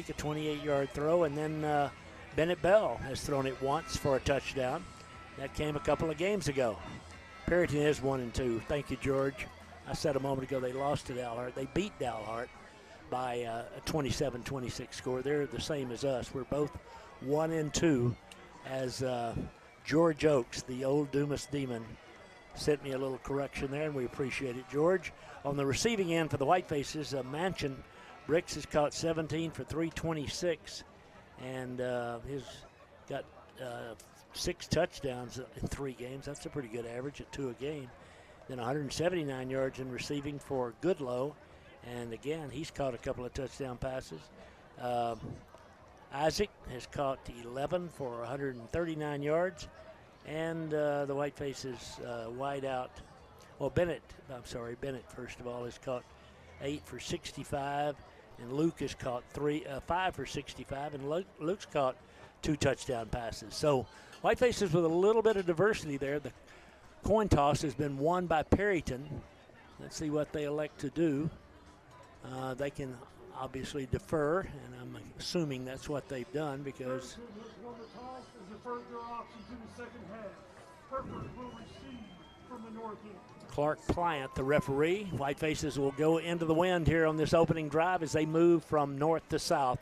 a 28-yard throw, and then Bennett Bell has thrown it once for a touchdown. That came a couple of games ago. Perryton is 1-2. Thank you, George. I said a moment ago they lost to Dalhart. They beat Dalhart by a 27-26 score. They're the same as us. We're both 1-2 as George Oakes, the old Dumas Demon, sent me a little correction there, and we appreciate it, George. On the receiving end for the Whitefaces, Manchin Bricks has caught 17 for 326, and he's got 6 touchdowns in 3 games. That's a pretty good average at 2 a game. Then 179 yards in receiving for Goodlow, and again, he's caught a couple of touchdown passes. Isaac has caught 11 for 139 yards, and the Whitefaces wide out. Well, Bennett first of all has caught 8 for 65, and Luke has caught 5 for 65, and Luke's caught 2 touchdown passes. So Whitefaces with a little bit of diversity there. The coin toss has been won by Perryton. Let's see what they elect to do. They can obviously defer, and I'm assuming that's what they've done because Clark Pliant, the referee. Whitefaces will go into the wind here on this opening drive as they move from north to south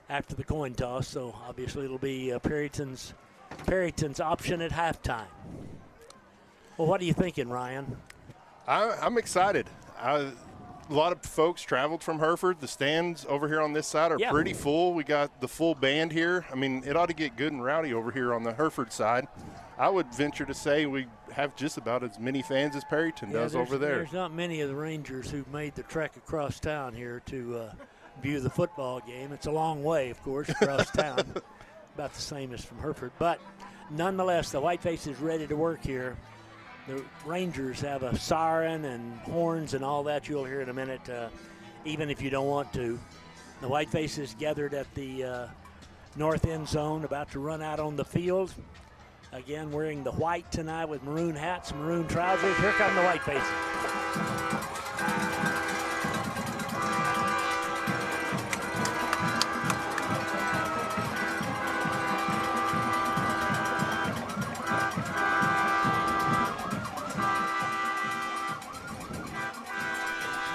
after the coin toss. So obviously it'll be Perryton's option at halftime. Well, what are you thinking, Ryan? I'm excited. A lot of folks traveled from Hereford. The stands over here on this side are pretty full. We got the full band here. I mean, it ought to get good and rowdy over here on the Hereford side. I would venture to say we have just about as many fans as Perryton does over there. There's not many of the Rangers who've made the trek across town here to view the football game. It's a long way, of course, across town, about the same as from Hereford. But nonetheless, the Whiteface is ready to work here. The Rangers have a siren and horns and all that you'll hear in a minute, even if you don't want to. The Whiteface is gathered at the north end zone, about to run out on the field. Again, wearing the white tonight with maroon hats, maroon trousers. Here come the Whitefaces.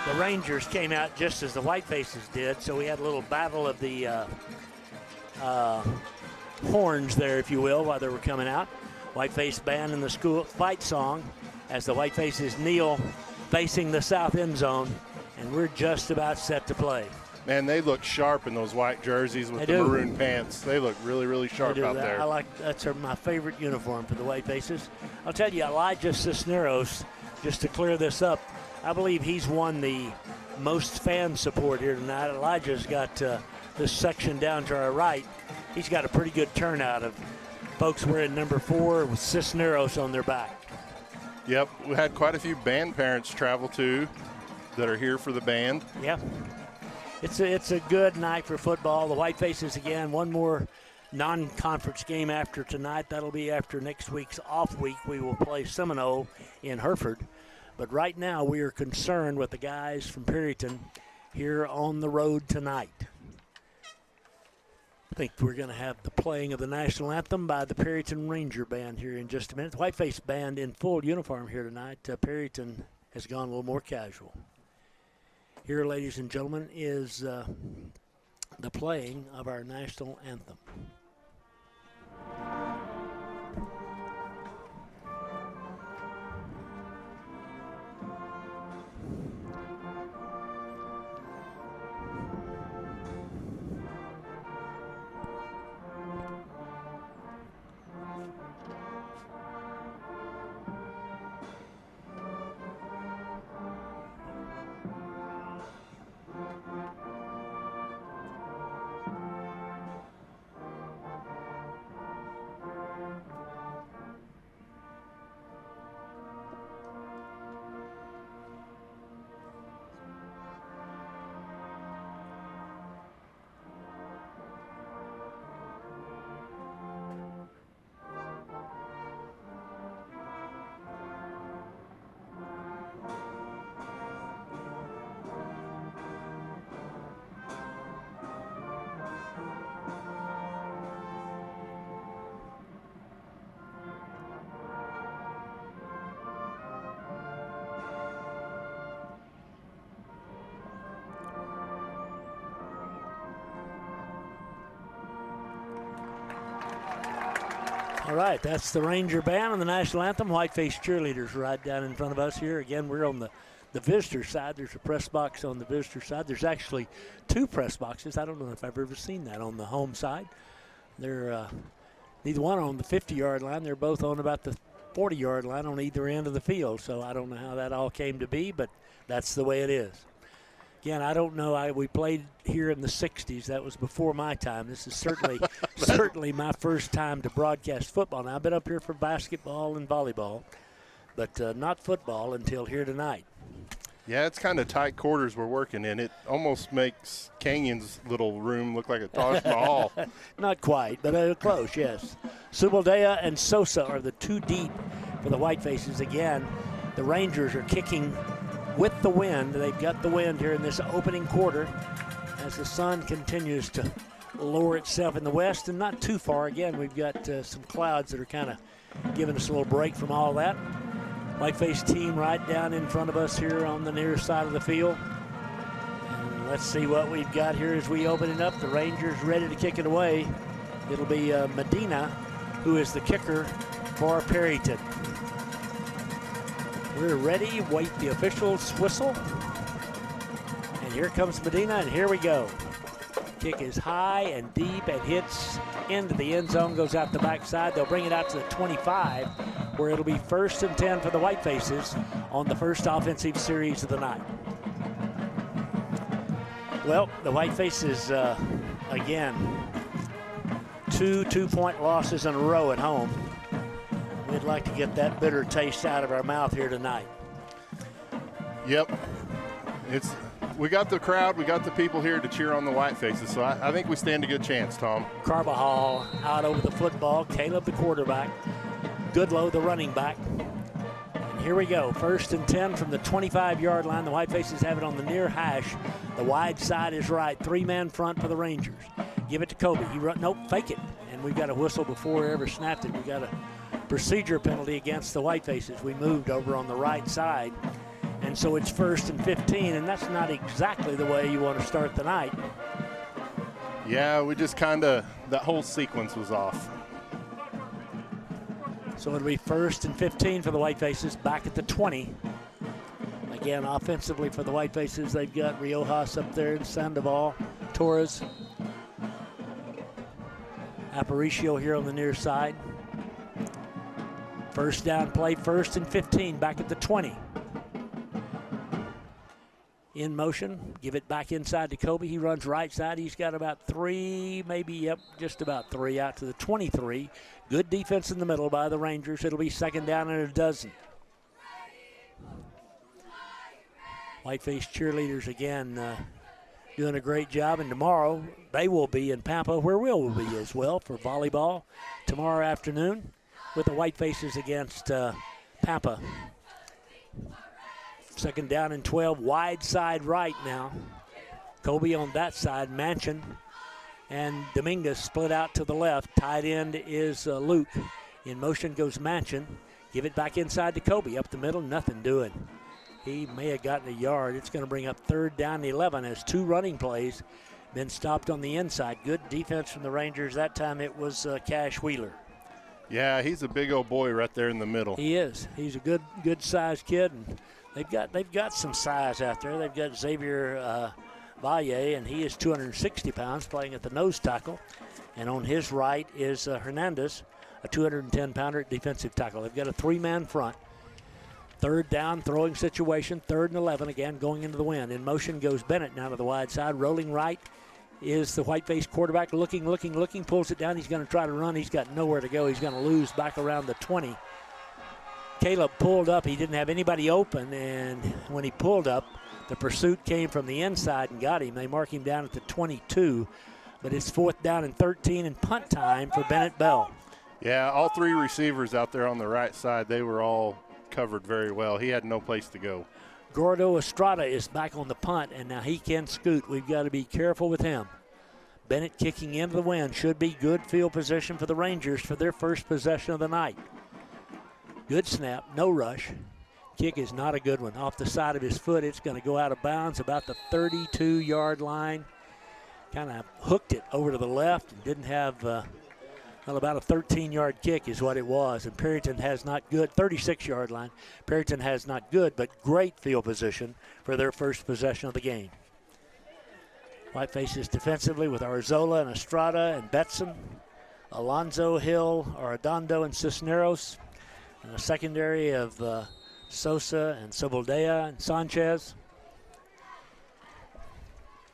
The Rangers came out just as the Whitefaces did, so we had a little battle of the horns there, if you will, while they were coming out. Whiteface band in the school fight song as the Whitefaces kneel facing the south end zone, and we're just about set to play. Man, they look sharp in those white jerseys with the maroon pants. They look really, really sharp out there. That's my favorite uniform for the Whitefaces. I'll tell you, Elijah Cisneros, just to clear this up, I believe he's won the most fan support here tonight. Elijah's got this section down to our right. He's got a pretty good turnout of folks wearing number 4 with Cisneros on their back. Yep, we had quite a few band parents travel too that are here for the band. Yeah, it's a good night for football. The Whitefaces again, one more non-conference game after tonight. That'll be after next week's off week. We will play Seminole in Hereford. But right now we are concerned with the guys from Perryton here on the road tonight. I think we're going to have the playing of the national anthem by the Perryton Ranger Band here in just a minute. The Whiteface Band in full uniform here tonight. Perryton has gone a little more casual. Here, ladies and gentlemen, is the playing of our national anthem. All right, that's the Ranger Band on the national anthem. Whiteface cheerleaders right down in front of us here. Again, we're on the visitor side. There's a press box on the visitor side. There's actually 2 press boxes. I don't know if I've ever seen that on the home side. They're neither one on the 50-yard line. They're both on about the 40-yard line on either end of the field. So I don't know how that all came to be, but that's the way it is. Again, I don't know. We played here in the 60s. That was before my time. This is certainly my first time to broadcast football. Now, I've been up here for basketball and volleyball, but not football until here tonight. Yeah, it's kind of tight quarters we're working in. It almost makes Canyon's little room look like a Taj Mahal. Not quite, but close, yes. Subaldea and Sosa are the 2 deep for the Whitefaces. Again, the Rangers are kicking with the wind. They've got the wind here in this opening quarter as the sun continues to lower itself in the west and not too far. Again, we've got some clouds that are kind of giving us a little break from all that. Whiteface team right down in front of us here on the near side of the field. And let's see what we've got here as we open it up. The Rangers ready to kick it away. It'll be Medina, who is the kicker for Perryton. We're ready. Wait the officials' whistle. And here comes Medina, and here we go. Kick is high and deep and hits into the end zone, goes out the backside. They'll bring it out to the 25, where it'll be 1st and 10 for the Whitefaces on the first offensive series of the night. Well, the Whitefaces, again, 2 two-point losses in a row at home. We'd like to get that bitter taste out of our mouth here tonight. Yep. We got the crowd, we got the people here to cheer on the Whitefaces, so I think we stand a good chance, Tom. Carbajal out over the football. Caleb, the quarterback. Goodlow, the running back. And here we go. 1st and 10 from the 25-yard line. The Whitefaces have it on the near hash. The wide side is right. 3-man front for the Rangers. Give it to Kobe. Nope, fake it. And we've got a whistle before we ever snapped it. We got a procedure penalty against the Whitefaces. We moved over on the right side. And so it's 1st and 15, and that's not exactly the way you want to start the night. Yeah, we just that whole sequence was off. So it'll be 1st and 15 for the Whitefaces, back at the 20. Again, offensively for the Whitefaces, they've got Riojas up there, and Sandoval, Torres, Aparicio here on the near side. First down play, 1st and 15, back at the 20. In motion, give it back inside to Kobe. He runs right side. He's got about 3, just about 3 out to the 23. Good defense in the middle by the Rangers. It'll be 2nd down and a dozen. Whiteface cheerleaders again doing a great job. And tomorrow they will be in Pampa, where we'll be as well for volleyball tomorrow afternoon with the Whitefaces against Pampa. 2nd down and 12, wide side right now. Kobe on that side, Manchin and Dominguez split out to the left. Tight end is Luke. In motion goes Manchin. Give it back inside to Kobe. Up the middle, nothing doing. He may have gotten a yard. It's going to bring up 3rd down and 11 as 2 running plays been stopped on the inside. Good defense from the Rangers. That time it was Cash Wheeler. Yeah, he's a big old boy right there in the middle. He is. He's a good-sized kid, and they've got some size out there. They've got Xavier Valle, and he is 260 pounds, playing at the nose tackle. And on his right is Hernandez, a 210-pounder at defensive tackle. They've got a 3-man front. 3rd down, throwing situation, 3rd and 11, again going into the wind. In motion goes Bennett now to the wide side. Rolling right is the Whiteface quarterback, looking, pulls it down. He's going to try to run. He's got nowhere to go. He's going to lose back around the 20. Caleb pulled up. He didn't have anybody open, and when he pulled up, the pursuit came from the inside and got him. They mark him down at the 22, but it's 4th down and 13 and punt time for Bennett Bell. Yeah, all 3 receivers out there on the right side, they were all covered very well. He had no place to go. Gordo Estrada is back on the punt, and now he can scoot. We've got to be careful with him. Bennett kicking into the wind. Should be good field position for the Rangers for their first possession of the night. Good snap, no rush. Kick is not a good one. Off the side of his foot, it's going to go out of bounds about the 32-yard line. Kind of hooked it over to the left and didn't have Well, about a 13-yard kick is what it was, and Perryton has not good, 36-yard line. Perryton has not good, but great field position for their first possession of the game. Whitefaces defensively with Arzola and Estrada and Betson, Alonzo, Hill, Arredondo, and Cisneros. And the secondary of Sosa and Soboldea and Sanchez.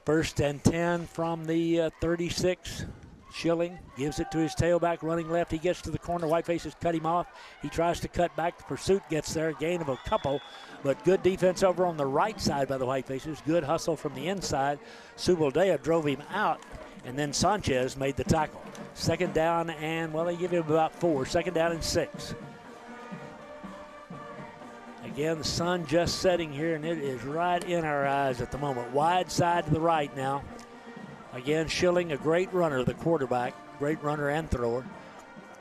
1st and 10 from the 36. Schilling gives it to his tailback, running left. He gets to the corner. Whitefaces cut him off. He tries to cut back. The pursuit gets there. Gain of a couple, but good defense over on the right side by the Whitefaces. Good hustle from the inside. Soboldea drove him out, and then Sanchez made the tackle. 2nd down and, well, they give him about 4. 2nd down and 6. Again, the sun just setting here, and it is right in our eyes at the moment. Wide side to the right now. Again, Schilling, a great runner, the quarterback. Great runner and thrower.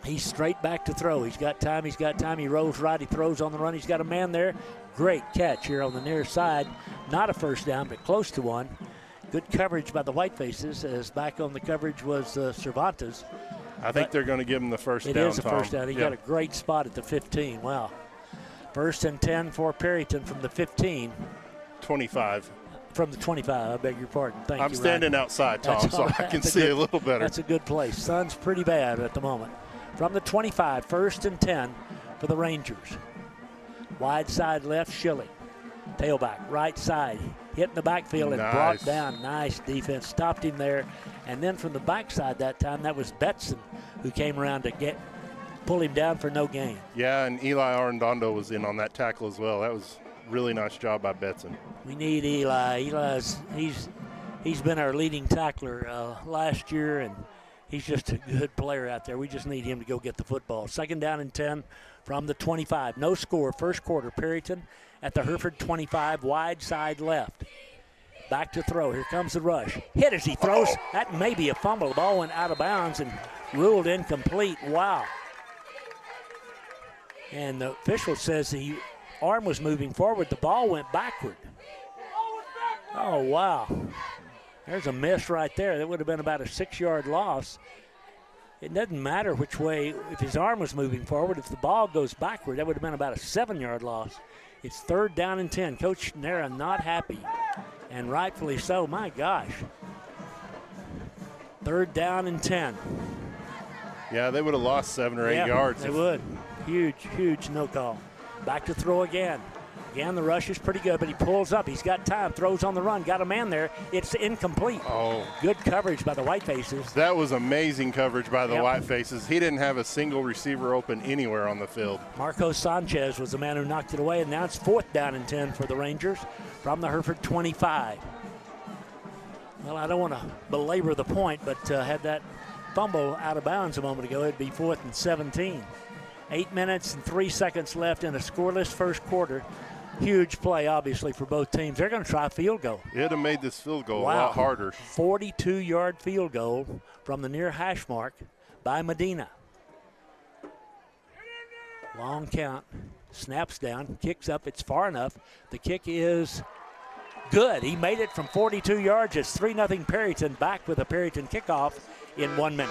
He's straight back to throw. He's got time. He's got time. He rolls right. He throws on the run. He's got a man there. Great catch here on the near side. Not a 1st down, but close to one. Good coverage by the Whitefaces, as back on the coverage was Cervantes. I think they're going to give him the 1st down. It is a 1st down. He got a great spot at the 15. Wow. 1st and 10 for Perryton from the 15. 25. From the 25, I beg your pardon. Thank you, I'm standing outside, Tom, so I can see a little better. That's a good place. Sun's pretty bad at the moment. From the 25, 1st and 10 for the Rangers. Wide side left, Schilling. Tailback, right side. Hit in the backfield and brought down. Nice defense. Stopped him there. And then from the backside that time, that was Betson who came around to pull him down for no gain. Yeah, and Eli Arredondo was in on that tackle as well. That was really nice job by Betson. We need Eli. He's been our leading tackler last year, and he's just a good player out there. We just need him to go get the football. 2nd down and 10 from the 25. No score, 1st quarter. Perryton at the Hereford 25, wide side left. Back to throw. Here comes the rush. Hit as he throws. That may be a fumble. The ball went out of bounds and ruled incomplete. Wow. And the official says the arm was moving forward. The ball went backward. Oh, wow. There's a miss right there. That would have been about a 6-yard loss. It doesn't matter which way. If his arm was moving forward, if the ball goes backward, that would have been about a 7-yard loss. It's 3rd down and 10. Coach Nera not happy, and rightfully so. My gosh. 3rd down and 10. Yeah, they would have lost 7 or 8 yards. They would. Huge no call. Back to throw again. Again, the rush is pretty good, but he pulls up. He's got time, throws on the run, got a man there. It's incomplete. Oh. Good coverage by the Whitefaces. That was amazing coverage by the Whitefaces. He didn't have a single receiver open anywhere on the field. Marco Sanchez was the man who knocked it away, and now it's 4th down and 10 for the Rangers from the Hereford 25. Well, I don't want to belabor the point, but had that fumble out of bounds a moment ago, it'd be 4th and 17. 8 minutes and 3 seconds left in a scoreless 1st quarter. Huge play, obviously, for both teams. They're going to try a field goal. It'd have made this field goal a lot harder. 42-yard field goal from the near hash mark by Medina. Long count. Snaps down, kicks up. It's far enough. The kick is good. He made it from 42 yards. It's 3-0 Perryton, back with a Perryton kickoff in 1 minute.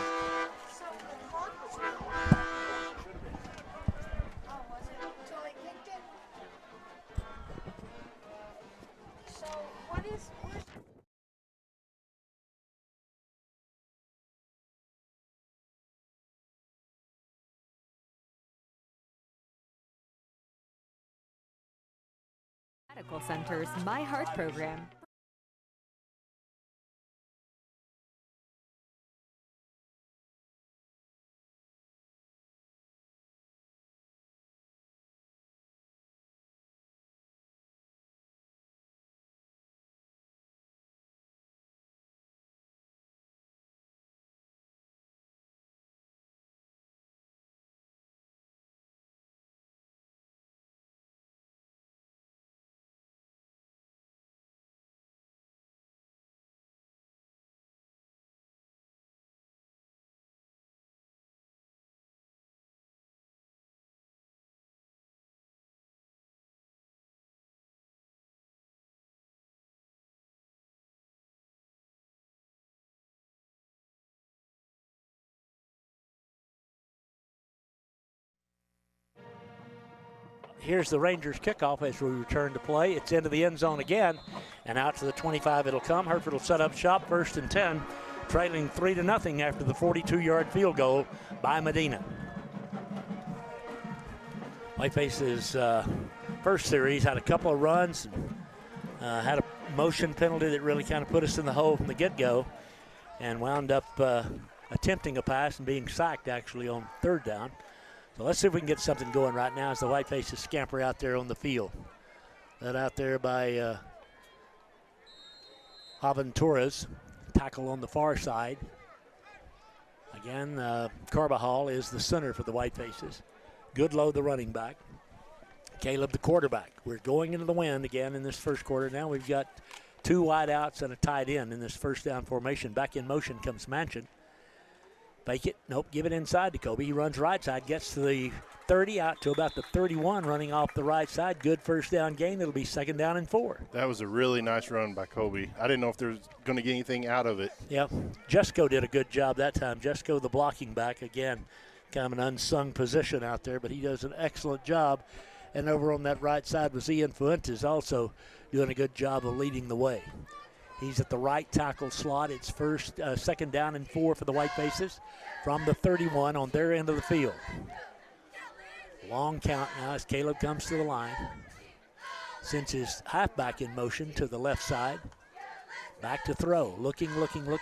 Medical Center's My Heart program. here's the Rangers kickoff as we return to play. It's into the end zone again, and out to the 25 it'll come. Hereford will set up shop, 1st and 10, trailing 3-0 after the 42-yard field goal by Medina. Whiteface's first series had a couple of runs, had a motion penalty that really kind of put us in the hole from the get-go, and wound up attempting a pass and being sacked actually on 3rd down. So let's see if we can get something going right now as the Whitefaces scamper out there on the field. That out there by Aventuras, tackle on the far side. Again, Carbajal is the center for the Whitefaces. Goodlow, the running back. Caleb, the quarterback. We're going into the wind again in this first quarter. Now we've got 2 wideouts and a tight end in this first down formation. Back in motion comes Manchin. Fake it. Nope. Give it inside to Kobe. He runs right side. Gets to the 30, out to about the 31, running off the right side. Good first down gain. It'll be 2nd down and 4. That was a really nice run by Kobe. I didn't know if there was going to get anything out of it. Yeah. Jesco did a good job that time. Jesco, the blocking back, again, kind of an unsung position out there, but he does an excellent job. And over on that right side was Ian Fuentes, also doing a good job of leading the way. He's at the right tackle slot. It's 2nd down and 4 for the Whitefaces from the 31 on their end of the field. Long count now as Caleb comes to the line. Sends his halfback in motion to the left side. Back to throw. Looking.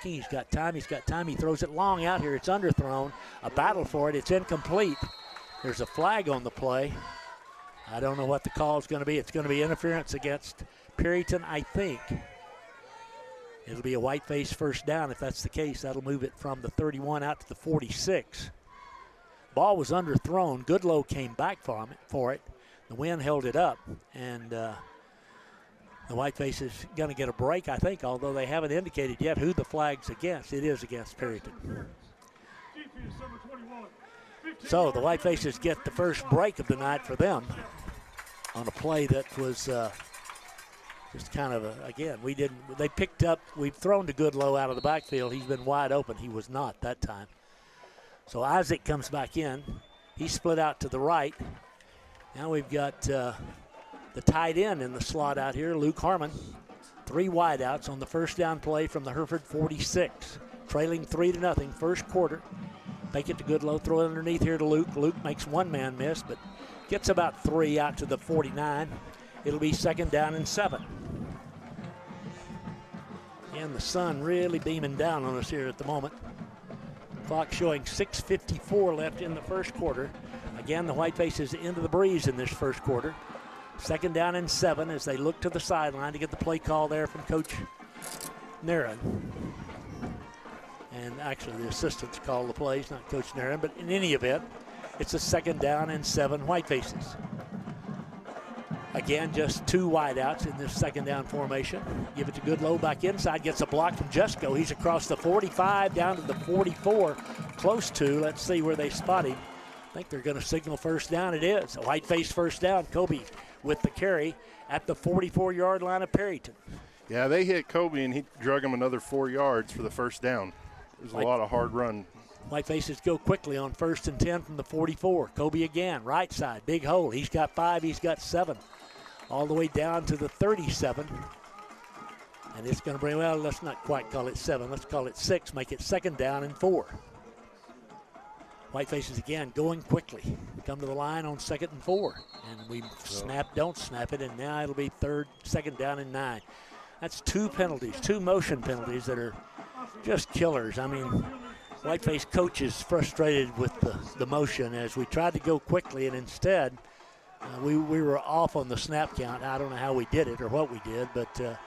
He's got time. He throws it long out here. It's underthrown. A battle for it. It's incomplete. There's a flag on the play. I don't know what the call is going to be. It's going to be interference against Perryton, I think. It'll be a Whiteface first down. If that's the case, that'll move it from the 31 out to the 46. Ball was underthrown. Goodlow came back for it. The wind held it up, and the Whiteface is going to get a break, I think, although they haven't indicated yet who the flag's against. It is against Perryton. So the Whitefaces get the first break of the night for them on a play that was just kind of we've thrown to Goodlow out of the backfield. He's been wide open. He was not that time. So Isaac comes back in. He split out to the right. Now we've got the tight end in the slot out here, Luke Harmon. 3 wideouts on the first down play from the Hereford 46. Trailing 3-0, first quarter. Fake it to Goodlow, throw it underneath here to Luke. Luke makes one man miss, but gets about 3 out to the 49. It'll be 2nd down and 7. And the sun really beaming down on us here at the moment. Clock showing 6:54 left in the first quarter. Again, the Whitefaces into the breeze in this first quarter. 2nd down and 7 as they look to the sideline to get the play call there from Coach Naran. And actually the assistants call the plays, not Coach Naran, but in any event, it's a 2nd down and 7 Whitefaces. Again, just 2 wideouts in this 2nd down formation. Give it to Goodlow back inside, gets a block from Jesco. He's across the 45 down to the 44, close to. Let's see where they spot him. I think they're going to signal first down. It is a Whiteface first down. Kobe with the carry at the 44-yard line of Perryton. Yeah, they hit Kobe, and he drug him another 4 yards for the first down. It was a lot of hard run. Whitefaces go quickly on 1st and 10 from the 44. Kobe again, right side, big hole. He's got 5, he's got 7. All the way down to the 37. And it's going to bring, well, let's not quite call it 7. Let's call it 6, make it 2nd down and 4. Whitefaces again going quickly. Come to the line on 2nd and 4. And we don't snap it, and now it'll be 2nd down and 9. That's 2 penalties, 2 motion penalties that are just killers. I mean, Whiteface coach is frustrated with the motion as we tried to go quickly, and instead we were off on the snap count. I don't know how we did it or what we did, but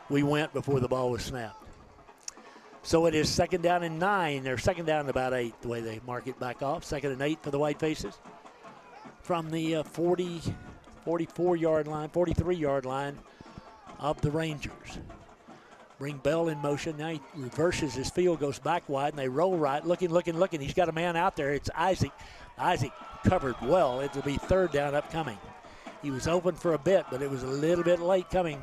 we went before the ball was snapped. So it is 2nd down and 9, or 2nd down and about 8, the way they mark it back off. 2nd and 8 for the Whitefaces from the 44-yard line, 43-yard line of the Rangers. Bring Bell in motion. Now he reverses his field, goes back wide, and they roll right. Looking. He's got a man out there. It's Isaac. Isaac covered well. It'll be 3rd down upcoming. He was open for a bit, but it was a little bit late coming.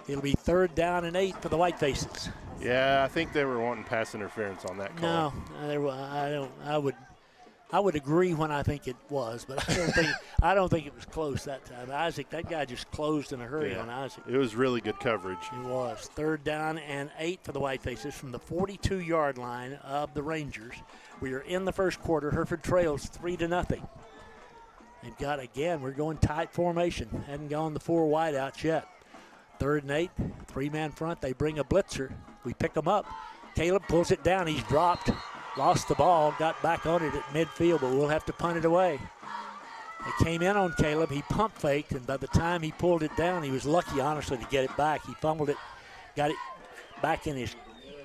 It'll be 3rd down and 8 for the Whitefaces. Yeah, I think they were wanting pass interference on that call. No, I I would agree when I think it was, but I don't think it was close that time. Isaac, that guy just closed in a hurry on Isaac. It was really good coverage. It was. 3rd down and 8 for the Whitefaces from the 42-yard line of the Rangers. We are in the first quarter. Hereford trails 3-0. They've got, again, we're going tight formation. Hadn't gone the 4 wideouts yet. 3rd and 8, 3-man front. They bring a blitzer. We pick them up. Caleb pulls it down. He's dropped. Lost the ball, got back on it at midfield, but we'll have to punt it away. They came in on Caleb. He pump faked, and by the time he pulled it down, he was lucky, honestly, to get it back. He fumbled it, got it back in his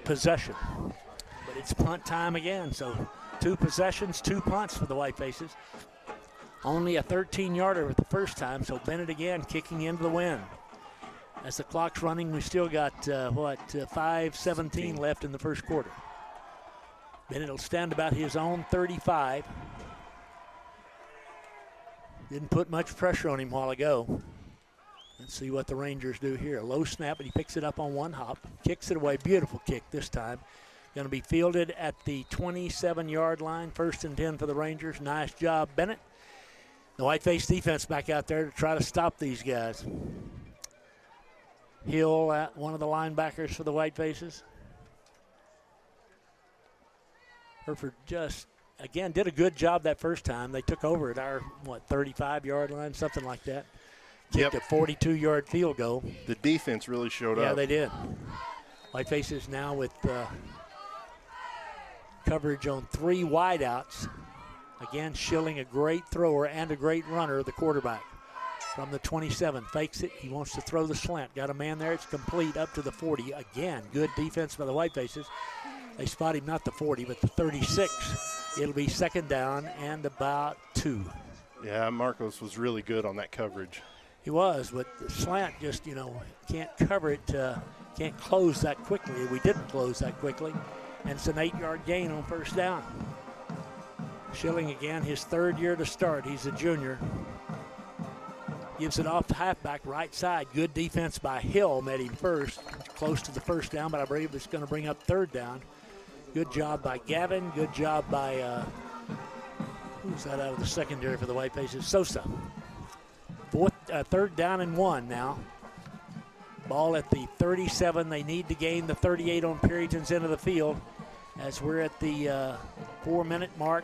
possession. But it's punt time again, so 2 possessions, 2 punts for the Whitefaces. Only a 13-yarder the first time, so Bennett again kicking into the wind. As the clock's running, we still got, 5:17 left in the first quarter. Bennett will stand about his own 35. Didn't put much pressure on him a while ago. Let's see what the Rangers do here. A low snap, but he picks it up on 1 hop. Kicks it away. Beautiful kick this time. Going to be fielded at the 27-yard line. 1st and 10 for the Rangers. Nice job, Bennett. The Whiteface defense back out there to try to stop these guys. Hill, one of the linebackers for the Whitefaces. Hereford just, again, did a good job that first time. They took over at our, 35-yard line, something like that. Kicked a 42-yard field goal. The defense really showed up. Yeah, they did. Whitefaces now with coverage on 3 wideouts. Again, Schilling, a great thrower and a great runner, the quarterback. From the 27, fakes it. He wants to throw the slant. Got a man there. It's complete up to the 40. Again, good defense by the Whitefaces. They spot him, not the 40, but the 36. It'll be 2nd down and about 2. Yeah, Marcos was really good on that coverage. He was, but the slant just, can't cover it, can't close that quickly. We didn't close that quickly. And it's an 8-yard gain on 1st down. Schilling again, his 3rd year to start. He's a junior. Gives it off to halfback, right side. Good defense by Hill, met him first. Close to the 1st down, but I believe it's going to bring up 3rd down. Good job by Gavin. Good job by, who's that out of the secondary for the Whitefaces? Sosa. 3rd down and 1 now. Ball at the 37. They need to gain the 38 on Perryton's end of the field as we're at the 4-minute mark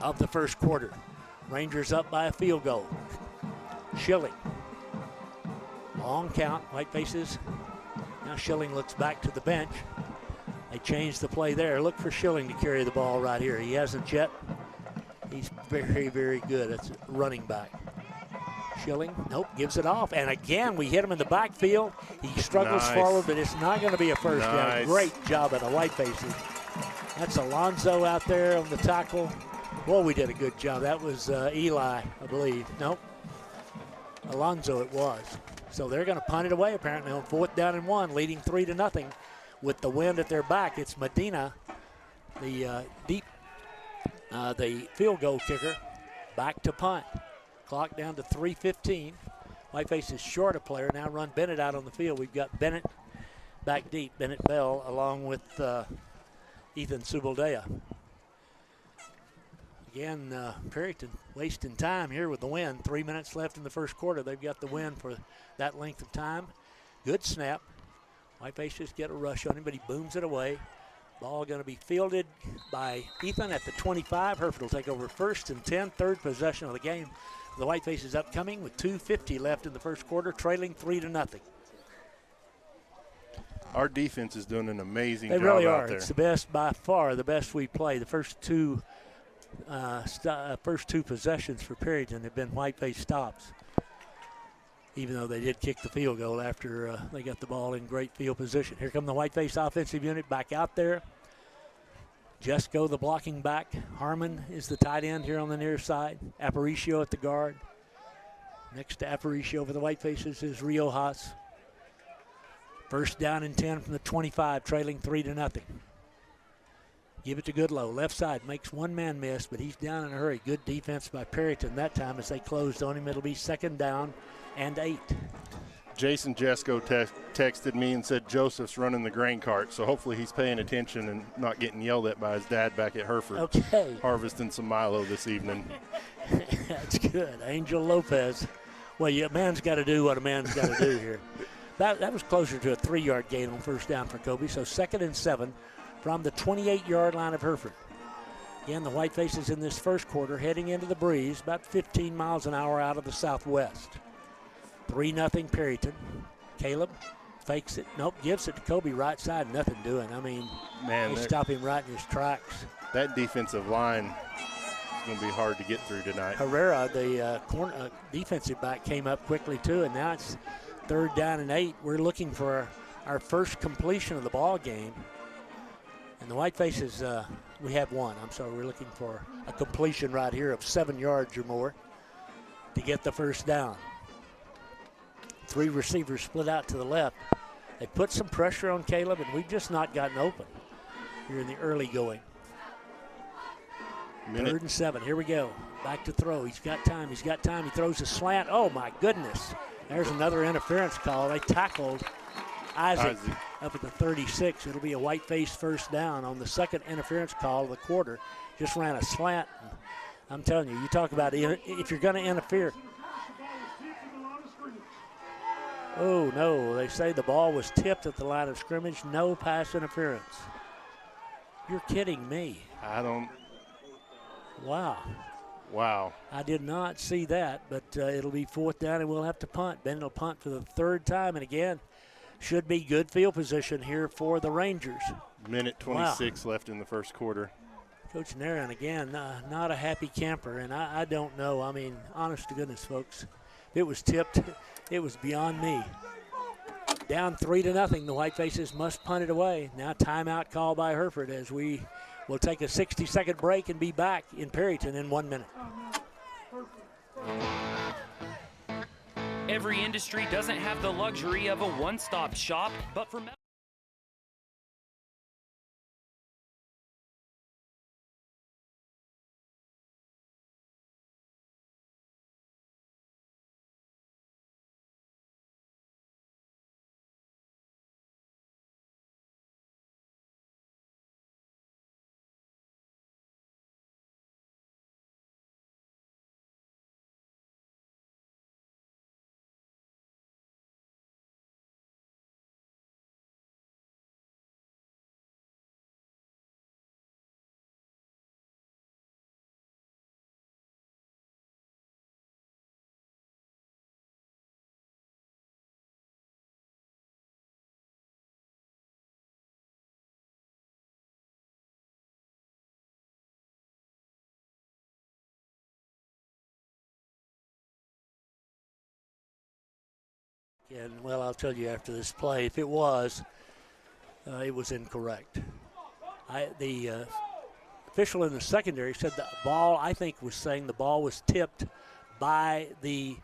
of the first quarter. Rangers up by a field goal. Schilling. Long count, Whitefaces. Now Schilling looks back to the bench. They changed the play there. Look for Schilling to carry the ball right here. He hasn't yet. He's very, very good. It's running back. Schilling, nope, gives it off. And again, we hit him in the backfield. He struggles forward, but it's not going to be a first down. Great job at the Whitefaces. That's Alonzo out there on the tackle. Well, we did a good job. That was Eli, I believe. Nope. Alonzo it was. So they're going to punt it away apparently on 4th down and 1, leading 3-0 with the wind at their back. It's Medina, the the field goal kicker, back to punt. Clock down to 3:15. Whiteface is short a player. Now run Bennett out on the field. We've got Bennett back deep. Bennett Bell along with Ethan Subaldea. Again, Perryton wasting time here with the wind. 3 minutes left in the first quarter. They've got the wind for that length of time. Good snap. Whiteface just get a rush on him, but he booms it away. Ball going to be fielded by Ethan at the 25. Hereford will take over 1st and 10, 3rd possession of the game. The Whiteface is upcoming with 2:50 left in the first quarter, trailing 3-0. Our defense is doing an amazing job. They really are. Out there. It's the best, by far, the best we play. The first two possessions for Perryton have been Whiteface stops, even though they did kick the field goal after they got the ball in great field position. Here come the Whiteface offensive unit back out there. Jesco, the blocking back. Harmon is the tight end here on the near side. Aparicio at the guard. Next to Aparicio for the Whitefaces is Riojas. 1st down and 10 from the 25, trailing 3-0. Give it to Goodlow. Left side makes one man miss, but he's down in a hurry. Good defense by Perryton that time as they closed on him. It'll be 2nd down and 8. Jason Jesko texted me and said Joseph's running the grain cart, so hopefully he's paying attention and not getting yelled at by his dad back at Hereford. Okay. Harvesting some Milo this evening. That's good. Angel Lopez. Well, a man's got to do what a man's got to do here. That was closer to a 3-yard gain on first down for Kobe, so 2nd and 7 from the 28-yard line of Hereford. Again, the Whitefaces in this first quarter heading into the breeze, about 15 miles an hour out of the southwest. 3-0 Perryton. Caleb fakes it. Nope, gives it to Kobe right side. Nothing doing. I mean, man, they stop him right in his tracks. That defensive line is going to be hard to get through tonight. Herrera, the defensive back, came up quickly too, and now it's 3rd down and 8. We're looking for our first completion of the ball game. And the Whitefaces, we have one. I'm sorry, we're looking for a completion right here of 7 yards or more to get the first down. 3 receivers split out to the left. They put some pressure on Caleb, and we've just not gotten open here in the early going. 3rd and 7. Here we go. Back to throw. He's got time. He's got time. He throws a slant. Oh, my goodness. There's another interference call. They tackled Isaac up at the 36. It'll be a Whiteface first down on the 2nd interference call of the quarter. Just ran a slant. I'm telling you, you talk about if you're going to interfere. Oh, no. They say the ball was tipped at the line of scrimmage. No pass interference. You're kidding me. Wow. I did not see that, but it'll be 4th down, and we'll have to punt. Bennett will punt for the 3rd time, and again, should be good field position here for the Rangers. Minute 26 left in the first quarter. Coach Naran, again, not a happy camper, and I don't know. I mean, honest to goodness, folks, if it was tipped, it was beyond me. Down 3-0, the Whitefaces must punt it away. Now timeout call by Hereford as we will take a 60-second break and be back in Perryton in 1 minute. Every industry doesn't have the luxury of a one-stop shop, but for And, well, I'll tell you after this play, if it was incorrect. The official in the secondary said the ball, I think, was saying the ball was tipped by the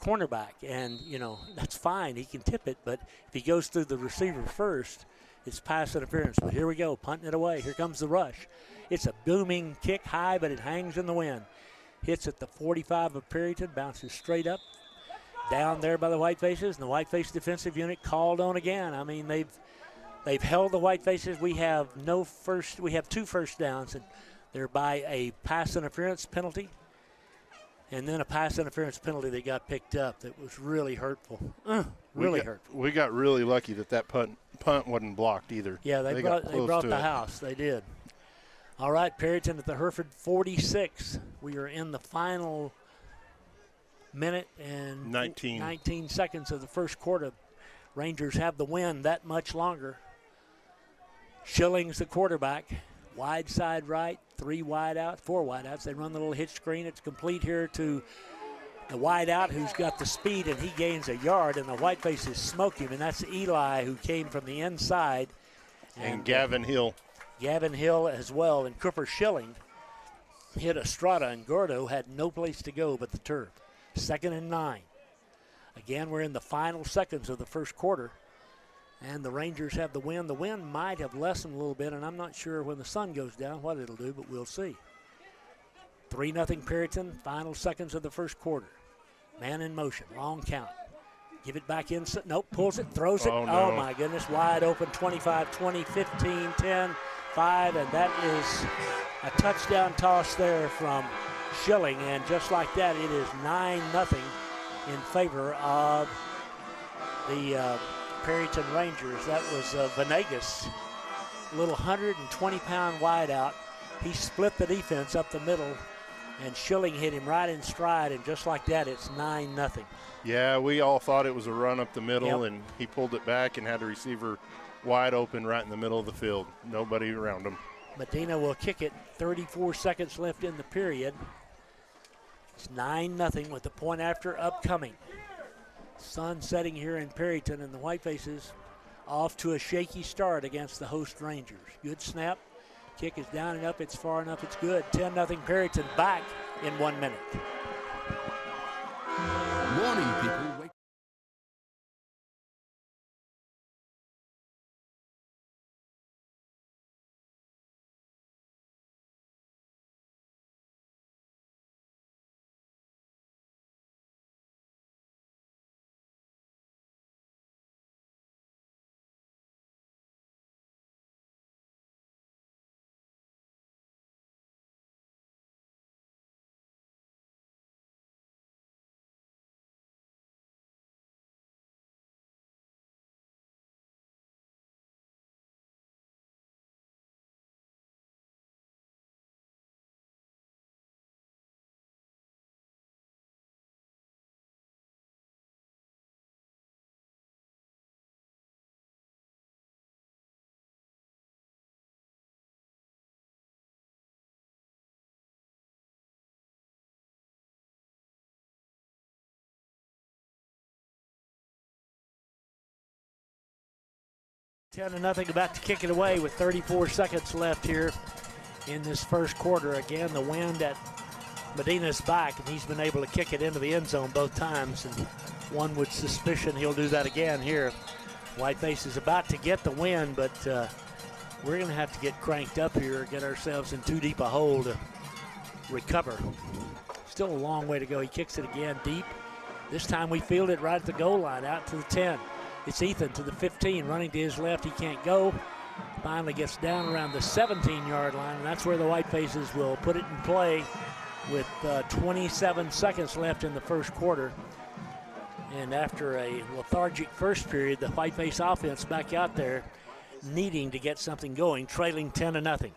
cornerback. And, you know, that's fine. He can tip it. But if he goes through the receiver first, it's pass interference. But here we go, punting it away. Here comes the rush. It's a booming kick high, but it hangs in the wind. Hits at the 45 of Perryton, bounces straight up. Down there by the Whitefaces, and the Whiteface defensive unit called on again. I mean, they've held the Whitefaces. We have 2 first downs, and they're by a pass interference penalty, and then a pass interference penalty that got picked up that was really hurtful. Hurtful. We got really lucky that punt wasn't blocked either. Yeah, they brought the house. They did. All right, Perryton at the Hereford 46. We are in the final minute and 19 seconds of the first quarter. Rangers have the win that much longer. Schilling's the quarterback. Wide side right, 4 wideouts. They run the little hitch screen. It's complete here to the wideout who's got the speed, and he gains a yard, and the Whitefaces smoke him, and that's Eli who came from the inside. And Gavin Hill. Gavin Hill as well, and Cooper Schilling hit Estrada, and Gordo had no place to go but the turf. 2nd and 9. Again, we're in the final seconds of the first quarter, and the Rangers have the win. The wind might have lessened a little bit, and I'm not sure when the sun goes down what it'll do, but we'll see. 3-0 Perryton, final seconds of the first quarter. Man in motion, long count. Give it back in. Nope, pulls it, throws it. Oh, no. Oh my goodness, wide open, 25-20, 15-10, 5, and that is a touchdown toss there from Schilling, and just like that, it is 9-0 in favor of the Perryton Rangers. That was Venegas, a little 120-pound wideout. He split the defense up the middle, and Schilling hit him right in stride, and just like that, it's 9-0. Yeah, we all thought it was a run up the middle, Yep. and he pulled it back and had the receiver wide open right in the middle of the field. Nobody around him. Medina will kick it. 34 seconds left in the period. It's 9-0 with the point after upcoming. Sun setting here in Perryton, and the Whitefaces off to a shaky start against the host Rangers. Good snap. Kick is down and up. It's far enough. It's good. 10-0 Perryton back in 1 minute. Morning, people. Wake. Ten to nothing, about to kick it away with 34 seconds left here in this first quarter. Again, the wind at Medina's back, and he's been able to kick it into the end zone both times, and one would suspicion he'll do that again here. Whiteface is about to get the win, but we're going to have to get cranked up here, get ourselves in too deep a hole to recover. Still a long way to go. He kicks it again deep. This time we field it right at the goal line, out to the 10. It's Ethan to the 15, running to his left. He can't go. Finally gets down around the 17-yard line, and that's where the Whitefaces will put it in play with 27 seconds left in the first quarter. And after a lethargic first period, the Whiteface offense back out there needing to get something going, trailing 10-0.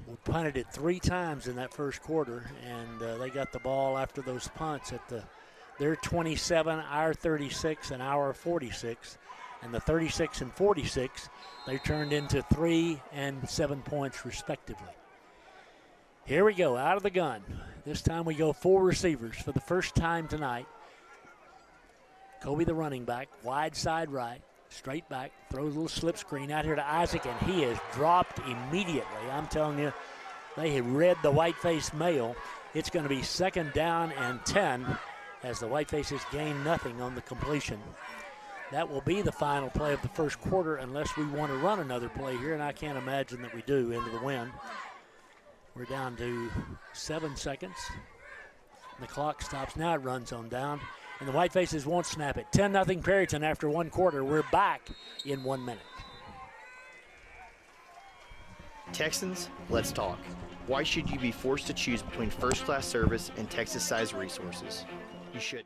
We punted it 3 times in that first quarter, and they got the ball after those punts at their 27, our 36, and our 46. And the 36 and 46, they turned into 3 and 7 points respectively. Here we go, out of the gun. This time we go 4 receivers for the first time tonight. Kobe, the running back, wide side right, straight back, throws a little slip screen out here to Isaac, and he is dropped immediately. I'm telling you, they have read the Whiteface mail. It's going to be 2nd down and 10 as the Whitefaces gain nothing on the completion. That will be the final play of the first quarter unless we want to run another play here, and I can't imagine that we do into the wind. We're down to 7 seconds. The clock stops. Now it runs on down, and the Whitefaces won't snap it. 10-0 Perryton after 1 quarter. We're back in 1 minute. Texans, let's talk. Why should you be forced to choose between first-class service and Texas-sized resources? You should.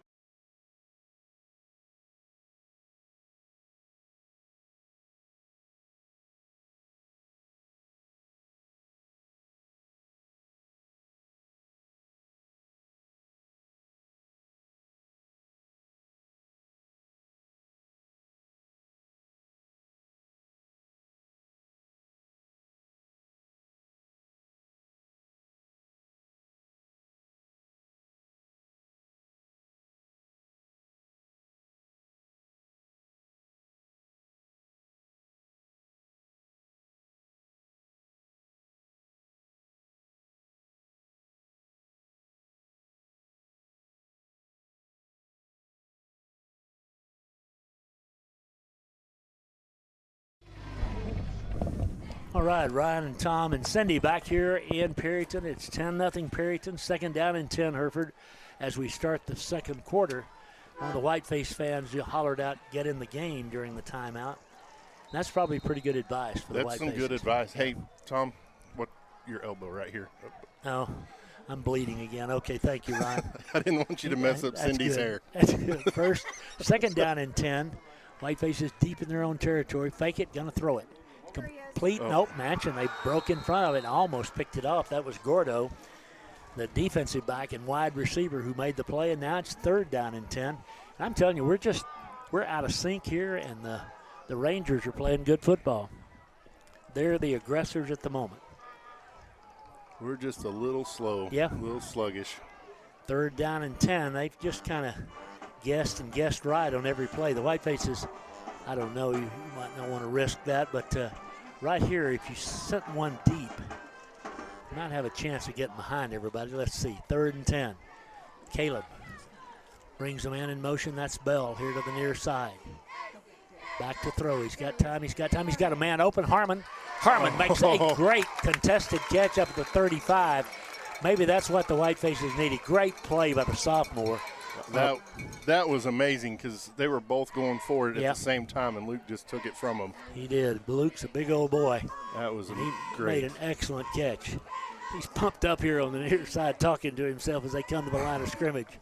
All right, Ryan and Tom and Cindy back here in Perryton. It's 10-0 Perryton, 2nd down and 10 Hereford. as we start the second quarter. One of the Whiteface fans hollered out, "Get in the game" during the timeout. And that's probably pretty good advice for the Whitefaces. That's some good advice. Hey, Tom, what your elbow right here? Oh, I'm bleeding again. Okay, thank you, Ryan. I didn't want you to mess up Cindy's hair. That's good. Second down and 10. Whitefaces deep in their own territory. Fake it, gonna throw it. Complete, nope, match, and they broke in front of it and almost picked it off. That was Gordo, the defensive back and wide receiver who made the play, and now it's third down and 10. And I'm telling you, we're out of sync here, and the Rangers are playing good football. They're the aggressors at the moment. We're just a little slow, yeah, a little sluggish. Third down and 10. They've just kind of guessed right on every play. The Whitefaces, I don't know, you might not want to risk that, but right here, if you set one deep, you might have a chance of getting behind everybody. Let's see, third and 10. Caleb brings the man in motion. That's Bell here to the near side. Back to throw. He's got time. He's got a man open. Harmon makes a great contested catch up at the 35. Maybe that's what the Whitefaces needed. Great play by the sophomore. That was amazing because they were both going forward at the same time, and Luke just took it from him. He did. Luke's a big old boy. That was He great. made an excellent catch. He's pumped up here on the near side talking to himself as they come to the line of scrimmage.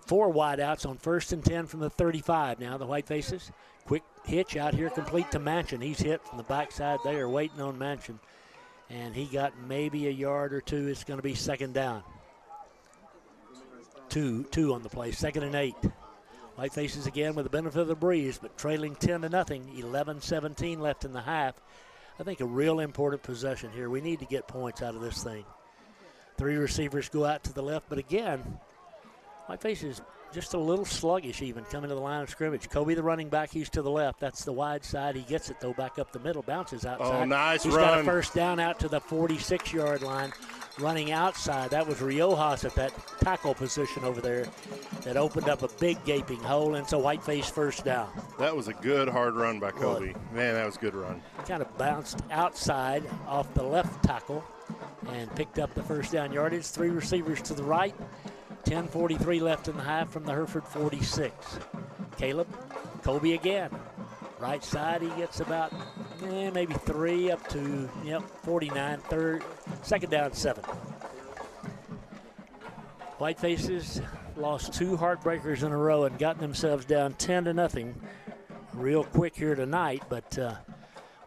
4 wideouts on first and 10 from the 35 now, the Whitefaces. Quick hitch out here complete to Manchin. He's hit from the backside. They are waiting on Manchin. And he got maybe a yard or two. It's going to be second down. Two on the play, second and 8. Whitefaces again with the benefit of the breeze, but trailing 10-0, 11-17 left in the half. I think a real important possession here. We need to get points out of this thing. 3 receivers go out to the left, but again, Whitefaces just a little sluggish even coming to the line of scrimmage. Kobe, the running back, he's to the left. That's the wide side. He gets it, though, back up the middle, bounces outside. Oh, nice He's run. got a first down out to the 46-yard line, running outside. That was Riojas at that tackle position over there that opened up a big gaping hole, and it's a Whiteface first down. That was a good, hard run by Kobe. Man, that was a good run. Kind of bounced outside off the left tackle and picked up the first down yardage. 3 receivers to the right. 10:43 left in the half from the Hereford 46. Caleb, Kobe again. Right side, he gets about maybe 3 up to 49. Second down 7. Whitefaces lost 2 heartbreakers in a row and gotten themselves down 10-0 real quick here tonight. But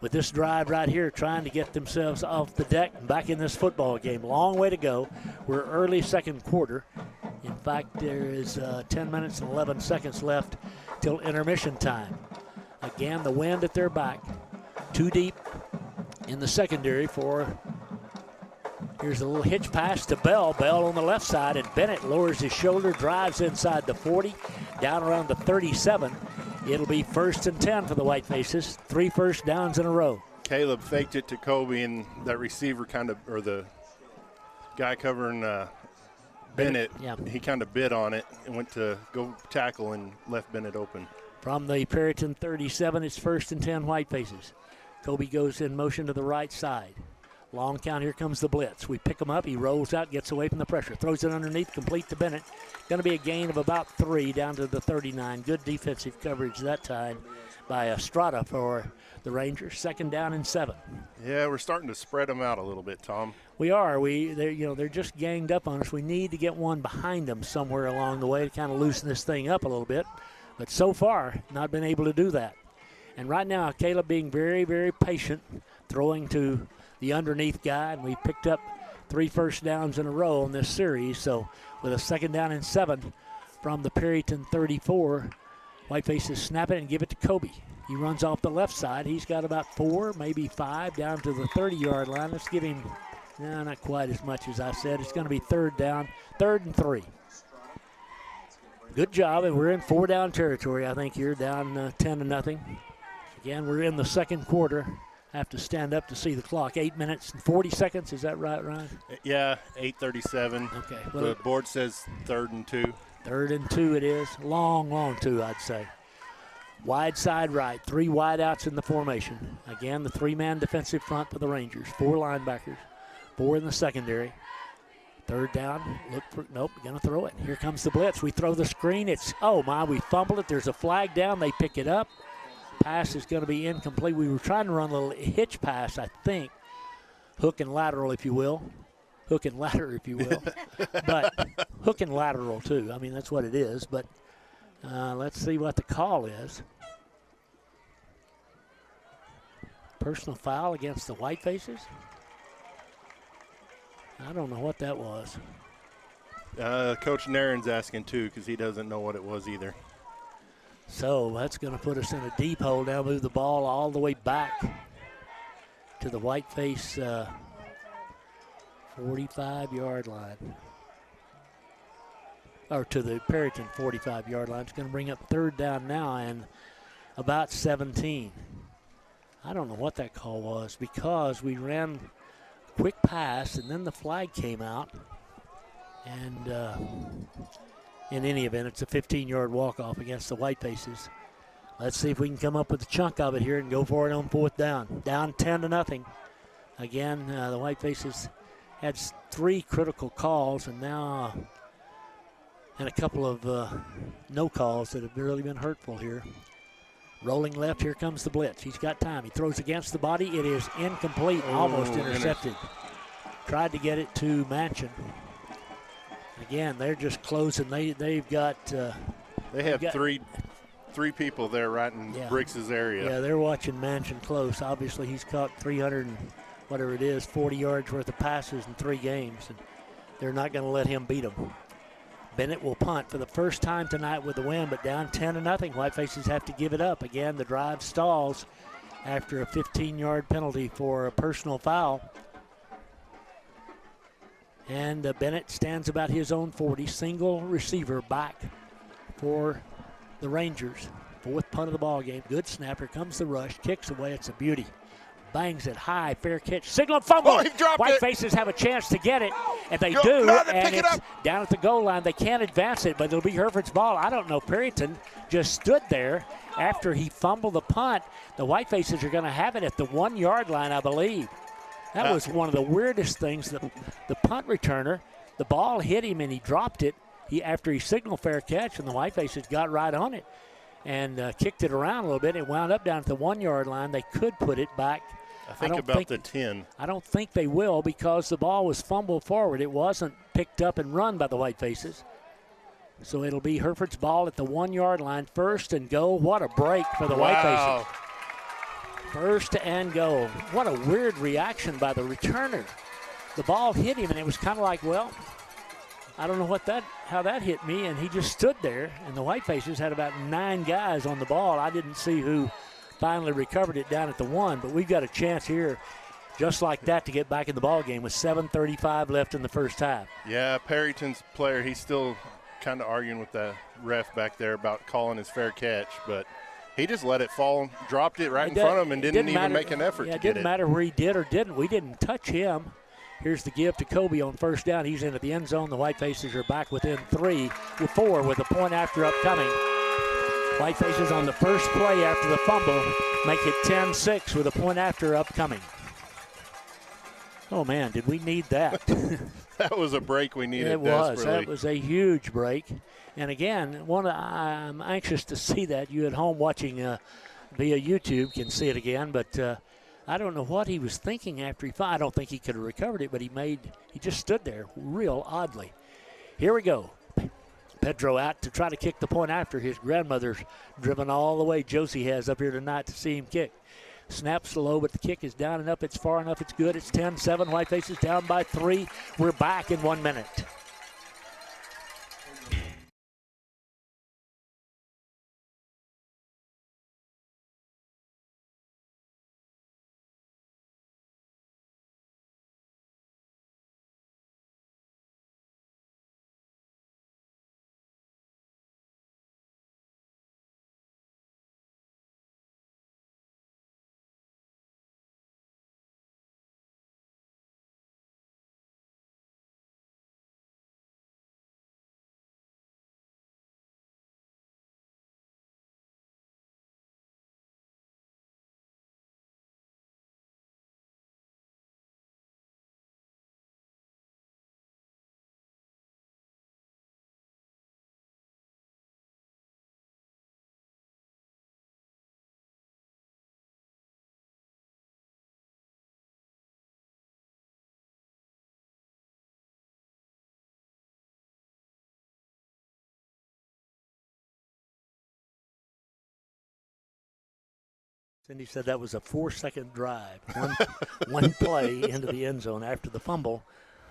with this drive right here, trying to get themselves off the deck and back in this football game. Long way to go. We're early second quarter. In fact, there is 10 minutes and 11 seconds left till intermission time. Again, the wind at their back. 2 deep in the secondary for, here's a little hitch pass to Bell. Bell on the left side, and Bennett lowers his shoulder, drives inside the 40, down around the 37. It'll be first and 10 for the Whitefaces. 3 first downs in a row. Caleb faked it to Kobe, and that receiver or the guy covering Bennett, he kind of bid on it and went to go tackle and left Bennett open. From the Perryton 37, it's first and 10 Whitefaces. Kobe goes in motion to the right side. Long count, here comes the blitz. We pick him up, he rolls out, gets away from the pressure, throws it underneath, complete to Bennett. Going to be a gain of about 3 down to the 39. Good defensive coverage that time by Estrada for the Rangers. Second down and 7. Yeah, we're starting to spread them out a little bit, Tom. We are. They're just ganged up on us. We need to get one behind them somewhere along the way to kind of loosen this thing up a little bit. But so far, not been able to do that. And right now, Caleb being very, very patient, throwing to the underneath guy, and we picked up 3 first downs in a row in this series. So with a second down and 7 from the Perryton 34, Whitefaces snap it and give it to Kobe. He runs off the left side. He's got about 4, maybe 5 down to the 30-yard line. Let's give him, not quite as much as I said. It's going to be third down, 3rd and 3. Good job, and we're in 4-down territory, I think, here, down 10-0. Again, we're in the second quarter. Have to stand up to see the clock. 8 minutes and 40 seconds. Is that right, Ryan? Yeah, 8:37. Okay. Well, the board says 3rd and 2. 3rd and 2 it is. Long 2, I'd say. Wide side right. 3 wideouts in the formation. Again, the 3-man defensive front for the Rangers. 4 linebackers. 4 in the secondary. Third down, look for, nope, going to throw it. Here comes the blitz. We throw the screen. It's, oh my, we fumbled it. There's a flag down. They pick it up. Pass is going to be incomplete. We were trying to run a little hitch pass, I think. Hook and lateral, if you will. Hook and ladder, if you will. But hook and lateral, too. I mean, that's what it is. But let's see what the call is. Personal foul against the Whitefaces. I don't know what that was. Coach Nairn's asking, too, because he doesn't know what it was either. So that's going to put us in a deep hole now, move the ball all the way back to the Whiteface 45-yard line. Or to the Perryton 45-yard line. It's going to bring up third down now and about 17. I don't know what that call was because we ran quick pass and then the flag came out. And in any event, it's a 15-yard walk-off against the Whitefaces. Let's see if we can come up with a chunk of it here and go for it on fourth down. Down 10-0. Again, the Whitefaces had 3 critical calls and now and a couple of no calls that have really been hurtful here. Rolling left, here comes the blitz. He's got time. He throws against the body. It is incomplete, almost intercepted. Tried to get it to Manchin. Again, they're just closing. They've got. They have three people there right in Briggs's area. Yeah, they're watching Manchin close. Obviously, he's caught 300 and whatever it is, 40 yards worth of passes in 3 games, and they're not going to let him beat them. Bennett will punt for the first time tonight with the win, but down 10-0. Whitefaces have to give it up. Again, the drive stalls after a 15-yard penalty for a personal foul. And Bennett stands about his own 40. Single receiver back for the Rangers. 4th punt of the ball game. Good snap. Here comes the rush. Kicks away. It's a beauty. Bangs it high. Fair catch. Signal fumble. He dropped Whitefaces have a chance to get it. And they do. And it's down at the goal line. They can't advance it, but it'll be Hereford's ball. I don't know. Perryton just stood there after he fumbled the punt. The Whitefaces are going to have it at the 1-yard line, I believe. That was one of the weirdest things. The punt returner, the ball hit him and he dropped it after he signaled fair catch, and the Whitefaces got right on it and kicked it around a little bit. It wound up down at the 1-yard line. They could put it back. I think about the 10. I don't think they will because the ball was fumbled forward. It wasn't picked up and run by the Whitefaces. So it'll be Hereford's ball at the 1-yard line. First and go. What a break for the Whitefaces. First and goal. What a weird reaction by the returner. The ball hit him, and it was kind of like, well, I don't know how that hit me, and he just stood there, and the Whitefaces had about 9 guys on the ball. I didn't see who finally recovered it down at the 1, but we've got a chance here just like that to get back in the ball game with 7:35 left in the first half. Yeah, Perryton's player, he's still kind of arguing with the ref back there about calling his fair catch, but he just let it fall, dropped it right in front of him, and didn't even make an effort to get it. It didn't matter where he did or didn't. We didn't touch him. Here's the give to Kobe on first down. He's into the end zone. The Whitefaces are back within 4 with a point after upcoming. Whitefaces on the first play after the fumble make it 10-6 with a point after upcoming. Oh, man, did we need that? That was a break we needed desperately. That was a huge break. And again, I'm anxious to see that. You at home watching via YouTube can see it again. But I don't know what he was thinking after he I don't think he could have recovered it, but he just stood there real oddly. Here we go. Pedro out to try to kick the point after. His grandmother's driven all the way. Josie has up here tonight to see him kick. Snaps low, but the kick is down and up. It's far enough. It's good. It's 10-7. Whitefaces down by 3. We're back in 1 minute. Cindy said that was a 4-second drive. One play into the end zone after the fumble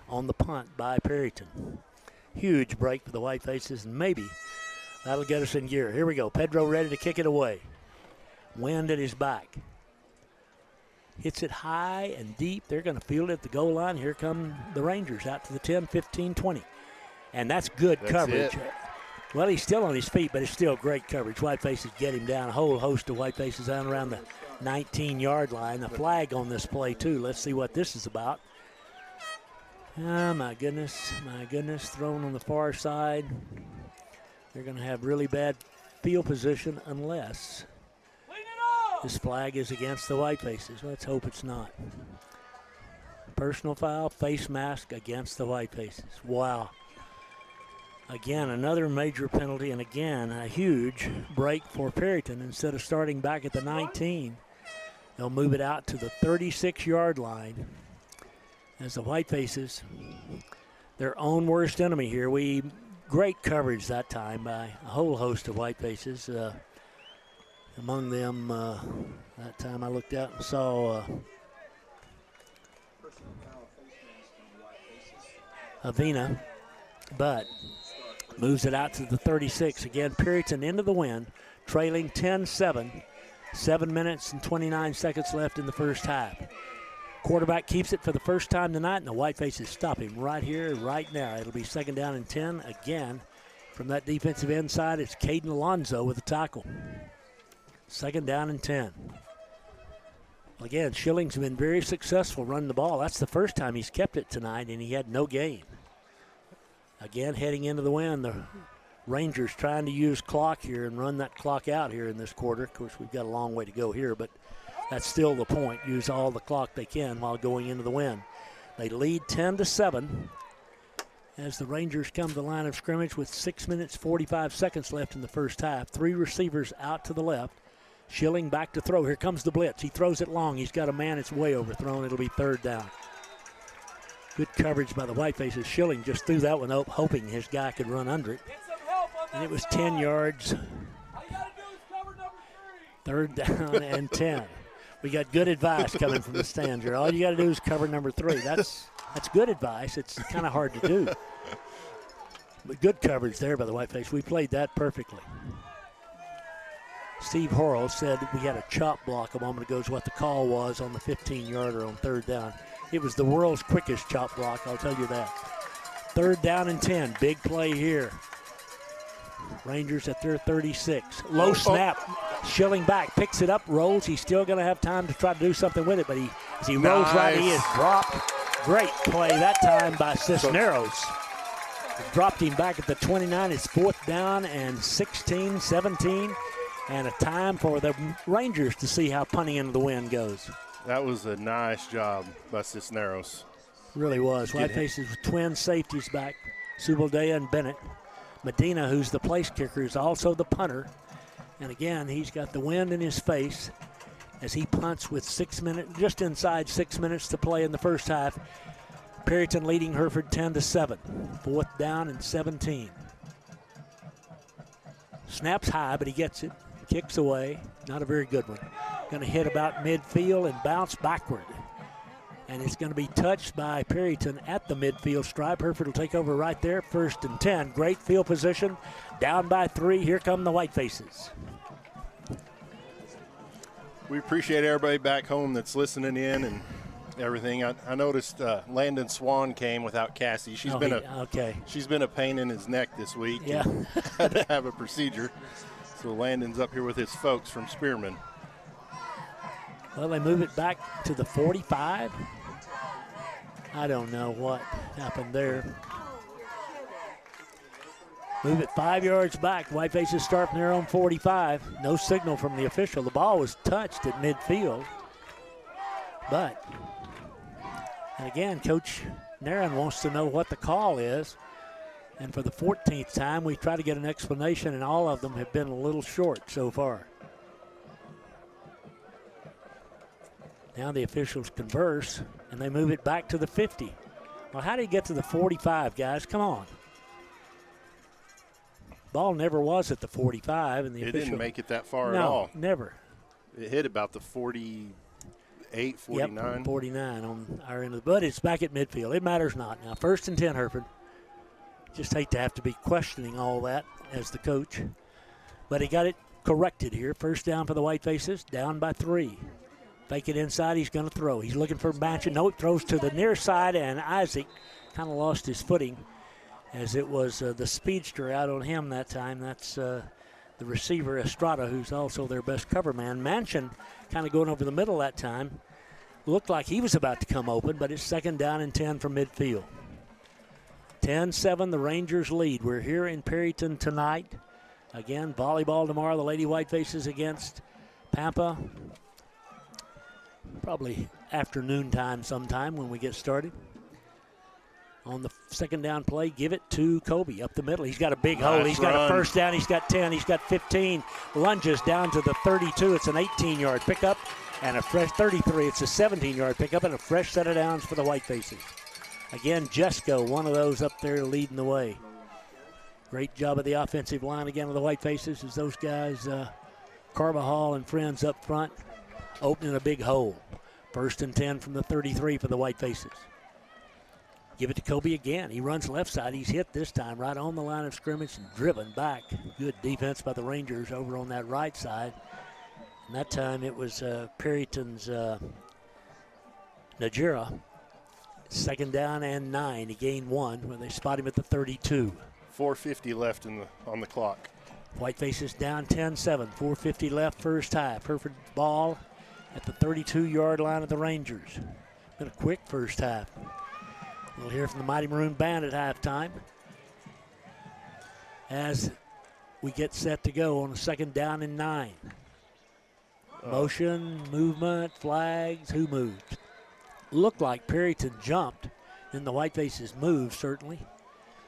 on the punt by Perryton. Huge break for the White Faces, and maybe that'll get us in gear. Here we go. Pedro ready to kick it away. Wind at his back. Hits it high and deep. They're going to field it at the goal line. Here come the Rangers out to the 10, 15, 20. And that's good coverage. Well, he's still on his feet, but it's still great coverage. White Faces get him down. A whole host of White Faces down around the 19-yard line. The flag on this play, too. Let's see what this is about. Oh, my goodness. My goodness. Thrown on the far side. They're going to have really bad field position unless this flag is against the White Faces. Let's hope it's not. Personal foul, face mask against the White Faces. Wow. Again, another major penalty, and again, a huge break for Perryton. Instead of starting back at the 19, they'll move it out to the 36-yard line as the White Faces, their own worst enemy here. Great coverage that time by a whole host of White Faces. Among them, that time I looked out and saw Avena, but moves it out to the 36. Again, Perryton into the wind, trailing 10-7. 7 minutes and 29 seconds left in the first half. Quarterback keeps it for the first time tonight, and the White Faces stop him right here, right now. It'll be 2nd down and 10. Again, from that defensive end side, it's Caden Alonzo with the tackle. 2nd down and 10. Again, Schilling's been very successful running the ball. That's the first time he's kept it tonight, and he had no gain. Again, heading into the wind, the Rangers trying to use clock here and run that clock out here in this quarter. Of course, we've got a long way to go here, but that's still the point. Use all the clock they can while going into the wind. They lead 10-7 as the Rangers come to the line of scrimmage with 6 minutes, 45 seconds left in the first half. 3 receivers out to the left. Schilling back to throw. Here comes the blitz. He throws it long. He's got a man. It's way overthrown. It'll be 3rd down. Good coverage by the White Faces. Schilling just threw that one up, hoping his guy could run under it. And it was 10 yards. 3rd down and 10. We got good advice coming from the stands here. All you got to do is cover number 3. That's good advice. It's kind of hard to do. But good coverage there by the White Face. We played that perfectly. Steve Horrell said we had a chop block a moment ago is what the call was on the 15-yarder on 3rd down. It was the world's quickest chop block, I'll tell you that. 3rd down and 10. Big play here. Rangers at their 36. Low snap. Schilling back. Picks it up. Rolls. He's still going to have time to try to do something with it, but as he rolls right, he is dropped. Great play that time by Cisneros. Dropped him back at the 29. It's 4th down and 16, 17. And a time for the Rangers to see how punting into the wind goes. That was a nice job by Cisneros. Really was. White Faces with twin safeties back. Subaldea and Bennett. Medina, who's the place kicker, is also the punter. And again, he's got the wind in his face as he punts with 6 minutes, just inside 6 minutes to play in the first half. Perryton leading Hereford 10-7. 4th down and 17. Snaps high, but he gets it. Kicks away. Not a very good one. Going to hit about midfield and bounce backward. And it's going to be touched by Perryton at the midfield stripe. Hereford will take over right there. 1st and 10. Great field position. Down by 3. Here come the White Faces. We appreciate everybody back home that's listening in and everything. I noticed Landon Swan came without Cassie. She's been a pain in his neck this week. Yeah. Had to have a procedure. So Landon's up here with his folks from Spearman. Well, they move it back to the 45. I don't know what happened there. Move it 5 yards back. White Faces start from their own 45. No signal from the official. The ball was touched at midfield. But, and again, Coach Nairn wants to know what the call is. And for the 14th time, we try to get an explanation, and all of them have been a little short so far. Now the officials converse, and they move it back to the 50. Well, how do you get to the 45, guys? Come on. Ball never was at the 45. And the official didn't make it that far at all. No, never. It hit about the 48, 49. Yep, 49 on our end of the, but it's back at midfield. It matters not. Now, 1st and 10, Hereford. Just hate to have to be questioning all that as the coach. But he got it corrected here. 1st down for the Whitefaces, down by 3. Fake it inside, he's going to throw. He's looking for Manchin. No, it throws to the near side, and Isaac kind of lost his footing as it was the speedster out on him that time. That's the receiver, Estrada, who's also their best cover man. Manchin kind of going over the middle that time. Looked like he was about to come open, but it's 2nd down and 10 from midfield. 10-7, the Rangers lead. We're here in Perryton tonight. Again, volleyball tomorrow. The Lady Whitefaces against Pampa. Probably afternoon time sometime when we get started. On the 2nd down play, give it to Kobe up the middle. He's got a big hole. He's got a 1st down. He's got 10. He's got 15. Lunges down to the 32. It's an 18-yard pickup and a fresh 33. It's a 17-yard pickup and a fresh set of downs for the Whitefaces. Again, Jesco, one of those up there leading the way. Great job of the offensive line again of the Whitefaces as those guys, Carbajal and friends up front, opening a big hole. 1st and 10 from the 33 for the Whitefaces. Give it to Kobe again. He runs left side. He's hit this time right on the line of scrimmage and driven back. Good defense by the Rangers over on that right side. And that time it was Perryton's Najera. 2nd down and 9. He gained 1 when they spot him at the 32. 4:50 left on the clock. Whitefaces down 10-7. 4:50 left first half. Hereford ball at the 32-yard line of the Rangers. Been a quick first half. We'll hear from the Mighty Maroon Band at halftime as we get set to go on a 2nd down and 9. Motion, movement, flags. Who moved? Looked like Perryton jumped, and the Whitefaces moved, certainly.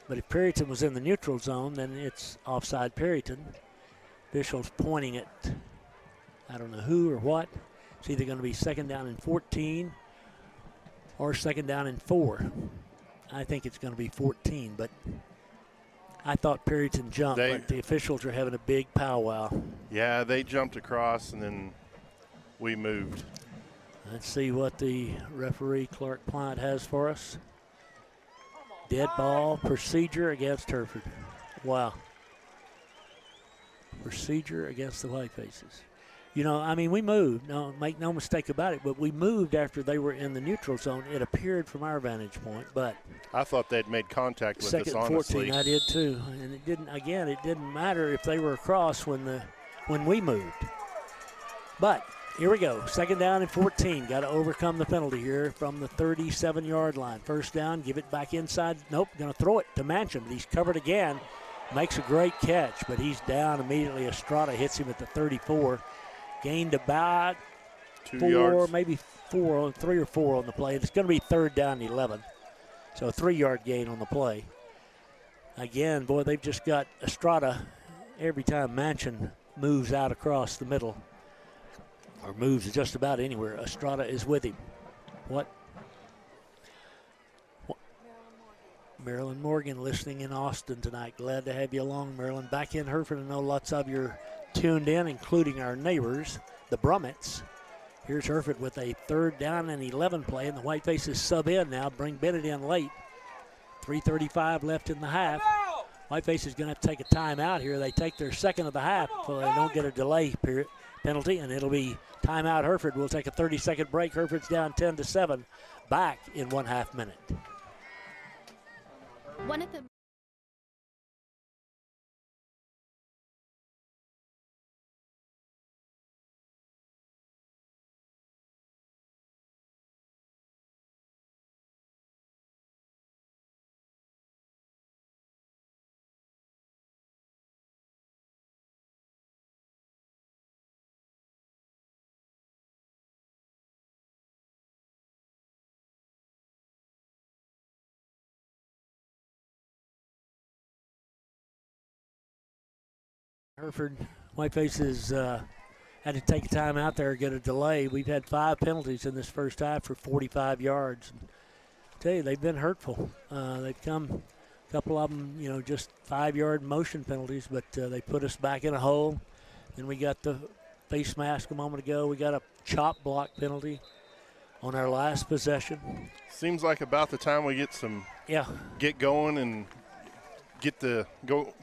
But if Perryton was in the neutral zone, then it's offside Perryton. Officials pointing at, I don't know who or what. It's either going to be 2nd down and 14 or 2nd down and 4. I think it's going to be 14, but I thought Perryton jumped, but the officials are having a big powwow. Yeah, they jumped across, and then we moved. Let's see what the referee, Clark Plant, has for us. Dead ball procedure against Hereford. Wow. Procedure against the Whitefaces. You know, I mean, we moved. No, make no mistake about it, but we moved after they were in the neutral zone. It appeared from our vantage point, but I thought they'd made contact with us, honestly. 2nd and 14, I did too. And it didn't matter if they were across when we moved. But here we go. 2nd down and 14. Got to overcome the penalty here from the 37-yard line. 1st down, give it back inside. Nope, going to throw it to Manchin, but he's covered again. Makes a great catch, but he's down immediately. Estrada hits him at the 34. Gained about 2 yards. Maybe 3 or 4 on the play. It's going to be 3rd down and 11. So a 3-yard gain on the play. Again, boy, they've just got Estrada every time Manchin moves out across the middle, or moves just about anywhere. Estrada is with him. What? Marilyn Morgan listening in Austin tonight. Glad to have you along, Marilyn. Back in Hereford, I know lots of you are tuned in, including our neighbors, the Brummets. Here's Hereford with a 3rd down and 11 play, and the Whitefaces sub in now, bring Bennett in late. 3:35 left in the half. Whitefaces is going to have to take a timeout here. They take their 2nd of the half so they don't get a delay penalty, and it'll be timeout Hereford. We'll take a 30-second break. Hereford's down 10-7, back in 1/2 minute. One of the Hereford Whitefaces had to take a time out there, get a delay. We've had 5 penalties in this first half for 45 yards. I tell you, they've been hurtful. They've come, a couple of them, you know, just 5-yard motion penalties, but they put us back in a hole. Then we got the face mask a moment ago. We got a chop block penalty on our last possession. Seems like about the time we get going and get the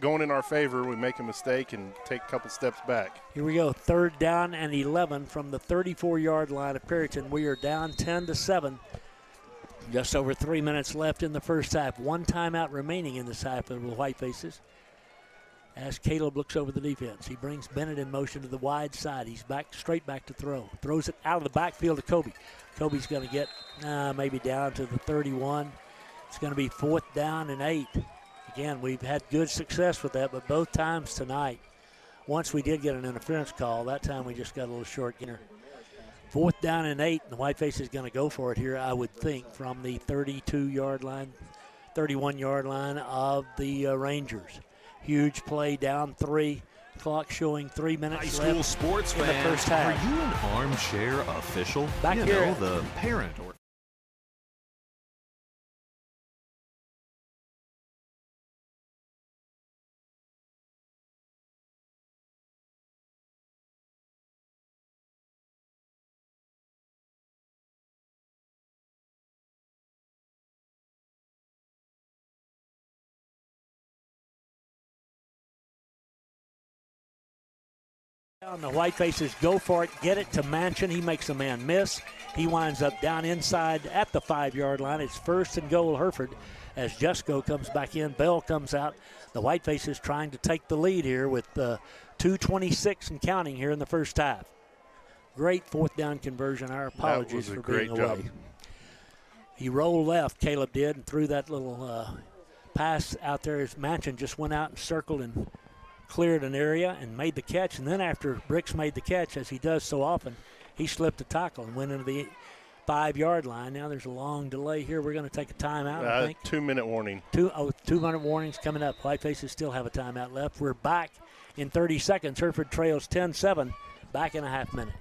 going in our favor, we make a mistake and take a couple steps back. Here we go, 3rd down and 11 from the 34-yard line of Perryton. We are down 10-7. Just over 3 minutes left in the first half. 1 timeout remaining in this half for the White Faces. As Caleb looks over the defense, he brings Bennett in motion to the wide side. He's straight back to throw. Throws it out of the backfield to Kobe. Kobe's going to get maybe down to the 31. It's going to be 4th down and 8. Again, we've had good success with that, but both times tonight, once we did get an interference call, that time we just got a little short gainer. 4th down and 8, and the Whiteface is going to go for it here, I would think, from the 32-yard line, 31-yard line of the Rangers. Huge play, down 3. Clock showing 3 minutes High left school sports in the fans, first half. are you an armchair official? Back you here. know, the parent or The White Faces go for it, get it to Manchin. He makes a man miss. He winds up down inside at the 5-yard line. It's 1st and goal, Hereford, as Jusko comes back in. Bell comes out. The White Faces trying to take the lead here with 2:26 and counting here in the first half. Great 4th down conversion. Our apologies for being away. Job. He rolled left, Caleb did, and threw that little pass out there as Manchin just went out and circled and cleared an area and made the catch. And then after Bricks made the catch, as he does so often, he slipped a tackle and went into the 5-yard line. Now there's a long delay here. We're going to take a timeout, I think. 2-minute warning. 2-minute warnings coming up. White Faces still have a timeout left. We're back in 30 seconds. Hereford trails 10-7. Back in a half minute.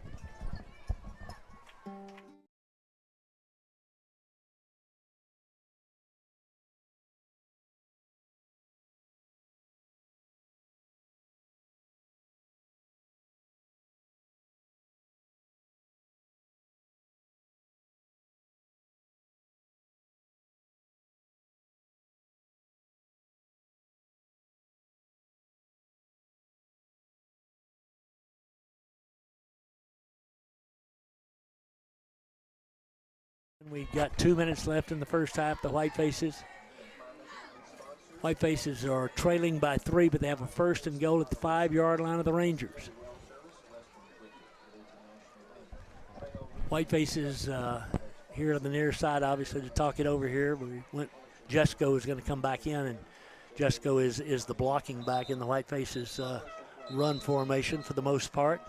We've got 2 minutes left in the first half. The White Faces are trailing by 3, but they have a 1st and goal at the 5-yard line of the Rangers. White Faces here on the near side, obviously, to talk it over here. Jusko is going to come back in, and Jusko is the blocking back in the White Faces run formation for the most part.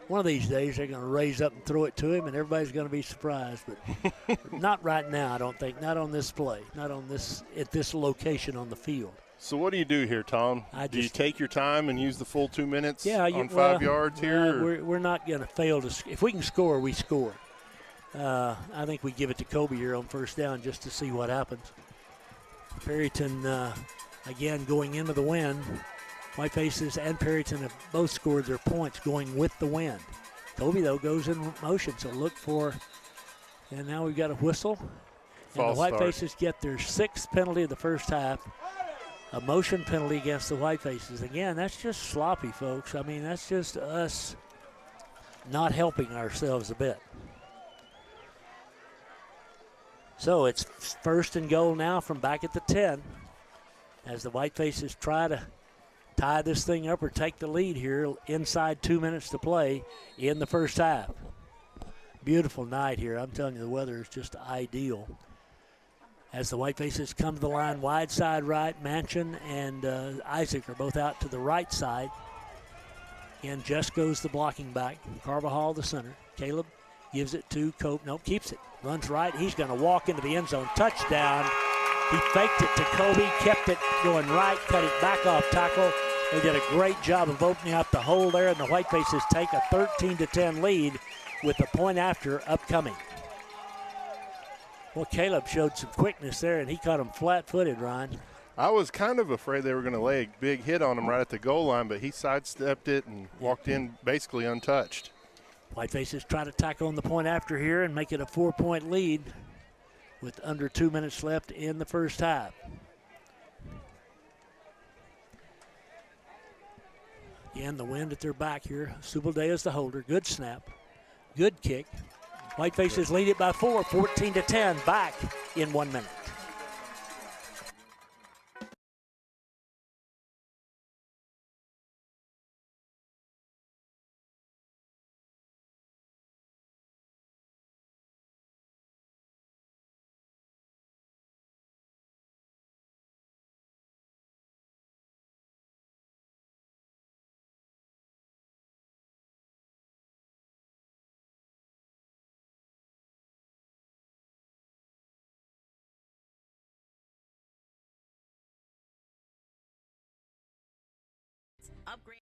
One of these days, they're going to raise up and throw it to him, and everybody's going to be surprised. But not right now, I don't think. Not on this play. Not on this at this location on the field. So what do you do here, Tom? Do you take your time and use the full 2 minutes on 5 yards here? We're not going to fail to. If we can score, we score. I think we give it to Kobe here on 1st down just to see what happens. Perryton, again, going into the wind. White Faces and Perryton have both scored their points going with the wind. Kobe, though, goes in motion, so look for, and now we've got a whistle. And the White Faces get their 6th penalty of the first half, a motion penalty against the White Faces. Again, that's just sloppy, folks. I mean, that's just us not helping ourselves a bit. So it's 1st and goal now from back at the 10 as the White Faces try to tie this thing up or take the lead here inside 2 minutes to play in the first half. Beautiful night here. I'm telling you, the weather is just ideal. As the White Faces come to the line, wide side right, Manchin and Isaac are both out to the right side. And just goes the blocking back. Carvajal the center. Caleb gives it to Cope. Nope, keeps it. Runs right. He's going to walk into the end zone. Touchdown. He faked it to Kobe, kept it going right, cut it back off tackle. They did a great job of opening up the hole there, and the White Faces take a 13-10 lead with the point after upcoming. Well, Caleb showed some quickness there, and he caught him flat-footed, Ryan. I was kind of afraid they were going to lay a big hit on him right at the goal line, but he sidestepped it and walked in basically untouched. Whitefaces try to tack on the point after here and make it a 4-point lead with under 2 minutes left in the first half. Again, the wind at their back here. Subaldea is the holder. Good snap. Good kick. Whitefaces lead it by 4, 14-10, back in 1 minute. Upgrade.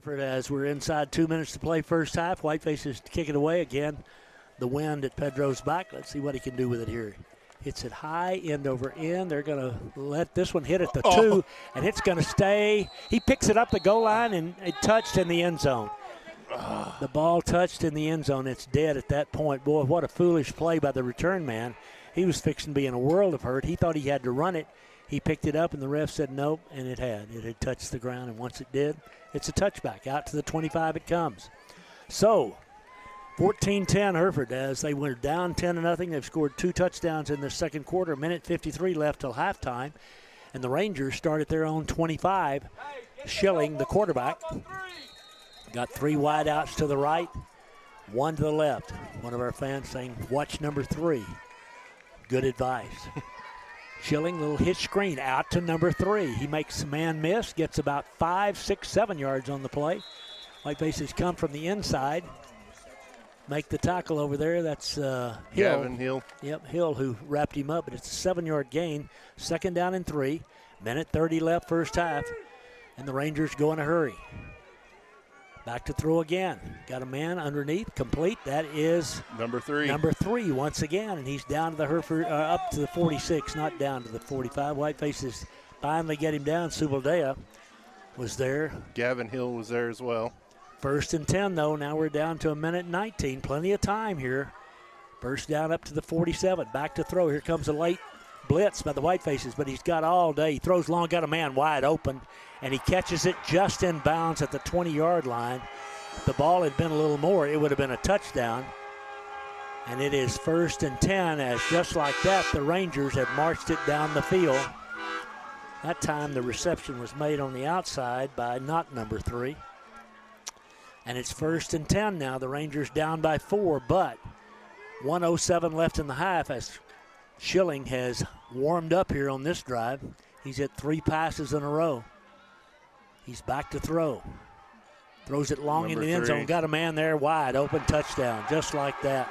As we're inside 2 minutes to play first half, Whitefaces kick it away again. The wind at Pedro's back. Let's see what he can do with it here. Hits it high, end over end. They're going to let this one hit at the 2, and it's going to stay. He picks it up the goal line, and it touched in the end zone. The ball touched in the end zone. It's dead at that point. Boy, what a foolish play by the return man. He was fixing to be in a world of hurt. He thought he had to run it. He picked it up, and the ref said nope, and it had. It had touched the ground, and once it did, it's a touchback. Out to the 25 it comes. So, 14-10 Hereford as they went down 10-0. They've scored 2 touchdowns in the second quarter. Minute 53 left till halftime. And the Rangers start at their own 25. Schilling, the quarterback, got 3 wideouts to the right, 1 to the left. One of our fans saying, watch number 3. Good advice. Schilling, little hitch screen out to number 3. He makes a man miss, gets about 5, 6, 7 yards on the play. Whitefaces come from the inside, make the tackle over there. That's Hill. Gavin Hill. Yep, Hill who wrapped him up, but it's a 7-yard gain. Second down and 3. Minute 30 left first half, and the Rangers go in a hurry. Back to throw again. Got a man underneath, complete. That is number 3. Number 3 once again, and he's down to the Hereford, up to the 46, not down to the 45. Whitefaces finally get him down. Subaldea was there. Gavin Hill was there as well. First and 10, though. Now we're down to a minute 19. Plenty of time here. First down up to the 47. Back to throw. Here comes a late blitz by the Whitefaces, but he's got all day. He throws long, got a man wide open, and he catches it just in bounds at the 20-yard line. If the ball had been a little more, it would have been a touchdown. And it is first and 10 as just like that, the Rangers have marched it down the field. That time the reception was made on the outside by not number 3. And it's first and 10 now. The Rangers down by 4, but 1:07 left in the half as Schilling has warmed up here on this drive. He's hit 3 passes in a row. He's back to throw. Throws it long in the end zone. Got a man there wide open, touchdown, just like that.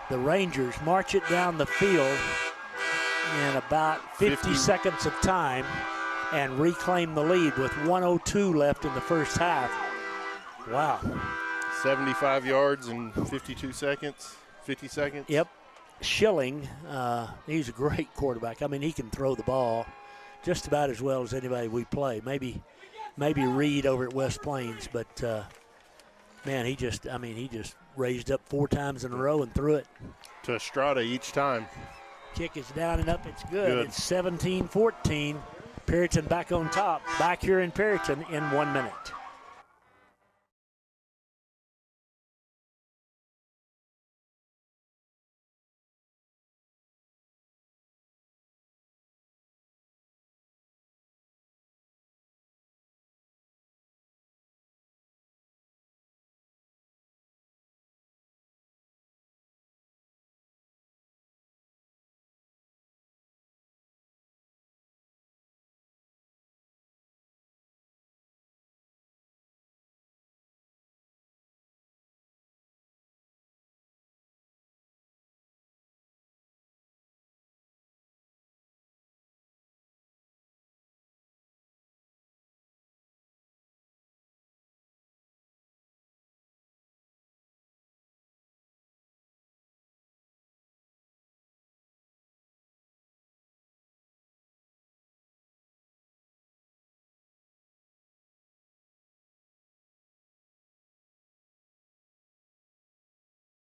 The Rangers march it down the field in about 50 seconds of time and reclaim the lead with 1:02 left in the first half. Wow. 75 yards in 52 seconds, 50 seconds. Yep. Schilling, he's a great quarterback. I mean, he can throw the ball just about as well as anybody we play. Maybe Reed over at West Plains, but man, he just raised up 4 times in a row and threw it to Estrada each time. Kick is down and up. It's good. It's 17-14. Perryton back on top. Back here in Perryton in 1 minute.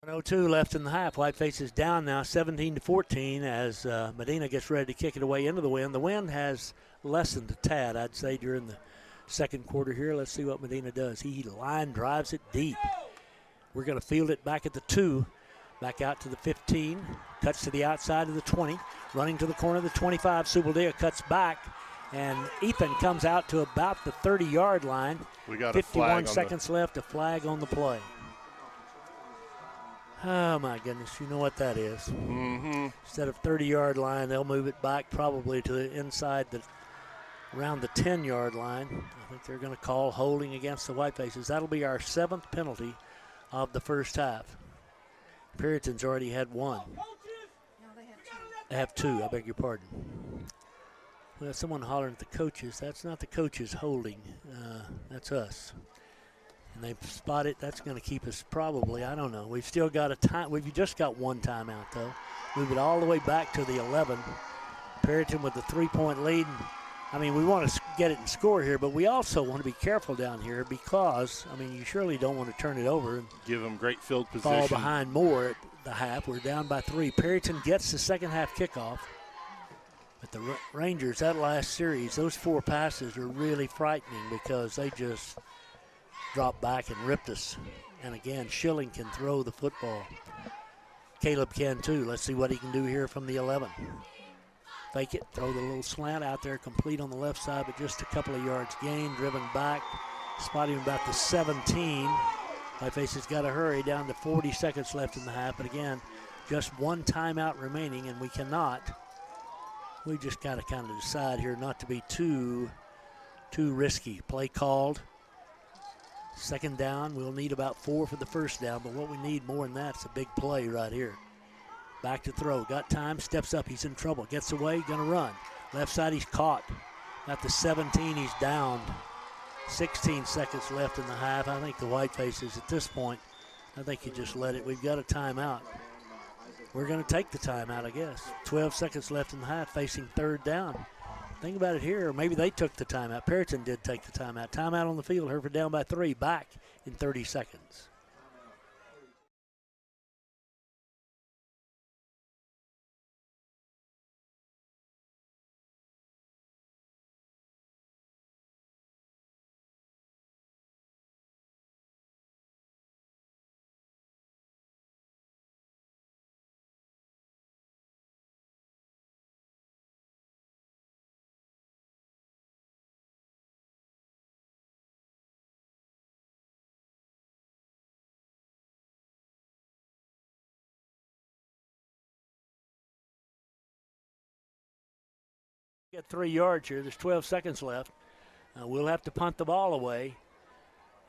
1:02 left in the half. Whiteface is down now 17-14 as Medina gets ready to kick it away into the wind. The wind has lessened a tad, I'd say, during the second quarter here. Let's see what Medina does. He line drives it deep. We're going to field it back at the 2, back out to the 15, cuts to the outside of the 20, running to the corner of the 25. Subaldea cuts back, and Ethan comes out to about the 30-yard line. We got 51 seconds left, a flag on the play. Oh, my goodness, you know what that is. Mm-hmm. Instead of 30-yard line, they'll move it back probably to the inside, around the 10-yard line. I think they're going to call holding against the Whitefaces. That'll be our 7th penalty of the first half. Perryton's already had 1. They have 2, I beg your pardon. Well, someone hollering at the coaches. That's not the coaches holding. That's us. And they've spotted. That's going to keep us probably, I don't know. We've still got a time. We've just got 1 timeout, though. Move it all the way back to the 11. Perryton with the 3-point lead. I mean, we want to get it and score here, but we also want to be careful down here because, I mean, you surely don't want to turn it over and give them great field position. Fall behind more at the half. We're down by 3. Perryton gets the second half kickoff. But the Rangers, that last series, those 4 passes are really frightening because they just dropped back and ripped us. And again, Schilling can throw the football. Caleb can too. Let's see what he can do here from the 11. Fake it, throw the little slant out there, complete on the left side, but just a couple of yards gain, driven back. Spot him about the 17. Whiteface has got to hurry, down to 40 seconds left in the half. But again, just 1 timeout remaining, and we just got to kind of decide here not to be too risky. Play called. Second down, we'll need about 4 for the first down, but what we need more than that is a big play right here. Back to throw, got time, steps up, he's in trouble, gets away, gonna run. Left side, he's caught. At the 17, he's downed. 16 seconds left in the half. I think the Whitefaces at this point, I think you just let it. We've got a timeout. We're gonna take the timeout, I guess. 12 seconds left in the half, facing third down. Think about it here. Maybe they took the timeout. Perryton did take the timeout. Timeout on the field. Hereford down by 3. Back in 30 seconds. Get 3 yards here. There's 12 seconds left. We'll have to punt the ball away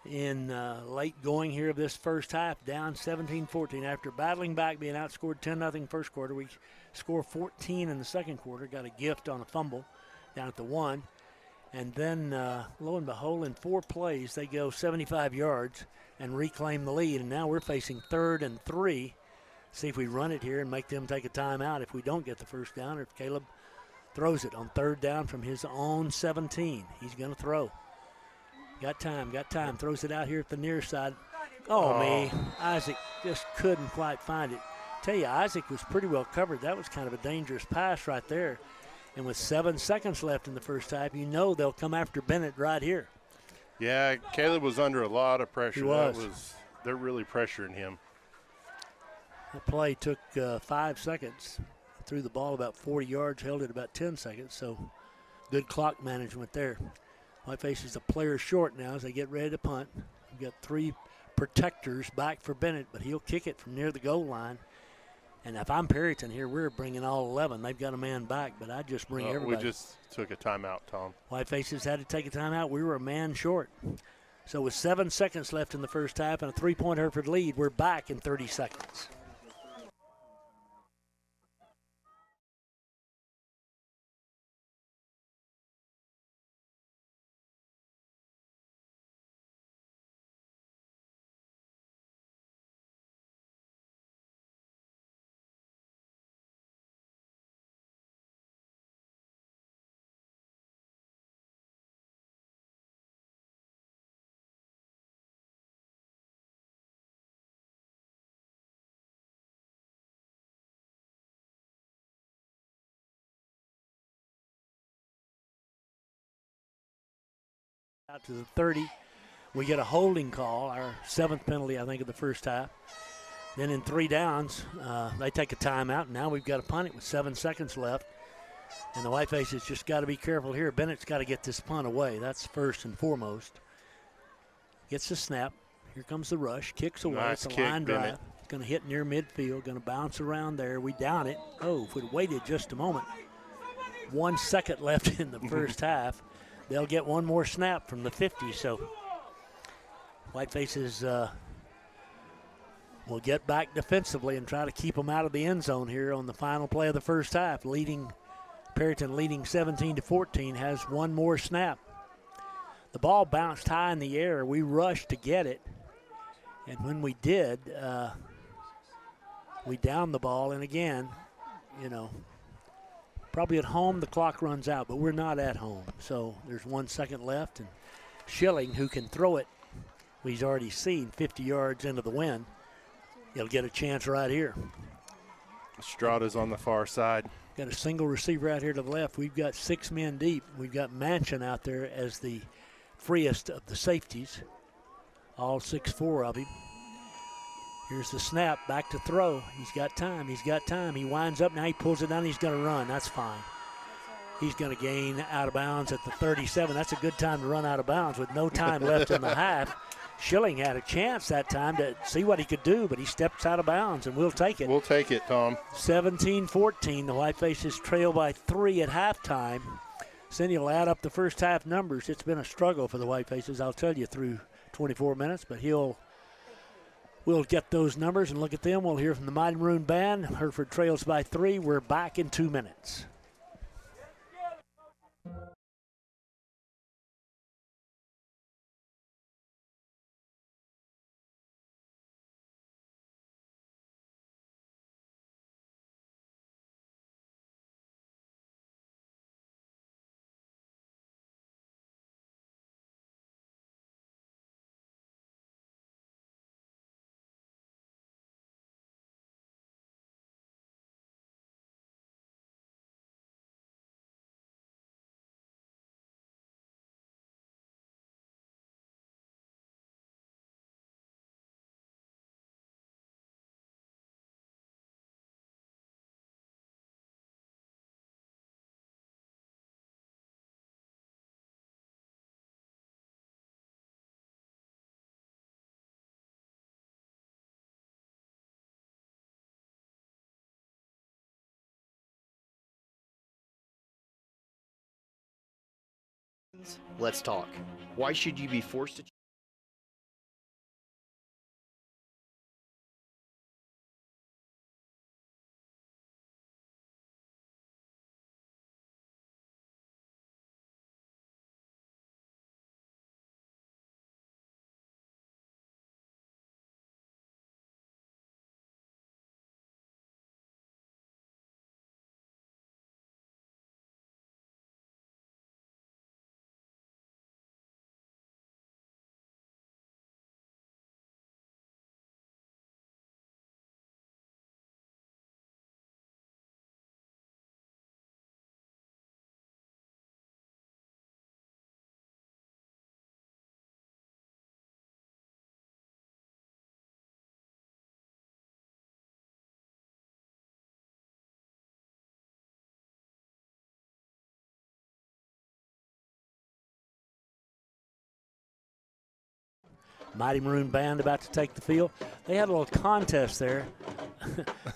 in late going here of this first half, down 17-14. After battling back, being outscored 10-0 first quarter, we score 14 in the second quarter. Got a gift on a fumble down at the 1. And then, lo and behold, in 4 plays, they go 75 yards and reclaim the lead. And now we're facing 3rd and 3. See if we run it here and make them take a timeout if we don't get the first down, or if Caleb throws it on 3rd down from his own 17. He's going to throw. Got time. Throws it out here at the near side. Me. Isaac just couldn't quite find it. Tell you, Isaac was pretty well covered. That was kind of a dangerous pass right there. And with 7 seconds left in the first half, you know they'll come after Bennett right here. Yeah, Caleb was under a lot of pressure. He was. They're really pressuring him. That play took 5 seconds. Threw the ball about 40 yards, held it about 10 seconds, so good clock management there. Whiteface is a player short now as they get ready to punt. We've got 3 protectors back for Bennett, but he'll kick it from near the goal line. And if I'm Perryton here, we're bringing all 11. They've got a man back, but I just bring everybody. We just took a timeout, Tom. Whitefaces had to take a timeout. We were a man short. So with 7 seconds left in the first half and a 3-point Hereford lead, we're back in 30 seconds. Out to the 30. We get a holding call, our 7th penalty, I think, of the first half. Then in 3 downs, they take a timeout. Now we've got to punt it with 7 seconds left. And the Whitefaces just got to be careful here. Bennett's got to get this punt away. That's first and foremost. Gets the snap. Here comes the rush. Kicks away. Nice it's a kick, line drive. Bennett. Going to hit near midfield. Going to bounce around there. We down it. Oh, if we'd waited just a moment. 1 second left in the first half. They'll get one more snap from the 50. So Whitefaces will get back defensively and try to keep them out of the end zone here on the final play of the first half. Perryton leading 17-14, has one more snap. The ball bounced high in the air. We rushed to get it. And when we did, we downed the ball. And again, probably at home the clock runs out, but we're not at home. So there's 1 second left. And Schilling, who can throw it, he's already seen 50 yards into the wind. He'll get a chance right here. Estrada's on the far side. Got a single receiver out here to the left. We've got 6 men deep. We've got Manchin out there as the freest of the safeties, all 6'4" of him. Here's the snap, back to throw. He's got time. He winds up now. He pulls it down. He's going to run. That's fine. He's going to gain out of bounds at the 37. That's a good time to run out of bounds with no time left in the half. Schilling had a chance that time to see what he could do, but he steps out of bounds, and we'll take it. We'll take it, Tom. 17-14. The Whitefaces trail by 3 at halftime. Cindy will add up the first half numbers. It's been a struggle for the Whitefaces, I'll tell you, through 24 minutes, but we'll get those numbers and look at them. We'll hear from the Mighty Maroon Band. Hereford trails by 3. We're back in 2 minutes. Let's talk. Why should you be forced to Mighty Maroon Band about to take the field. They had a little contest there.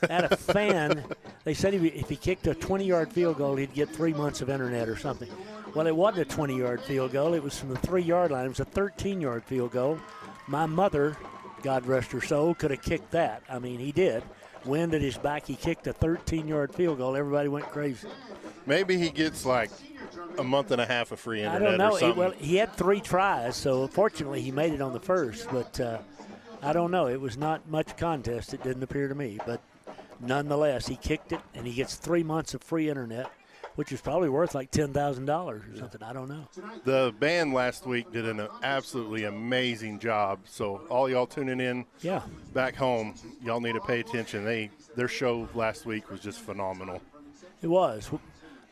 Had a fan. They said if he kicked a 20-yard field goal, he'd get 3 months of internet or something. Well, it wasn't a 20-yard field goal. It was from the 3-yard line. It was a 13-yard field goal. My mother, God rest her soul, could have kicked that. I mean, he did. Wind at his back, he kicked a 13-yard field goal. Everybody went crazy. Maybe he gets like a month and a half of free internet. I don't know. Or something. He had 3 tries, so fortunately he made it on the first. But I don't know. It was not much contest, it didn't appear to me. But nonetheless, he kicked it, and he gets 3 months of free internet, which is probably worth like $10,000 or something. I don't know. The band last week did an absolutely amazing job. So all y'all tuning in back home, y'all need to pay attention. Their show last week was just phenomenal. It was.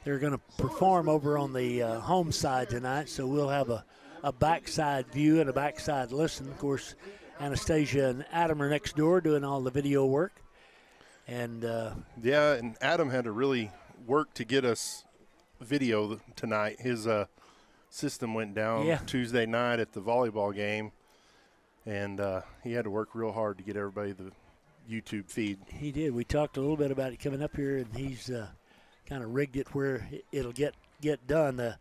They're going to perform over on the home side tonight, so we'll have a a backside view and a backside listen. Of course, Anastasia and Adam are next door doing all the video work. And yeah, and Adam had to really work to get us video tonight. His system went down Tuesday night at the volleyball game, and he had to work real hard to get everybody the YouTube feed. He did. We talked a little bit about it coming up here, and he's kind of rigged it where it'll get done.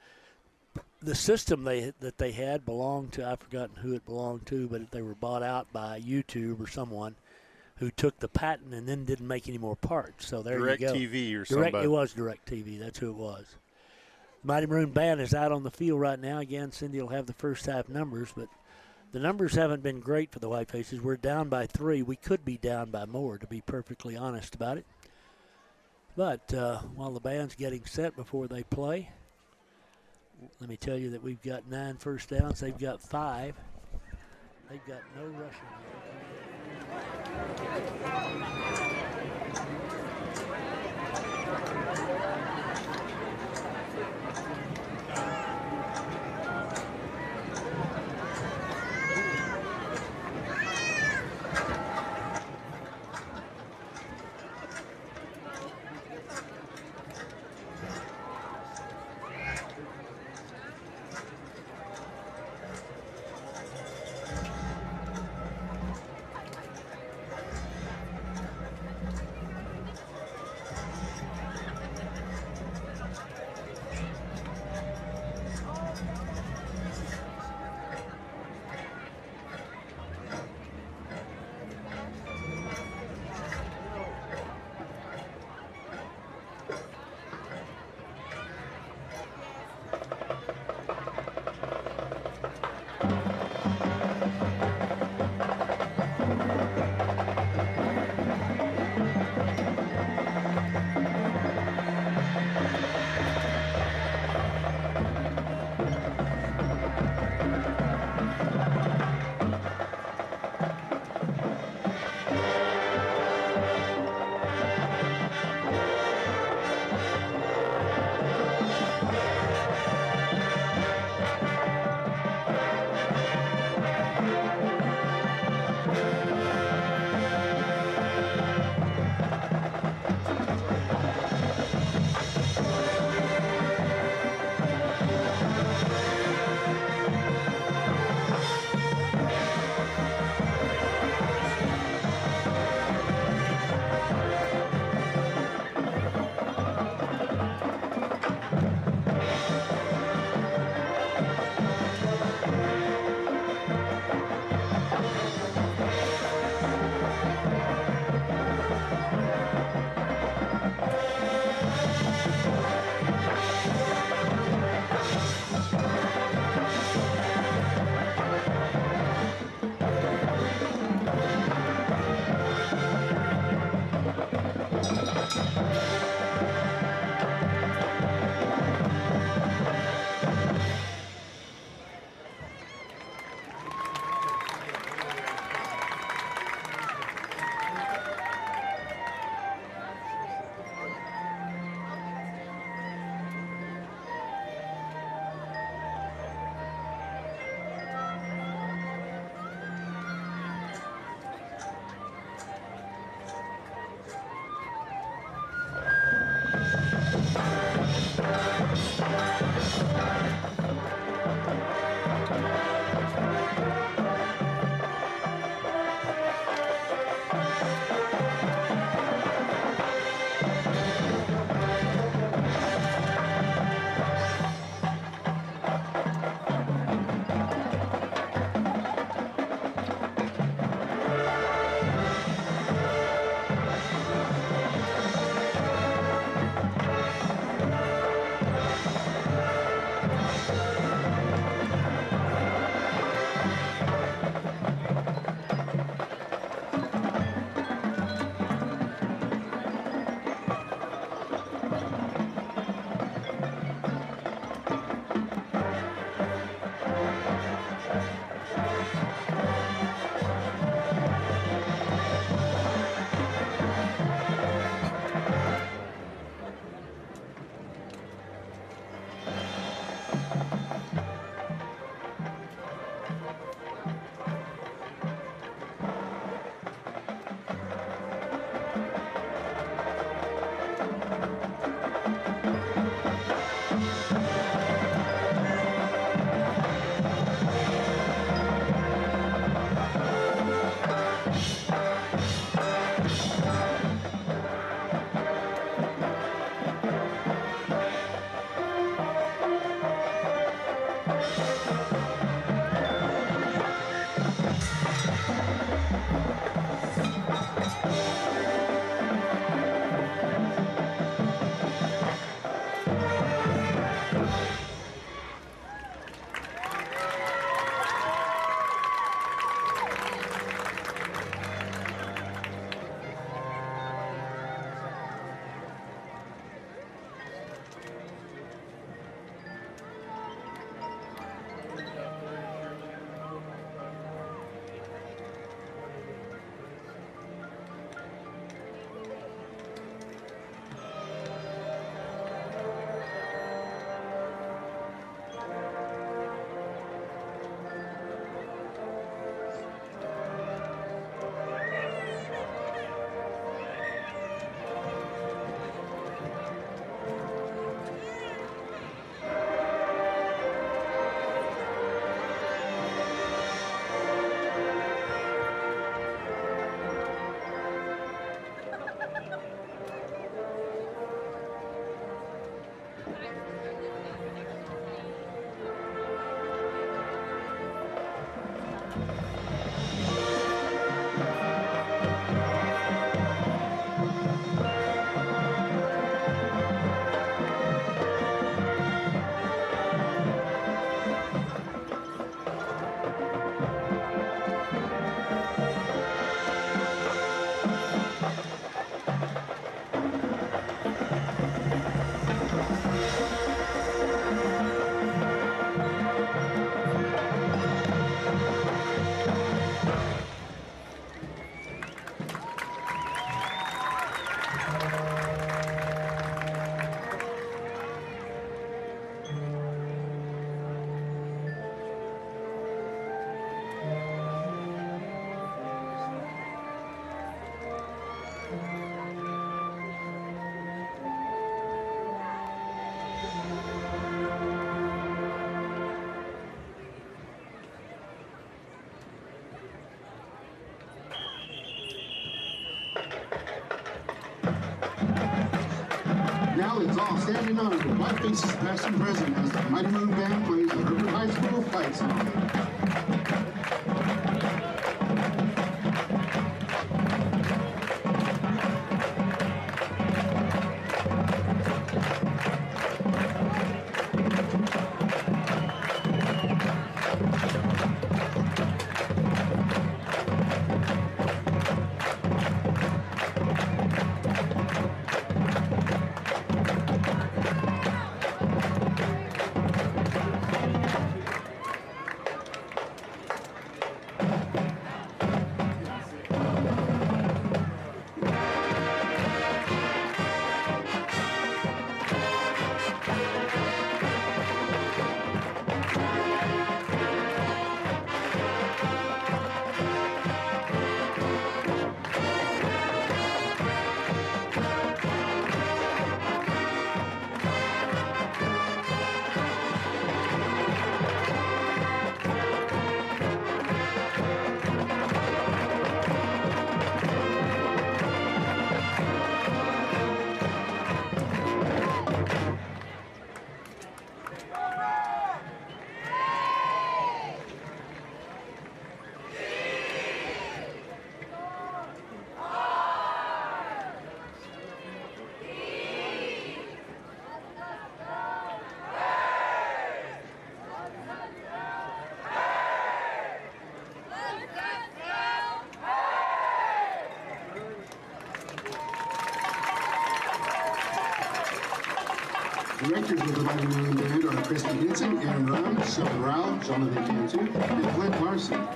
The system that they had belonged to, I've forgotten who it belonged to, but they were bought out by YouTube or someone who took the patent and then didn't make any more parts. So there you go. DirecTV or somebody. It was DirecTV. That's who it was. Mighty Maroon Band is out on the field right now. Again, Cindy will have the first half numbers, but the numbers haven't been great for the White Faces. We're down by 3. We could be down by more, to be perfectly honest about it. But while the band's getting set before they play, let me tell you that we've got 9 first downs. They've got 5. They've got no rushing. Now let's all stand in honor of white faces past and present as the Mighty Moon Band plays the Herford High School fight song. Directors of the Mighty Moon Band are Christy Henson, Aaron Ryan, Shelby Rao, Jonathan Cantu, and Clint Larson.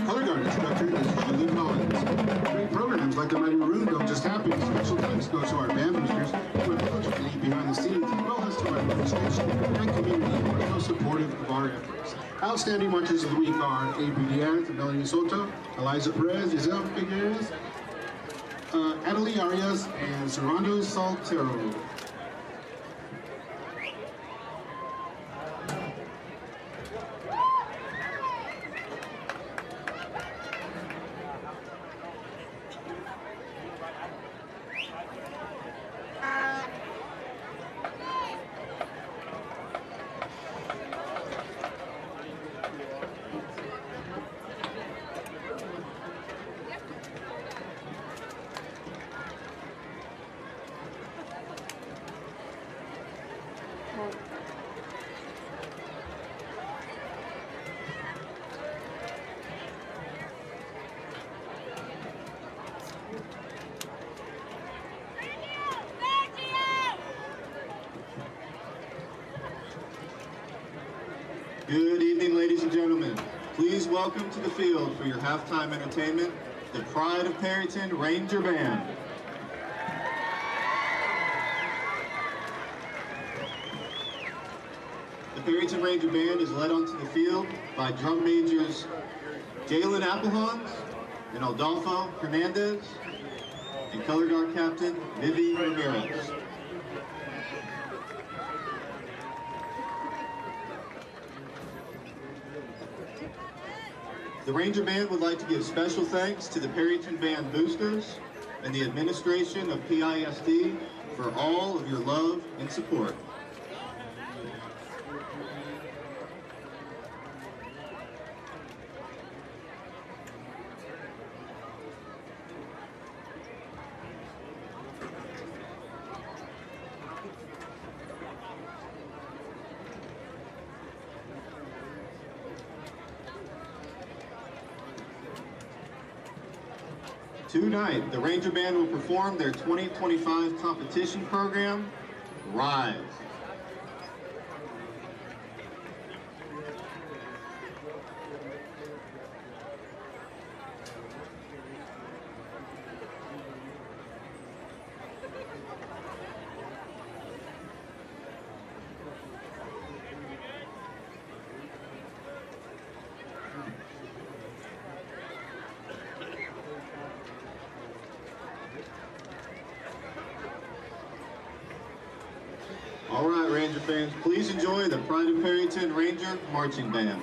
Color guard instructor is Julie Collins. Great programs like the Mighty Maroon don't just happen. Special thanks go to our band boosters who are diligently behind the scenes, as well as to our administration and community who are so supportive of our efforts. Outstanding marchers of the week are A.B. Diaz, Melanie Soto, Eliza Perez, Giselle Figueres, Adelie Arias, and Serrando Saltero. Good evening, ladies and gentlemen. Please welcome to the field for your halftime entertainment, the Pride of Perryton Ranger Band. The Perryton Ranger Band is led onto the field by drum majors Jalen Applehans and Adolfo Hernandez, and color guard captain Vivi Ramirez. The Ranger Band would like to give special thanks to the Perryton Band boosters and the administration of PISD for all of your love and support. Tonight, the Ranger Band will perform their 2025 competition program, Rise. All right, Ranger fans, please enjoy the Pride of Perryton Ranger Marching Band.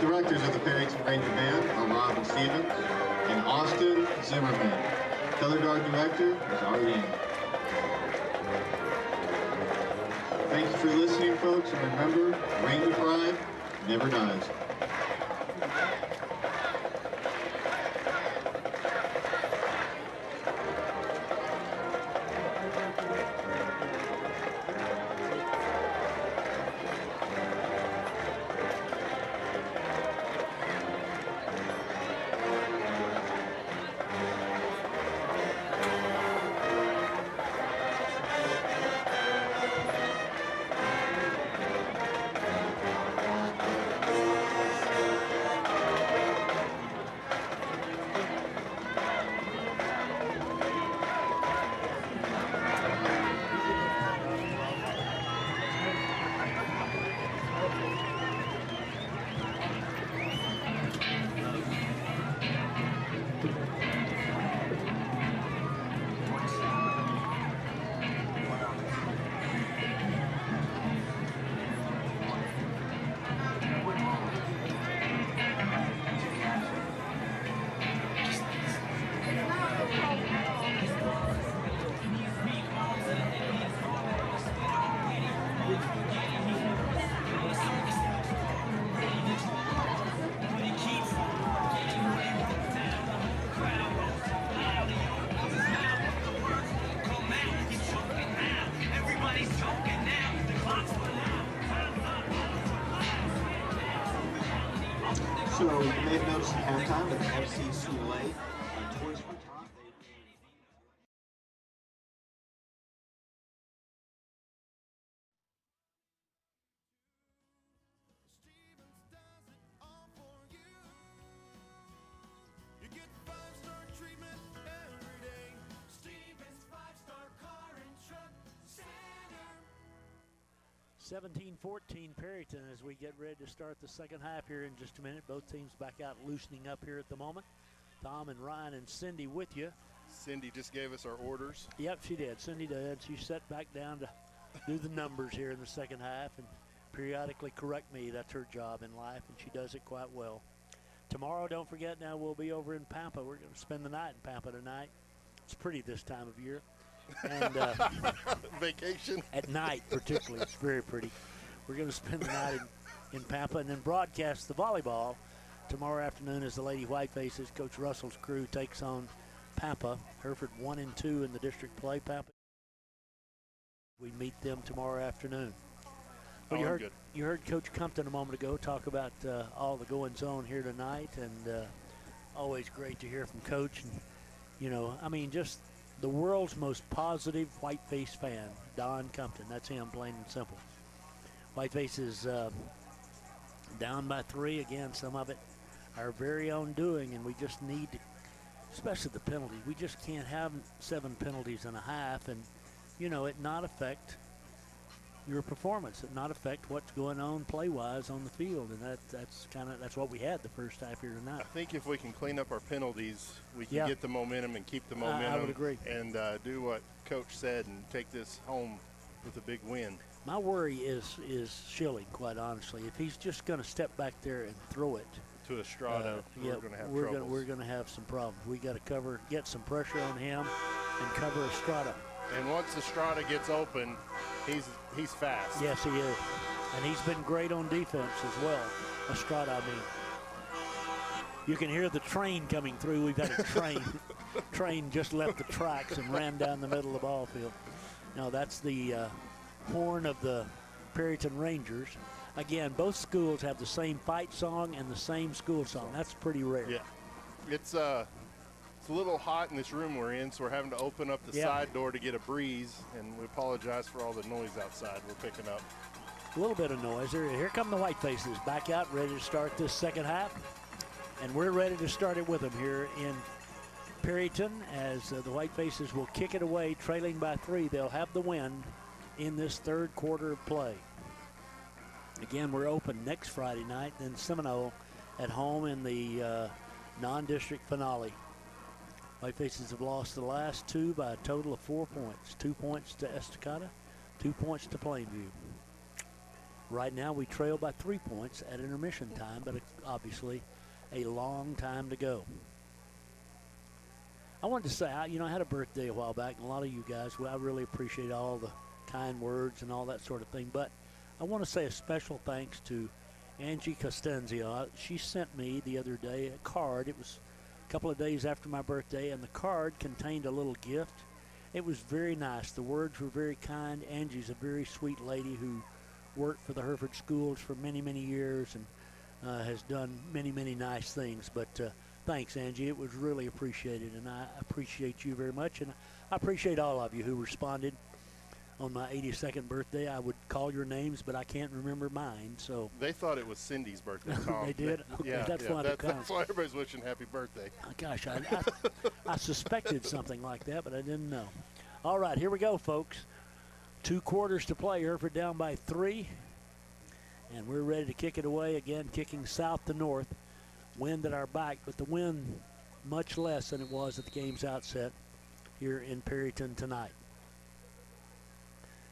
Directors of the Perryton Ranger Band are Robin Stevens and Austin Zimmerman. Color Guard Director is Arlene. Thank you for listening, folks, and remember, Ranger Pride never dies. So you may have noticed at halftime that the FC Soule Toys for Tot. 17-14 Perryton as we get ready to start the second half here in just a minute. Both teams back out loosening up here at the moment. Tom and Ryan and Cindy with you. Cindy just gave us our orders. Yep, she did. Cindy did. She sat back down to do the numbers here in the second half and periodically correct me. That's her job in life, and she does it quite well. Tomorrow, don't forget, now we'll be over in Pampa. We're going to spend the night in Pampa tonight. It's pretty this time of year. And vacation. At night, particularly. It's very pretty. We're going to spend the night in Pampa and then broadcast the volleyball tomorrow afternoon as the Lady Whitefaces. Coach Russell's crew takes on Pampa. Hereford 1-2 in the district play. Pampa. We meet them tomorrow afternoon. Well, you heard Coach Compton a moment ago talk about all the goings on here tonight, and always great to hear from Coach. And, you know, I mean, just the world's most positive Whiteface fan, Don Compton. That's him, plain and simple. Whiteface is down by 3. Again, some of it our very own doing, and we just need to, especially the penalties. We just can't have 7 penalties and a half, and, you know, it not affect your performance, it not affect what's going on play-wise on the field, and that's what we had the first half here tonight. I think if we can clean up our penalties, we can get the momentum and keep the momentum. I would agree. And do what Coach said and take this home with a big win. My worry is Schilling, quite honestly. If he's just going to step back there and throw it to Estrada, we're going to have troubles. We're going to have some problems. We got to get some pressure on him and cover Estrada. And once Estrada gets open, he's fast. Yes, he is. And he's been great on defense as well. Estrada, I mean. You can hear the train coming through. We've had a train. Train just left the tracks and ran down the middle of the ball field. Now that's the horn of the Perryton Rangers. Again, both schools have the same fight song and the same school song. That's pretty rare. Yeah. It's a little hot in this room we're in, so we're having to open up the side door to get a breeze, and we apologize for all the noise outside we're picking up. A little bit of noise. Here come the Whitefaces back out, ready to start this second half, and we're ready to start it with them here in Perryton as the Whitefaces will kick it away, trailing by 3. They'll have the win in this third quarter of play. Again, we're open next Friday night, then Seminole at home in the non-district finale. Whitefaces have lost the last 2 by a total of 4 points. 2 points to Estacada, 2 points to Plainview. Right now we trail by 3 points at intermission time, but obviously a long time to go. I wanted to say, I had a birthday a while back, and a lot of you guys, I really appreciate all the kind words and all that sort of thing, but I want to say a special thanks to Angie Costanzio. She sent me the other day a card. It was a couple of days after my birthday, and the card contained a little gift. It was very nice. The words were very kind. Angie's a very sweet lady who worked for the Hereford schools for many, many years and has done many, many nice things. But thanks, Angie. It was really appreciated, and I appreciate you very much, and I appreciate all of you who responded. On my 82nd birthday, I would call your names, but I can't remember mine. So they thought it was Cindy's birthday, Tom. They did? Okay, yeah, that's why that's why everybody's wishing happy birthday. Oh, gosh, I suspected something like that, but I didn't know. All right, here we go, folks. 2 quarters to play. Hereford down by 3. And we're ready to kick it away again, kicking south to north. Wind at our back, but the wind much less than it was at the game's outset here in Perryton tonight.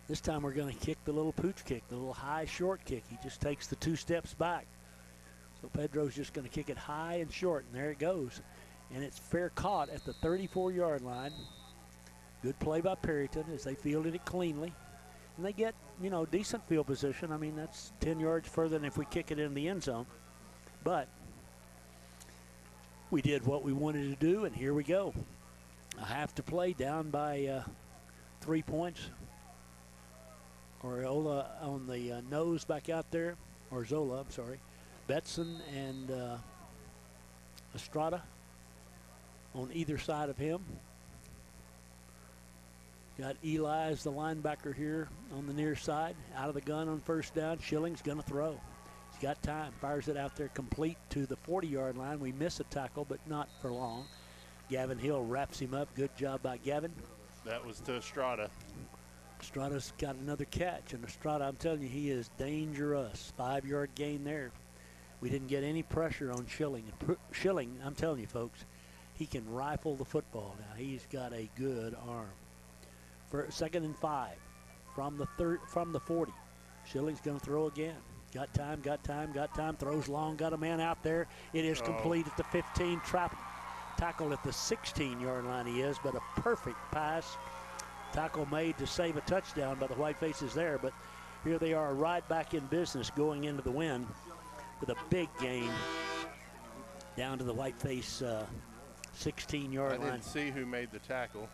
This time we're going to kick the little pooch kick, the little high short kick. He just takes the 2 steps back. So Pedro's just going to kick it high and short, and there it goes. And it's fair caught at the 34-yard line. Good play by Perryton as they fielded it cleanly. And they get, decent field position. I mean, that's 10 yards further than if we kick it in the end zone. But we did what we wanted to do, and here we go. A half to play, down by 3 points. Oriola on the nose back out there, or Zola, I'm sorry. Betson and Estrada on either side of him. Got Eli as the linebacker here on the near side. Out of the gun on first down. Schilling's going to throw. He's got time. Fires it out there complete to the 40-yard line. We miss a tackle, but not for long. Gavin Hill wraps him up. Good job by Gavin. That was to Estrada. Estrada's got another catch, and Estrada, I'm telling you, he is dangerous. 5-yard gain there. We didn't get any pressure on Schilling. Schilling, I'm telling you, folks, he can rifle the football now. He's got a good arm. For 2nd and 5 from the 40. Schilling's going to throw again. Got time, throws long, got a man out there. It is complete at the 15, tackled at the 16-yard line he is, but a perfect pass. Tackle made to save a touchdown by the Whitefaces there, but here they are right back in business going into the win with a big gain down to the Whiteface 16-yard line. I didn't see who made the tackle,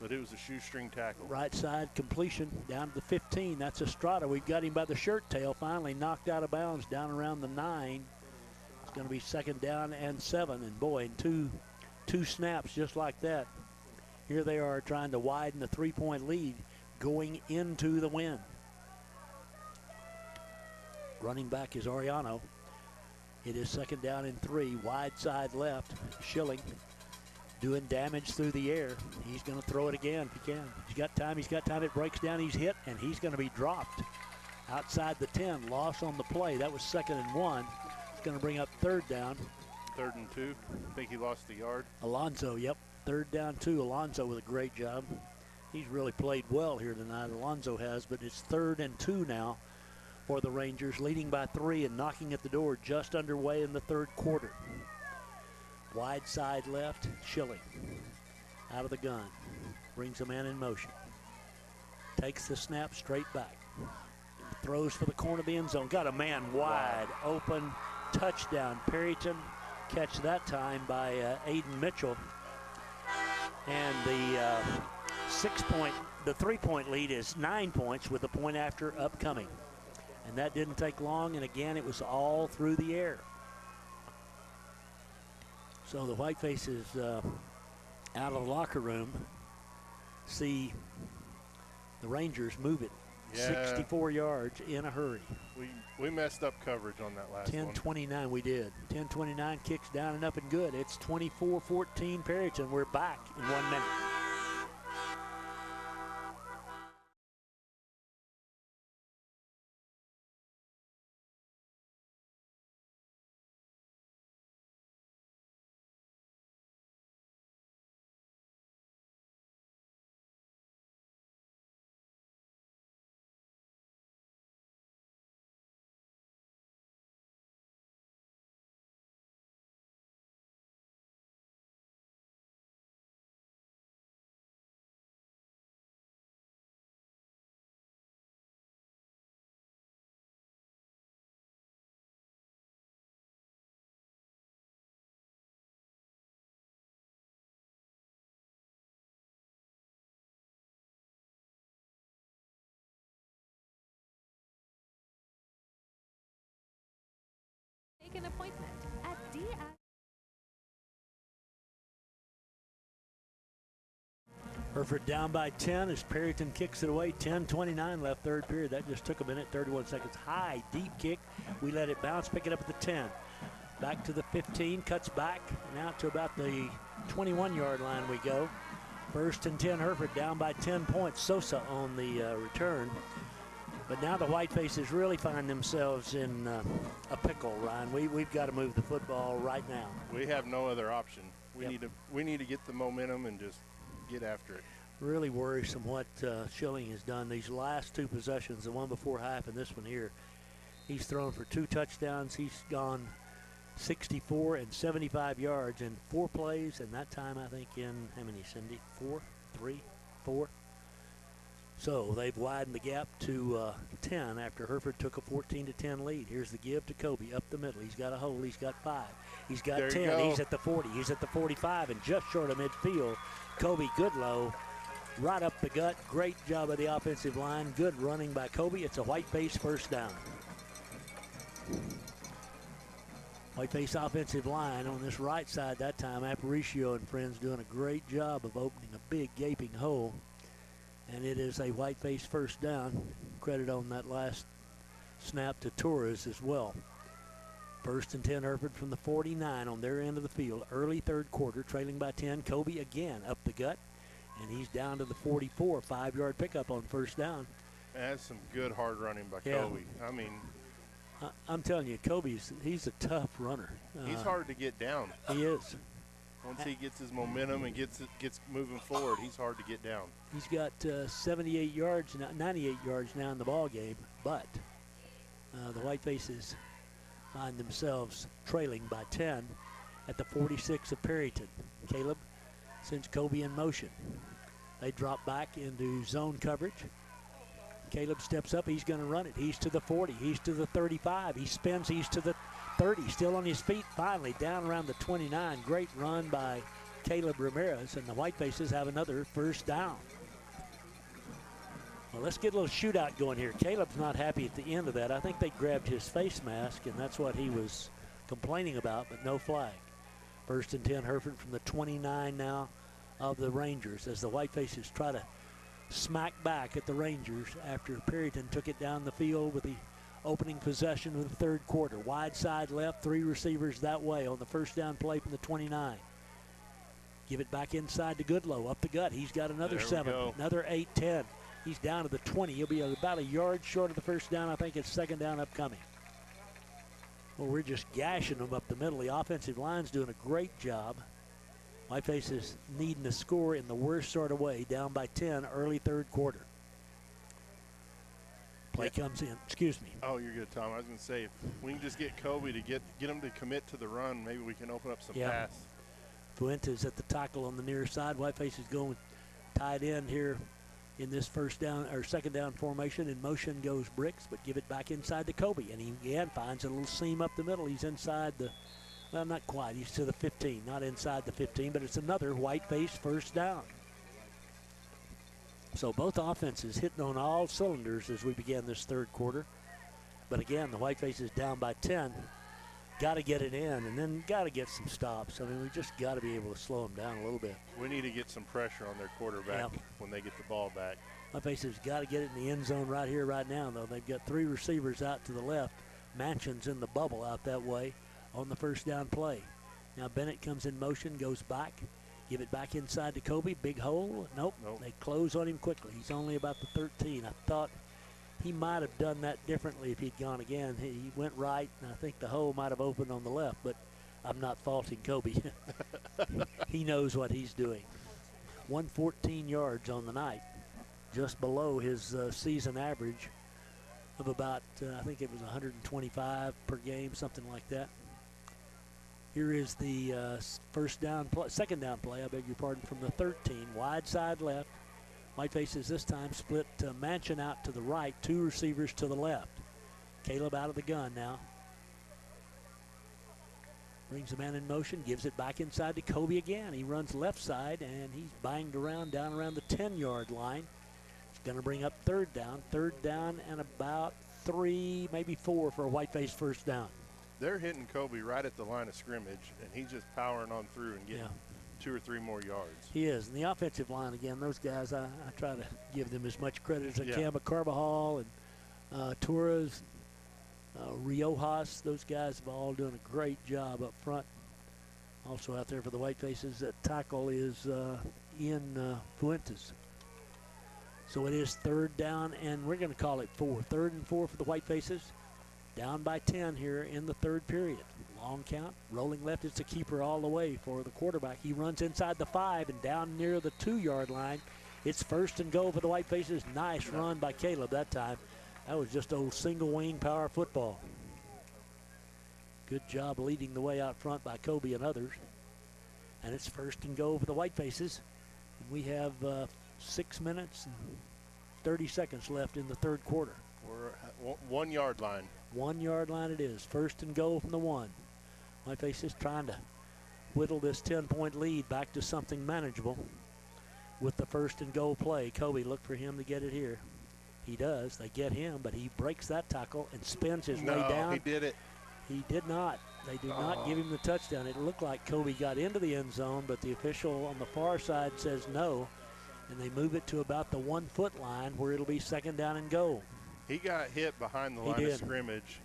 but it was a shoestring tackle. Right side completion down to the 15. That's Estrada. We've got him by the shirt tail, finally knocked out of bounds down around the 9. It's going to be 2nd down and 7. And boy, in two snaps just like that, here they are trying to widen the 3-point lead going into the win. Running back is Ariano. It is 2nd down and 3. Wide side left. Schilling doing damage through the air. He's going to throw it again if he can. He's got time. It breaks down. He's hit, and he's going to be dropped outside the 10. Loss on the play. That was 2nd and 1. It's going to bring up 3rd down. 3rd and 2. I think he lost a yard. Alonzo, yep. 3rd down 2. Alonzo with a great job. He's really played well here tonight. Alonzo has, but it's 3rd and 2 now for the Rangers, leading by 3 and knocking at the door just underway in the 3rd quarter. Wide side left, Schilling out of the gun. Brings a man in motion. Takes the snap straight back. Throws for the corner of the end zone. Got a man wide open. Touchdown, Perryton. Catch that time by Aiden Mitchell. And the 3-point lead is 9 points with a point after upcoming. And that didn't take long, and again, it was all through the air. So the Whitefaces out of the locker room see the Rangers move it 64 yards in a hurry. We messed up coverage on that last 10-29 we did. 10-29 kicks down and up and good. It's 24-14 Perryton. We're back in 1 minute. Make an appointment at DI. Hereford down by 10 as Perryton kicks it away. 10-29 left 3rd period. That just took a minute, 31 seconds. High, deep kick. We let it bounce, pick it up at the 10. Back to the 15, cuts back, and out to about the 21-yard line we go. 1st and 10, Hereford down by 10 points. Sosa on the return. But now the Whitefaces really find themselves in a pickle, Ryan. We've got to move the football right now. We have no other option. We need to get the momentum and just get after it. Really worrisome what Schilling has done these last 2 possessions, the one before half and this one here. He's thrown for 2 touchdowns. He's gone 64 and 75 yards in 4 plays, and that time I think in how many, Cindy? 4. So they've widened the gap to 10 after Hereford took a 14-10 lead. Here's the give to Kobe up the middle. He's got a hole. He's got 5. He's got 10. He's at the 40. He's at the 45 and just short of midfield. Kobe Goodlow right up the gut. Great job of the offensive line. Good running by Kobe. It's a Whiteface 1st down. Whiteface offensive line on this right side that time. Aparicio and friends doing a great job of opening a big gaping hole. And it is a Whiteface 1st down. Credit on that last snap to Torres as well. 1st and 10 Hereford from the 49 on their end of the field. Early 3rd quarter, trailing by 10. Kobe again up the gut. And he's down to the 44. 5-yard pickup on 1st down. That's some good hard running by Kobe. I mean, I'm telling you, he's a tough runner. He's hard to get down. He is. Once he gets his momentum and gets moving forward, he's hard to get down. He's got 98 yards now, 98 yards now in the ball game, but The Whitefaces find themselves trailing by 10 at the 46 of Perryton. Caleb sends Kobe in motion. They drop back into zone coverage. Caleb steps up. He's going to run it. He's to the 40. He's to the 35. He spins. He's to the 30. Still on his feet. Finally down around the 29. Great run by Caleb Ramirez. And the Whitefaces have another first down. Well, let's get a little shootout going here. Caleb's not happy at the end of that. I think they grabbed his face mask, and that's what he was complaining about, but no flag. First and 10, Hereford from the 29 now of the Rangers as the Whitefaces try to smack back at the Rangers after Perryton took it down the field with the opening possession of the third quarter. Wide side left, 3 receivers that way on the first down play from the 29. Give it back inside to Goodlow, up the gut. He's got another 7, another 8-10. He's down to the 20. He'll be about a yard short of the first down. I think it's second down upcoming. Well, we're just gashing them up the middle. The offensive line's doing a great job. Whitefaces needing to score in the worst sort of way, down by 10, early third quarter. Play comes in. Excuse me. Oh, you're good, Tom. I was going to say, if we can just get Kobe to get him to commit to the run, maybe we can open up some pass. Fuentes at the tackle on the near side. Whitefaces going tight end here in this first down or second down formation. In motion goes Bricks, but give it back inside to Kobe. And he again finds a little seam up the middle. He's inside the, well, not quite. He's to the 15, not inside the 15, but it's another Whiteface first down. So both offenses hitting on all cylinders as we begin this third quarter. But again, the Whitefaces down by 10. Got to get it in, and then got to get some stops. I mean, we just got to be able to slow them down a little bit. We need to get some pressure on their quarterback when they get the ball back. Whitefaces got to get it in the end zone right here, right now, though. They've got 3 receivers out to the left. Manchin's in the bubble out that way on the first down play. Now Bennett comes in motion, goes back. Give it back inside to Kobe. Big hole. Nope. They close on him quickly. He's only about the 13. I thought he might have done that differently if he'd gone again. He went right, and I think the hole might have opened on the left, but I'm not faulting Kobe. He knows what he's doing. 114 yards on the night, just below his season average of about, I think it was 125 per game, something like that. Here is the second down play, I beg your pardon, from the 13, wide side left. Whitefaces this time split Manchin out to the right, 2 receivers to the left. Caleb out of the gun now. Brings the man in motion, gives it back inside to Kobe again. He runs left side, and he's banged around down around the 10-yard line. He's going to bring up third down and about 3, maybe 4 for a Whiteface first down. They're hitting Kobe right at the line of scrimmage, and he's just powering on through and getting 2 or 3 more yards. He is. And the offensive line, again, those guys, I try to give them as much credit as I can. But Carvajal and Torres, Riojas, those guys have all done a great job up front. Also out there for the Whitefaces, that tackle is Ian Fuentes. So it is third down, and we're going to call it 4. 3rd and 4 for the Whitefaces. Down by 10 here in the third period. Long count, rolling left is the keeper all the way for the quarterback. He runs inside the 5 and down near the 2-yard line. It's first and goal for the Whitefaces. Nice run by Caleb that time. That was just old single wing power football. Good job leading the way out front by Kobe and others. And it's first and goal for the Whitefaces. We have 6 minutes and 30 seconds left in the third quarter. We're 1 yard line. 1 yard line it is. First and goal from the 1. Whitefaces trying to whittle this 10-point lead back to something manageable with the first and goal play. Kobe, look for him to get it here. He does. They get him, but he breaks that tackle and spins his way down. He did it. He did not. They do not give him the touchdown. It looked like Kobe got into the end zone, but the official on the far side says no, and they move it to about the 1-foot line where it'll be second down and goal. He got hit behind the line of scrimmage,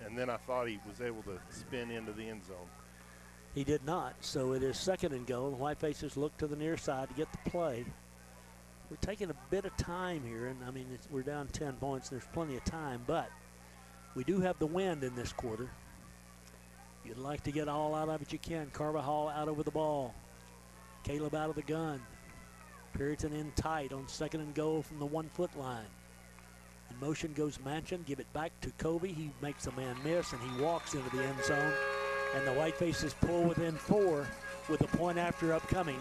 and then I thought he was able to spin into the end zone. He did not, so it is second and goal. The Whitefaces look to the near side to get the play. We're taking a bit of time here, and I mean, we're down 10 points. There's plenty of time, but we do have the wind in this quarter. You'd like to get all out of it you can. Carvajal out over the ball. Caleb out of the gun. Perryton in tight on second and goal from the 1-foot line. In motion goes Manchin. Give it back to Kobe. He makes a man miss, and he walks into the end zone. And the Whitefaces pull within 4 with a point after upcoming.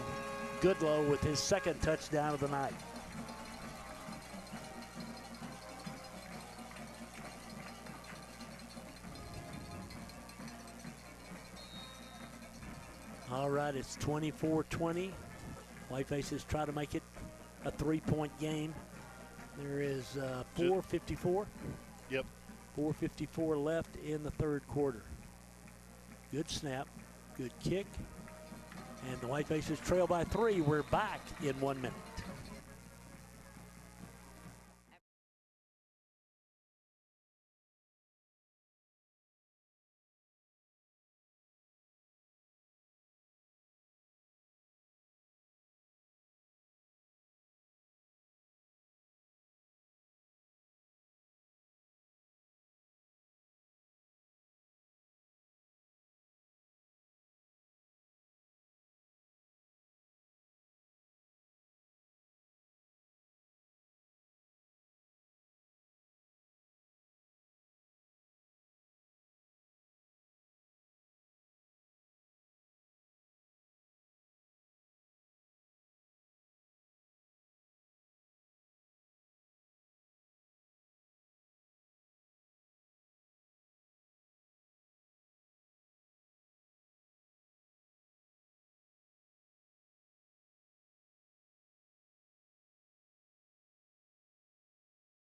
Goodlow with his second touchdown of the night. All right, it's 24-20. Whitefaces try to make it a 3-point game. There is 4:54. Yep. 4:54 left in the third quarter. Good snap, good kick, and the Whitefaces trail by 3. We're back in 1 minute.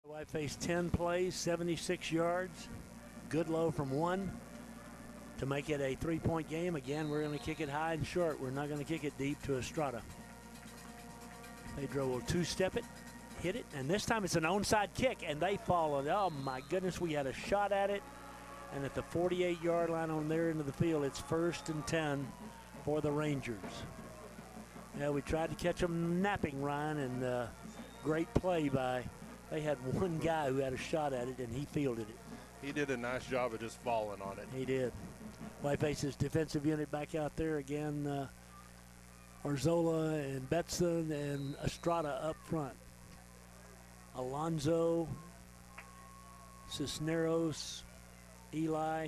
Whiteface 10 plays, 76 yards. Goodlow from 1 to make it a 3-point game. Again, we're going to kick it high and short. We're not going to kick it deep to Estrada. Pedro will 2-step it, hit it, and this time it's an onside kick, and they followed. Oh, my goodness, we had a shot at it. And at the 48-yard line on their end of the field, it's 1st and 10 for the Rangers. Yeah, we tried to catch them napping, Ryan, and great play by... They had one guy who had a shot at it, and he fielded it. He did a nice job of just falling on it. He did. Whiteface's defensive unit back out there again. Arzola and Betson and Estrada up front. Alonzo, Cisneros, Eli,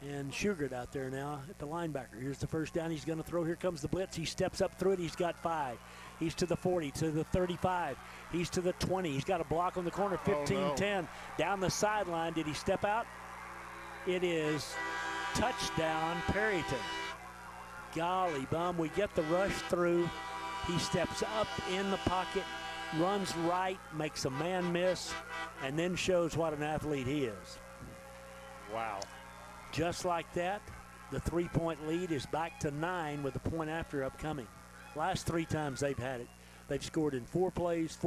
and Shugart out there now at the linebacker. Here's the first down. He's going to throw. Here comes the blitz. He steps up through it. He's got 5. He's to the 40, to the 35. He's to the 20. He's got a block on the corner, 15-10. Down the sideline. Did he step out? It is touchdown, Perryton. Golly bum, we get the rush through. He steps up in the pocket, runs right, makes a man miss, and then shows what an athlete he is. Wow. Just like that, the 3-point lead is back to 9 with a point after upcoming. Last 3 times they've had it, they've scored in 4 plays,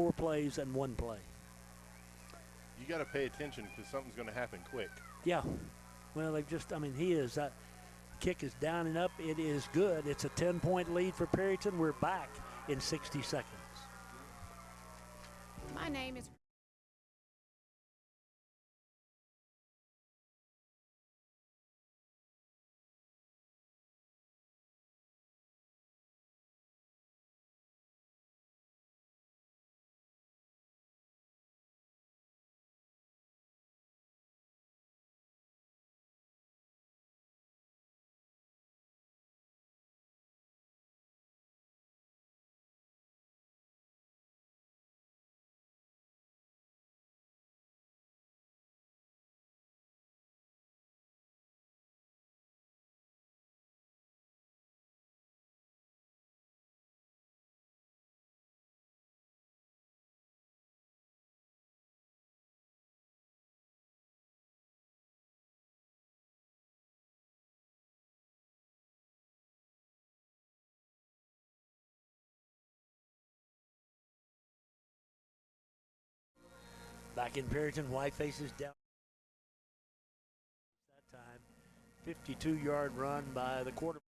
and 1 play. You got to pay attention because something's going to happen quick. Yeah. Well, they've just, he is, kick is down and up. It is good. It's a 10-point lead for Perryton. We're back in 60 seconds. My name is... Back in Perryton, Whitefaces down. That time, 52-yard run by the quarterback.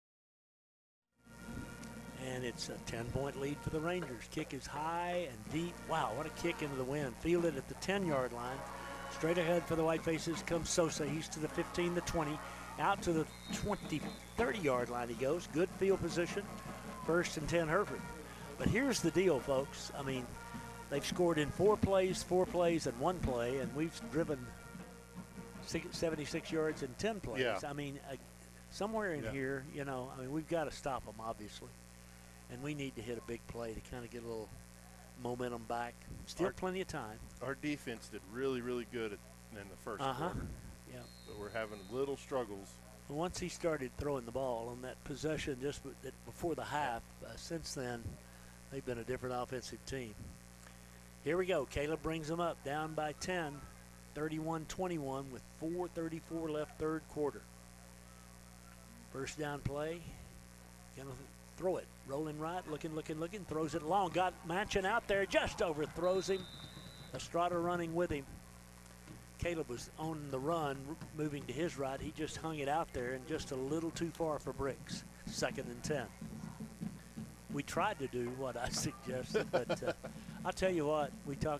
And it's a 10-point lead for the Rangers. Kick is high and deep. Wow, what a kick into the wind. Fielded at the 10-yard line. Straight ahead for the Whitefaces comes Sosa. He's to the 15, the 20. Out to the 20, 30-yard line he goes. Good field position. 1st and 10 Hereford. But here's the deal, folks. They've scored in 4 plays, and 1 play, and we've driven 76 yards in 10 plays. Yeah. I mean, somewhere in here, you know, I mean, we've got to stop them, obviously. And we need to hit a big play to kind of get a little momentum back. Still plenty of time. Our defense did really, really good in the first quarter. Yeah. But we're having little struggles. Once he started throwing the ball on that possession just before the half, since then, they've been a different offensive team. Here we go. Caleb brings them up, down by 10, 31-21 with 4:34 left, third quarter. First down play. Gonna throw it. Rolling right, looking, throws it long. Got Manchin out there, just overthrows him. Estrada running with him. Caleb was on the run, moving to his right. He just hung it out there and just a little too far for bricks. 2nd and 10. We tried to do what I suggested, but I'll tell you what,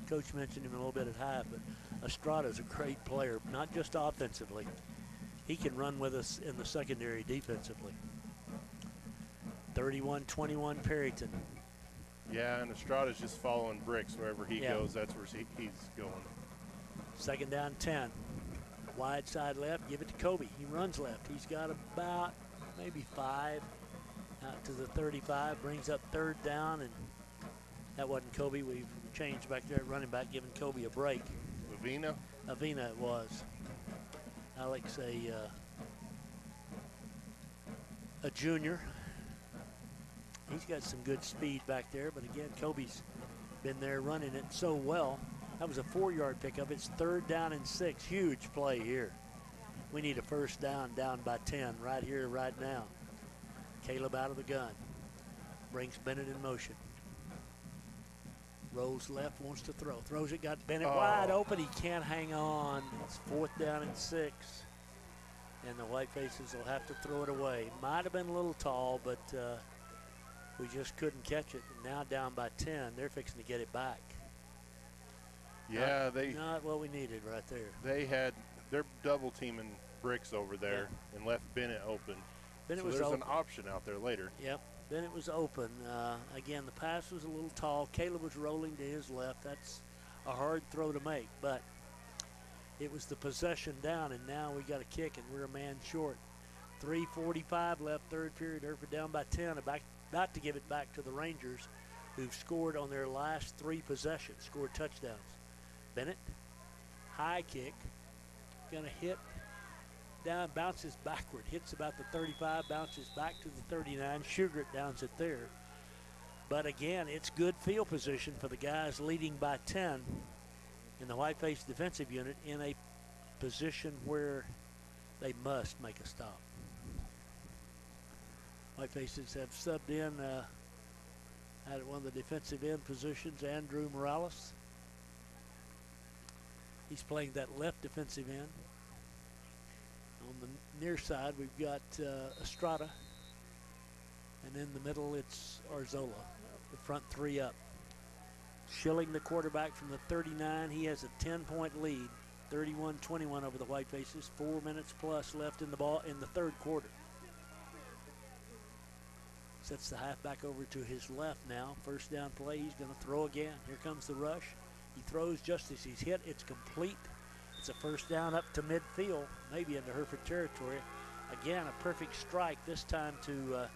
Coach mentioned him a little bit at half, but Estrada's a great player, not just offensively. He can run with us in the secondary defensively. 31-21 Perryton. Yeah, and Estrada's just following bricks wherever he goes. That's where he's going. 2nd down 10. Wide side left, give it to Kobe. He runs left. He's got about maybe 5 out to the 35, brings up 3rd down, and that wasn't Kobe. We've changed back there at running back, giving Kobe a break. Avina it was. Alex, a junior. He's got some good speed back there, but again, Kobe's been there running it so well. That was a 4-yard pickup. It's 3rd down and 6. Huge play here. We need a first down by 10 right here, right now. Caleb out of the gun. Brings Bennett in motion. Rolls left, wants to throw. Throws it, got Bennett wide open. He can't hang on. It's 4th down and 6. And the White Faces will have to throw it away. Might have been a little tall, but we just couldn't catch it. And now down by 10, they're fixing to get it back. Yeah, not what we needed right there. They're double teaming bricks over there and left Bennett open. Bennett so was there's open. an option out there later. Yep, Bennett was open. Again, the pass was a little tall. Caleb was rolling to his left. That's a hard throw to make, but it was the possession down, and now we got a kick, and we're a man short. 3:45 left, third period. Hereford down by 10. About to give it back to the Rangers, who've scored on their last 3 possessions, scored touchdowns. Bennett, high kick, gonna hit down, bounces backward, hits about the 35, bounces back to the 39. Sugar downs it there. But again, it's good field position for the guys leading by 10 in the Whiteface defensive unit in a position where they must make a stop. Whitefaces have subbed in at one of the defensive end positions, Andrew Morales. He's playing that left defensive end. On the near side, we've got Estrada. And in the middle, it's Arzola, the front 3 up. Schilling, the quarterback from the 39. He has a 10-point lead, 31-21 over the Whitefaces. 4 minutes plus left in the ball in the third quarter. Sets the halfback over to his left now. First down play, he's going to throw again. Here comes the rush. He throws just as he's hit. It's complete. It's a first down up to midfield, maybe into Hereford territory. Again, a perfect strike, this time to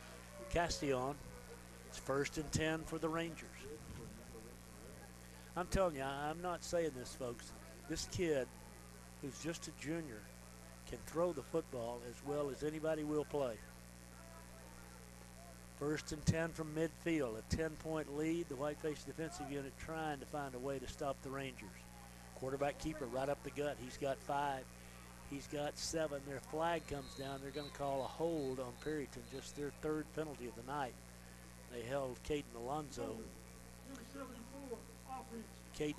Castillon. It's 1st and 10 for the Rangers. I'm telling you, I'm not saying this, folks. This kid, who's just a junior, can throw the football as well as anybody will play. 1st and 10 from midfield, a 10-point lead. The Whiteface defensive unit trying to find a way to stop the Rangers. Quarterback keeper right up the gut. He's got 5. He's got 7. Their flag comes down. They're going to call a hold on Perryton, just their 3rd penalty of the night. They held Caden Alonzo. Caden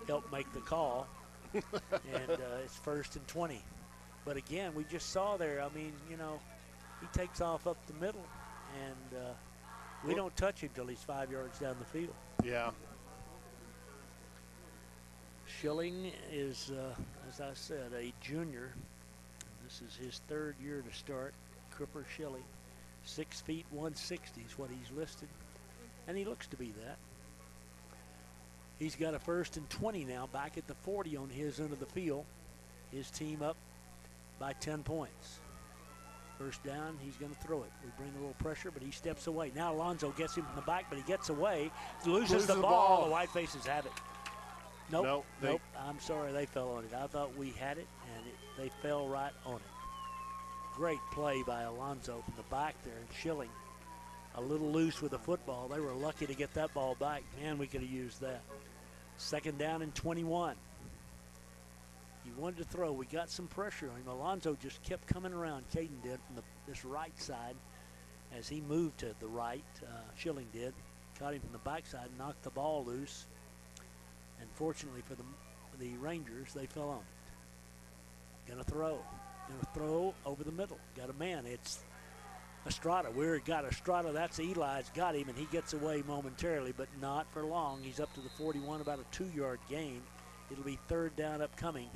helped make the call, and it's 1st and 20. But again, we just saw there, I mean, you know, he takes off up the middle, and we don't touch him till he's 5 yards down the field. Yeah. Schilling is, as I said, a junior. This is his 3rd year to start. Cripper Schilling, 6 feet 160 is what he's listed, and he looks to be that. He's got a 1st and 20 now, back at the 40 on his end of the field. His team up by 10 points. First down, he's going to throw it. We bring a little pressure, but he steps away. Now Alonzo gets him from the back, but he gets away, loses the ball. The White Faces have it. Nope. I'm sorry, they fell on it. I thought we had it, and they fell right on it. Great play by Alonzo from the back there, and Schilling a little loose with the football. They were lucky to get that ball back. Man, we could have used that. 2nd down and 21. He wanted to throw. We got some pressure on him. Alonzo just kept coming around. Caden did from this right side as he moved to the right. Schilling did. Caught him from the backside, knocked the ball loose. And fortunately for the Rangers, they fell on it. Gonna throw over the middle. Got a man. It's Estrada. Weird got Estrada. That's Eli's got him, and he gets away momentarily, but not for long. He's up to the 41, about a 2-yard gain. It'll be 3rd down upcoming.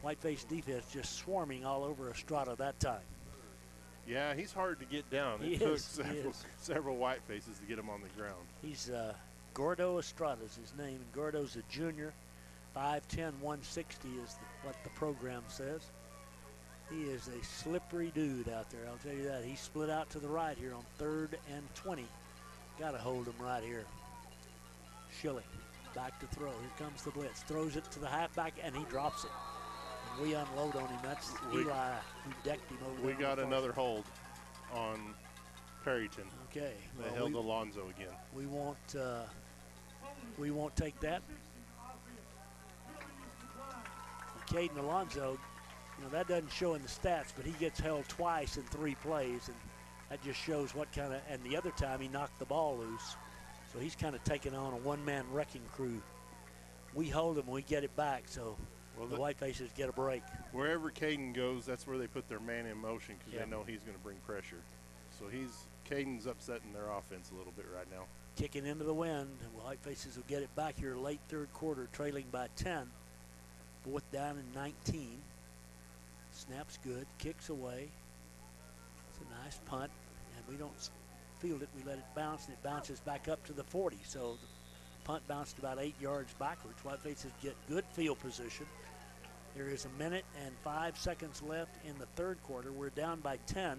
Whiteface defense just swarming all over Estrada that time. Yeah, he's hard to get down. It took several White Faces to get him on the ground. He's Gordo Estrada is his name, and Gordo's a junior. 5'10", 160 is what the program says. He is a slippery dude out there, I'll tell you that. He split out to the right here on 3rd and 20. Got to hold him right here. Schilling back to throw. Here comes the blitz. Throws it to the halfback, and he drops it. And we unload on him. That's Eli who decked him over. We got another hold on Perryton. Okay. They held Alonzo again. We won't take that. Caden Alonzo, that doesn't show in the stats, but he gets held twice in 3 plays, and that just shows what kind of, and the other time he knocked the ball loose. So he's kind of taking on a one-man wrecking crew. We hold him, we get it back, so the White Faces get a break. Wherever Caden goes, that's where they put their man in motion because they know he's going to bring pressure. So Caden's upsetting their offense a little bit right now. Kicking into the wind. The White Faces will get it back here late 3rd quarter, trailing by 10. 4th down and 19. Snap's good, kicks away. It's a nice punt, and we don't field it. We let it bounce, and it bounces back up to the 40. So the punt bounced about 8 yards backwards. White Faces get good field position. There is 1 minute and 5 seconds left in the 3rd quarter. We're down by 10.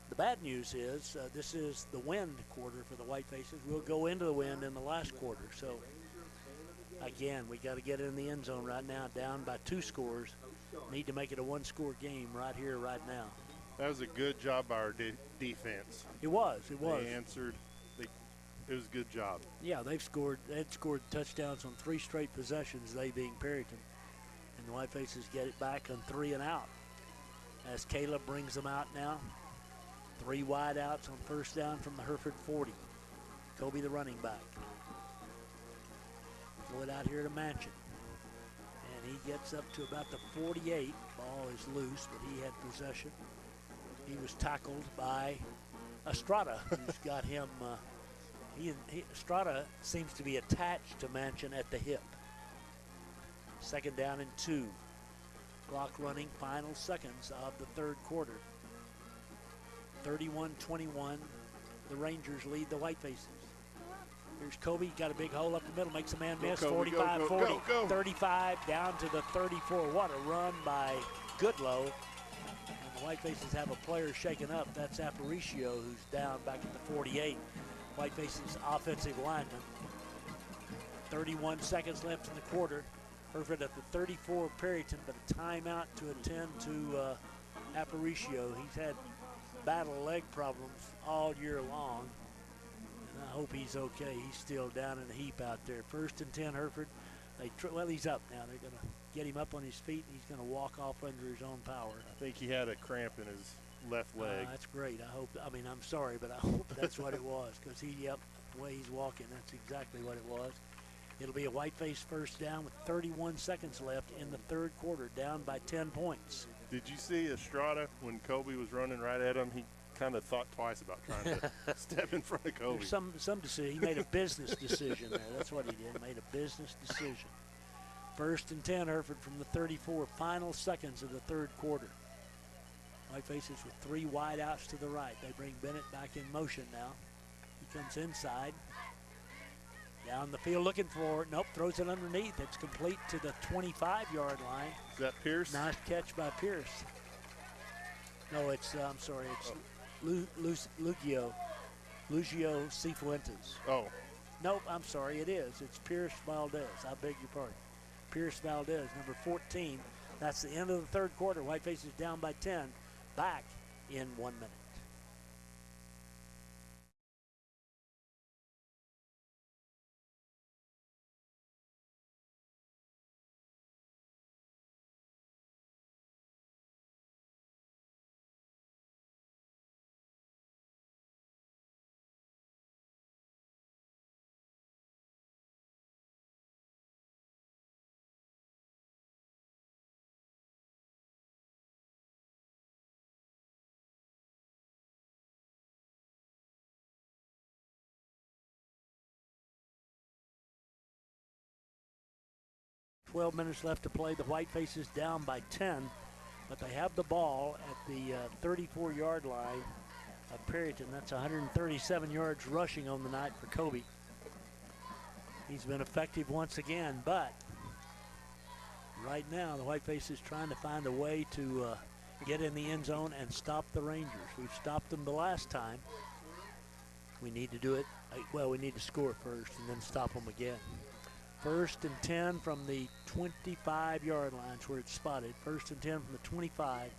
The bad news is this is the wind quarter for the White Faces. We'll go into the wind in the last quarter. So, again, we got to get in the end zone right now, down by 2 scores. Need to make it a 1-score game right here, right now. That was a good job by our defense. It was. They answered. It was a good job. Yeah, they'd scored touchdowns on 3 straight possessions, they being Perryton. And the White Faces get it back on 3 and out. As Caleb brings them out now. 3 wide outs on 1st down from the Hereford 40. Kobe, the running back. Throw it out here to Manchin. And he gets up to about the 48. Ball is loose, but he had possession. He was tackled by Estrada, who's got him. Estrada seems to be attached to Manchin at the hip. 2nd down and 2. Clock running, final seconds of the 3rd quarter. 31-21, the Rangers lead the White Faces. Here's Kobe, got a big hole up the middle, makes a man miss, 45-40, 35 down to the 34. What a run by Goodlow. And the White Faces have a player shaken up. That's Aparicio, who's down back at the 48. White Faces offensive lineman. 31 seconds left in the quarter. Hereford at the 34 Perryton, but a timeout to attend to Aparicio. He's had battle leg problems all year long, and I hope he's okay. He's still down in the heap out there. 1st and 10 Hereford. Well, he's up now. They're going to get him up on his feet, and he's going to walk off under his own power. I think he had a cramp in his left leg. That's great. I'm sorry, but I hope that's what it was, because the way he's walking, that's exactly what it was. It'll be a Whiteface 1st down with 31 seconds left in the 3rd quarter, down by 10 points. Did you see Estrada when Kobe was running right at him? He kind of thought twice about trying to step in front of Kobe. Some decision. He made a business decision there. That's what he did. Made a business decision. 1st and 10 Hereford from the 34. Final seconds of the 3rd quarter. White Faces with 3 wide outs to the right. They bring Bennett back in motion now. He comes inside. Down the field looking for it. Nope, throws it underneath. It's complete to the 25-yard line. Is that Pierce? Nice catch by Pierce. No, it's, I'm sorry, it's Lugio Cifuentes. Oh. Nope, I'm sorry, it is. It's Pierce Valdez. I beg your pardon. Pierce Valdez, number 14. That's the end of the third quarter. Whiteface is down by 10. Back in 1 minute. $12 minutes left to play. The Whitefaces down by 10, but they have the ball at the 34-yard line of Perryton. That's 137 yards rushing on the night for Kobe. He's been effective once again, but right now the Whitefaces trying to find a way to get in the end zone and stop the Rangers. We've stopped them the last time. We need to do it. Well, we need to score first and then stop them again. 1st and 10 from the 25-yard line where it's spotted. 1st and 10 from the 25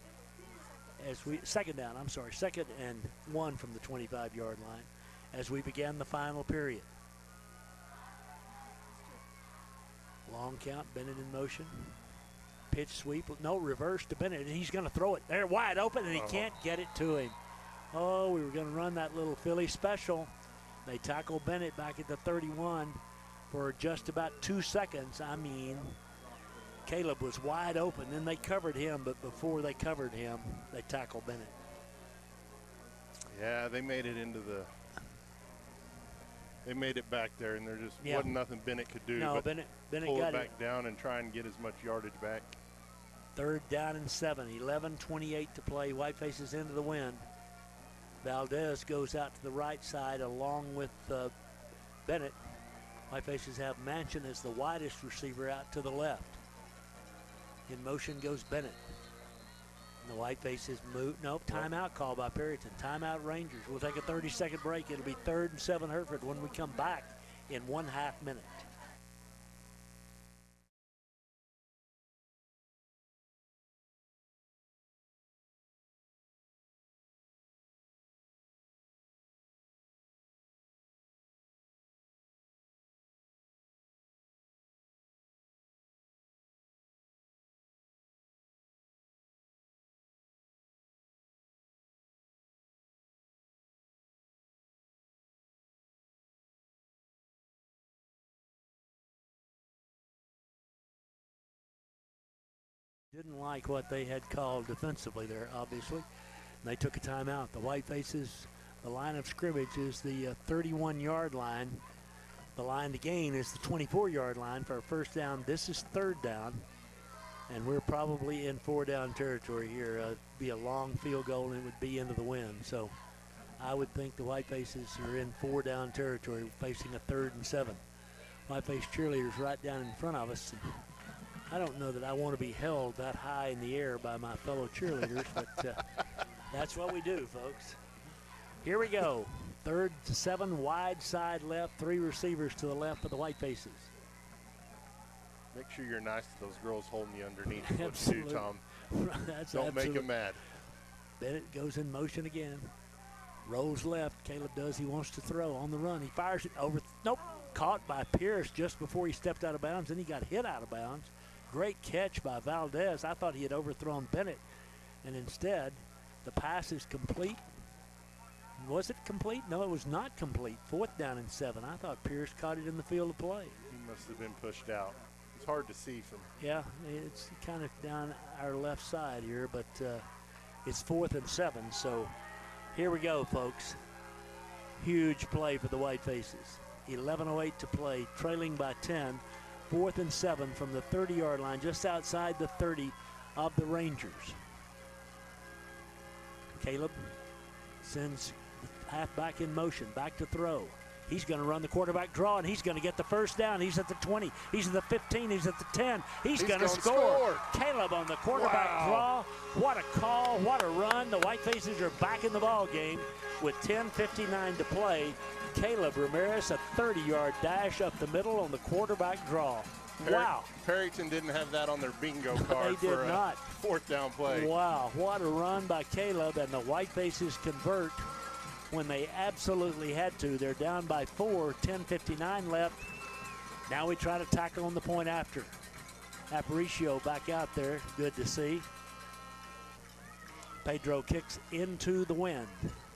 as we, second and 1 from the 25-yard line as we begin the final period. Long count, Bennett in motion. Pitch sweep, no, reverse to Bennett, and he's gonna throw it. They're wide open and he can't get it to him. Oh, we were gonna run that little Philly special. They tackle Bennett back at the 31. For just about 2 seconds. I mean, Caleb was wide open. Then they covered him, but before they covered him, they tackled Bennett. Yeah, they made it into the. They made it back there, and there just wasn't nothing Bennett could do. No, but Bennett pull got it back down and try and get as much yardage back. 3rd down and 7. 11:28 to play. Whitefaces into the wind. Valdez goes out to the right side along with Bennett. Whitefaces have Manchin as the widest receiver out to the left. In motion goes Bennett. And the Whitefaces move. Nope, timeout call by Perryton. Timeout Rangers. We'll take a 30-second break. It'll be 3rd and 7 Hereford when we come back in 1/2 minute. Didn't like what they had called defensively there, obviously. And they took a timeout. The Whitefaces, the line of scrimmage is the 31-yard line. The line to gain is the 24-yard line for a first down. This is 3rd down, and we're probably in 4-down territory here. It'd be a long field goal, and it would be into the wind. So I would think the Whitefaces are in 4-down territory facing a 3rd and 7. Whiteface cheerleaders right down in front of us. And I don't know that I want to be held that high in the air by my fellow cheerleaders, but that's what we do, folks. Here we go. 3rd to 7, wide side left, 3 receivers to the left of the Whitefaces. Make sure you're nice to those girls holding you underneath. Absolutely. Too, Tom. Don't make them mad. Bennett goes in motion again. Rolls left. Caleb does. He wants to throw on the run. He fires it over. Nope. Caught by Pierce just before he stepped out of bounds. Then he got hit out of bounds. Great catch by Valdez. I thought he had overthrown Bennett. And instead, the pass is complete. Was it complete? No, it was not complete. 4th down and 7. I thought Pierce caught it in the field of play. He must have been pushed out. It's hard to see from. Yeah, it's kind of down our left side here, but it's 4th and 7. So here we go, folks. Huge play for the Whitefaces. 11:08 to play, trailing by 10. 4th and 7 from the 30-yard line, just outside the 30 of the Rangers. Caleb sends halfback in motion, back to throw. He's going to run the quarterback draw, and he's going to get the first down. He's at the 20. He's at the 15. He's at the 10. He's going to score. Caleb on the quarterback draw. What a call. What a run. The Whitefaces are back in the ball game with 10:59 to play. Caleb Ramirez, a 30-yard dash up the middle on the quarterback draw. Wow. Perryton didn't have that on their bingo card They did for not. a fourth down play. Wow. What a run by Caleb, and the Whitefaces convert when they absolutely had to. They're down by 4, 10:59 left. Now we try to tackle on the point after. Aparicio back out there, good to see. Pedro kicks into the wind.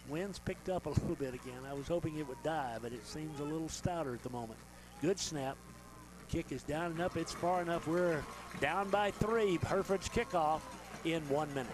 Wind's picked up a little bit again. I was hoping it would die, but it seems a little stouter at the moment. Good snap. Kick is down and up. It's far enough. We're down by 3. Hereford's kickoff in 1 minute.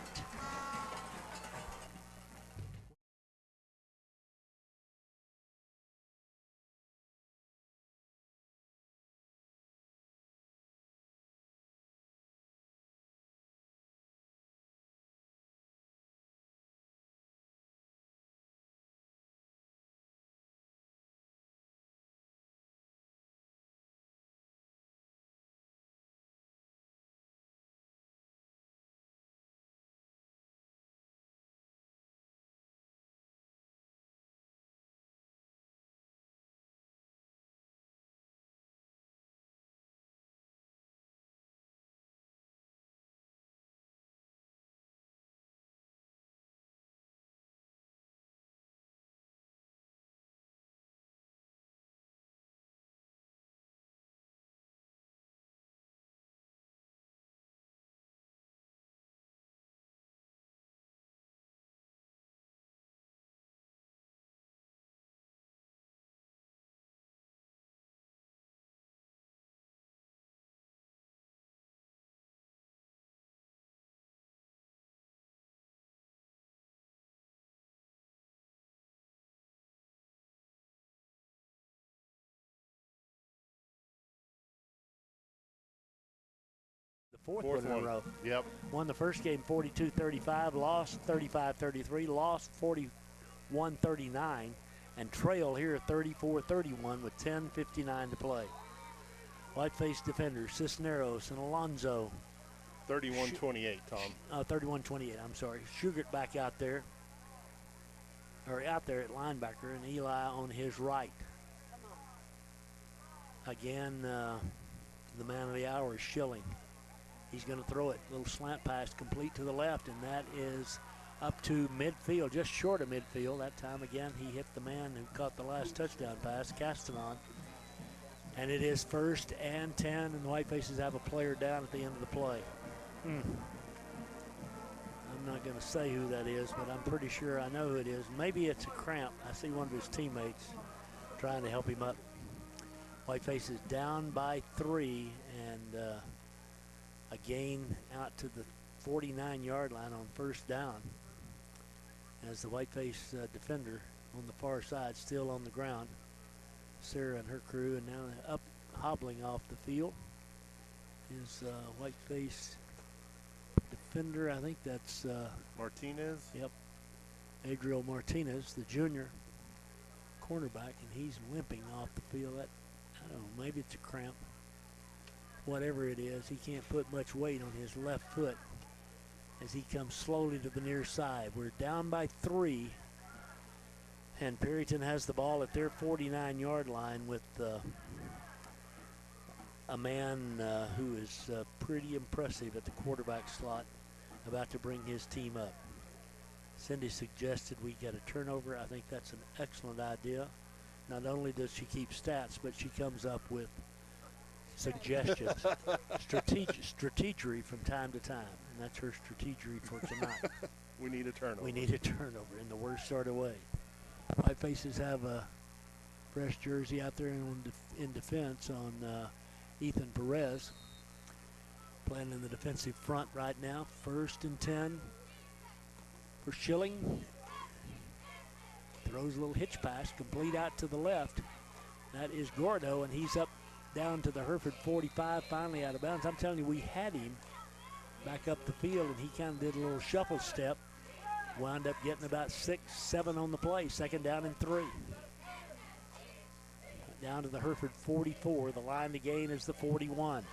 Fourth one in a row. Yep. Won the first game 42-35, lost 35-33, lost 41-39, and trail here 34-31 with 10:59 to play. Whiteface defenders, Cisneros and Alonzo. 31-28, Tom. 31-28, I'm sorry. Schugert back out there. Or out there at linebacker, and Eli on his right. Again, the man of the hour is Schilling. He's going to throw it. Little slant pass complete to the left, and that is up to midfield, just short of midfield. That time again, he hit the man who caught the last touchdown pass, Castanon. And it is 1st and 10, and the Whitefaces have a player down at the end of the play. I'm not going to say who that is, but I'm pretty sure I know who it is. Maybe it's a cramp. I see one of his teammates trying to help him up. Whitefaces down by 3, and a gain out to the 49-yard line on 1st down, as the Whiteface defender on the far side still on the ground. Sarah and her crew, and now up hobbling off the field is Whiteface defender. I think that's Martinez. Yep, Adriel Martinez, the junior cornerback, and he's limping off the field. That, I don't know, maybe it's a cramp. Whatever it is, he can't put much weight on his left foot as he comes slowly to the near side. We're down by 3, and Perryton has the ball at their 49-yard line with a man who is pretty impressive at the quarterback slot, about to bring his team up. Cindy suggested we get a turnover. I think that's an excellent idea. Not only does she keep stats, but she comes up with suggestions, strategery from time to time, and that's her strategery for tonight. We need a turnover. We need a turnover in the worst sort of way. Whitefaces have a fresh jersey out there in defense on Ethan Perez, playing in the defensive front right now. 1st and 10 for Schilling. Throws a little hitch pass, complete out to the left. That is Gordo, and he's up down to the Hereford 45, finally out of bounds. I'm telling you, we had him back up the field, and he kind of did a little shuffle step. Wound up getting about 6, 7 on the play. 2nd down and 3. down to the Hereford 44. The line to gain is the 41.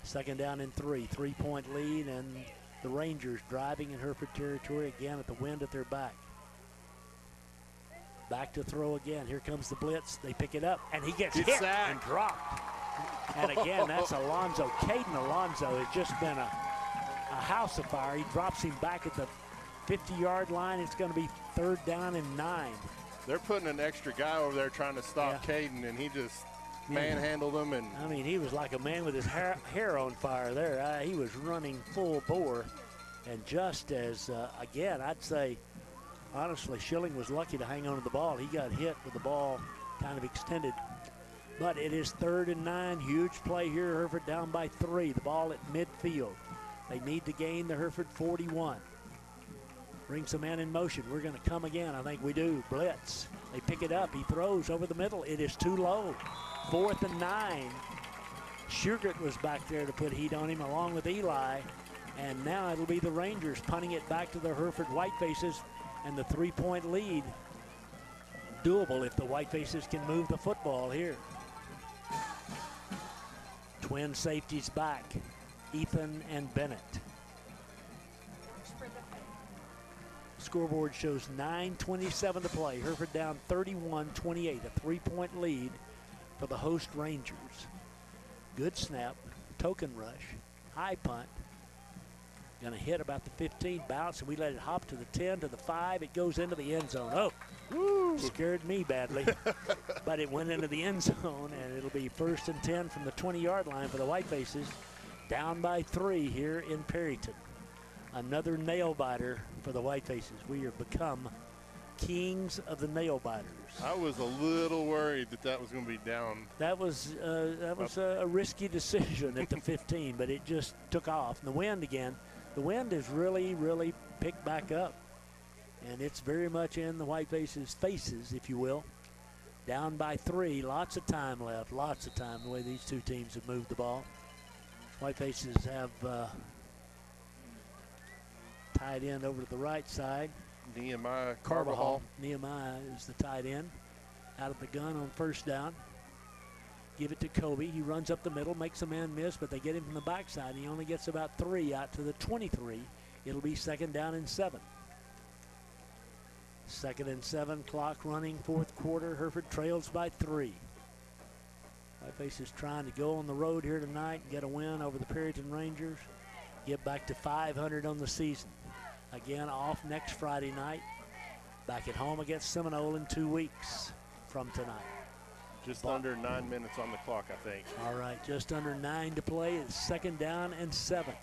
Second down and 3. 3-point lead, and the Rangers driving in Hereford territory again at the wind at their back. Back to throw again. Here comes the blitz. They pick it up, and he gets hit and dropped. And again, that's Alonzo. Caden Alonzo has just been a house of fire. He drops him back at the 50-yard line. It's going to be 3rd down and 9. They're putting an extra guy over there trying to stop Caden, and he just manhandled him. And I mean, he was like a man with his hair on fire there. He was running full bore. And just as, again, I'd say, honestly, Schilling was lucky to hang on to the ball. He got hit with the ball kind of extended. But it is 3rd and 9. Huge play here. Hereford down by 3. The ball at midfield. They need to gain the Hereford 41. Brings the man in motion. We're going to come again. I think we do. Blitz. They pick it up. He throws over the middle. It is too low. 4th and 9. Schugert was back there to put heat on him along with Eli. And now it'll be the Rangers punting it back to the Hereford Whitefaces. And the 3-point lead doable if the Whitefaces can move the football here. Twin safeties back. Ethan and Bennett. Scoreboard shows 9:27 to play. Hereford down 31-28, a 3-point lead for the host Rangers. Good snap, token rush, high punt. Gonna hit about the 15, bounce, and we let it hop to the 10, to the 5. It goes into the end zone. Oh, woo, scared me badly. But it went into the end zone, and it'll be 1st and 10 from the 20-yard line for the Whitefaces. Down by 3 here in Perryton. Another nail biter for the Whitefaces. We have become kings of the nail biters. I was a little worried that was going to be down. That was a risky decision at the 15, but it just took off. And the wind again. The wind has really, really picked back up. And it's very much in the Whitefaces' faces, if you will. Down by 3. Lots of time left. Lots of time the way these two teams have moved the ball. Whitefaces have tight end over to the right side. Nehemiah Carvajal. Nehemiah is the tight end. Out of the gun on 1st down. Give it to Kobe. He runs up the middle, makes a man miss, but they get him from the backside. He only gets about 3 out to the 23. It'll be 2nd down and 7. 2nd and 7, clock running, 4th quarter. Hereford trails by 3. Whitefaces trying to go on the road here tonight and get a win over the Perryton Rangers. Get back to 500 on the season. Again, off next Friday night. Back at home against Seminole in 2 weeks from tonight. Just under 9 minutes on the clock, I think. All right, just under 9 to play. It's 2nd down and 7.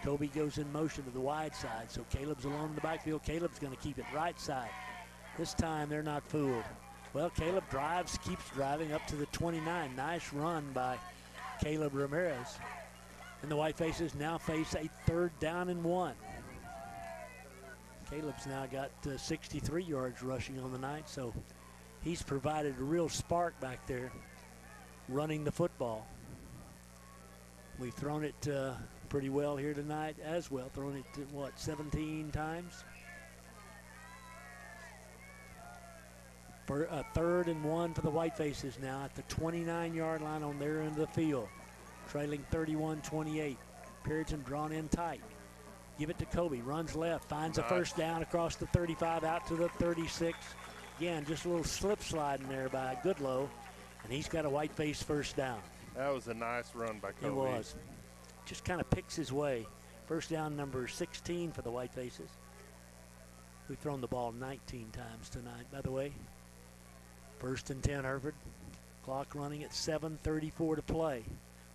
Toby goes in motion to the wide side, so Caleb's alone in the backfield. Caleb's going to keep it right side. This time they're not fooled. Well, Caleb drives, keeps driving up to the 29. Nice run by Caleb Ramirez. And the Whitefaces now face a 3rd down and 1. Caleb's now got 63 yards rushing on the night, so he's provided a real spark back there running the football. We've thrown it pretty well here tonight as well. Thrown it, 17 times? For a 3rd and 1 for the Whitefaces now at the 29-yard line on their end of the field. Trailing 31-28. Perryton drawn in tight. Give it to Kobe. Runs left. Finds a 1st down across the 35 out to the 36. Again, just a little slip sliding there by Goodlow. And he's got a Whiteface 1st down. That was a nice run by Kobe. It was. Just kind of picks his way. 1st down number 16 for the Whitefaces. We've thrown the ball 19 times tonight, by the way. 1st and 10, Hereford. Clock running at 7:34 to play.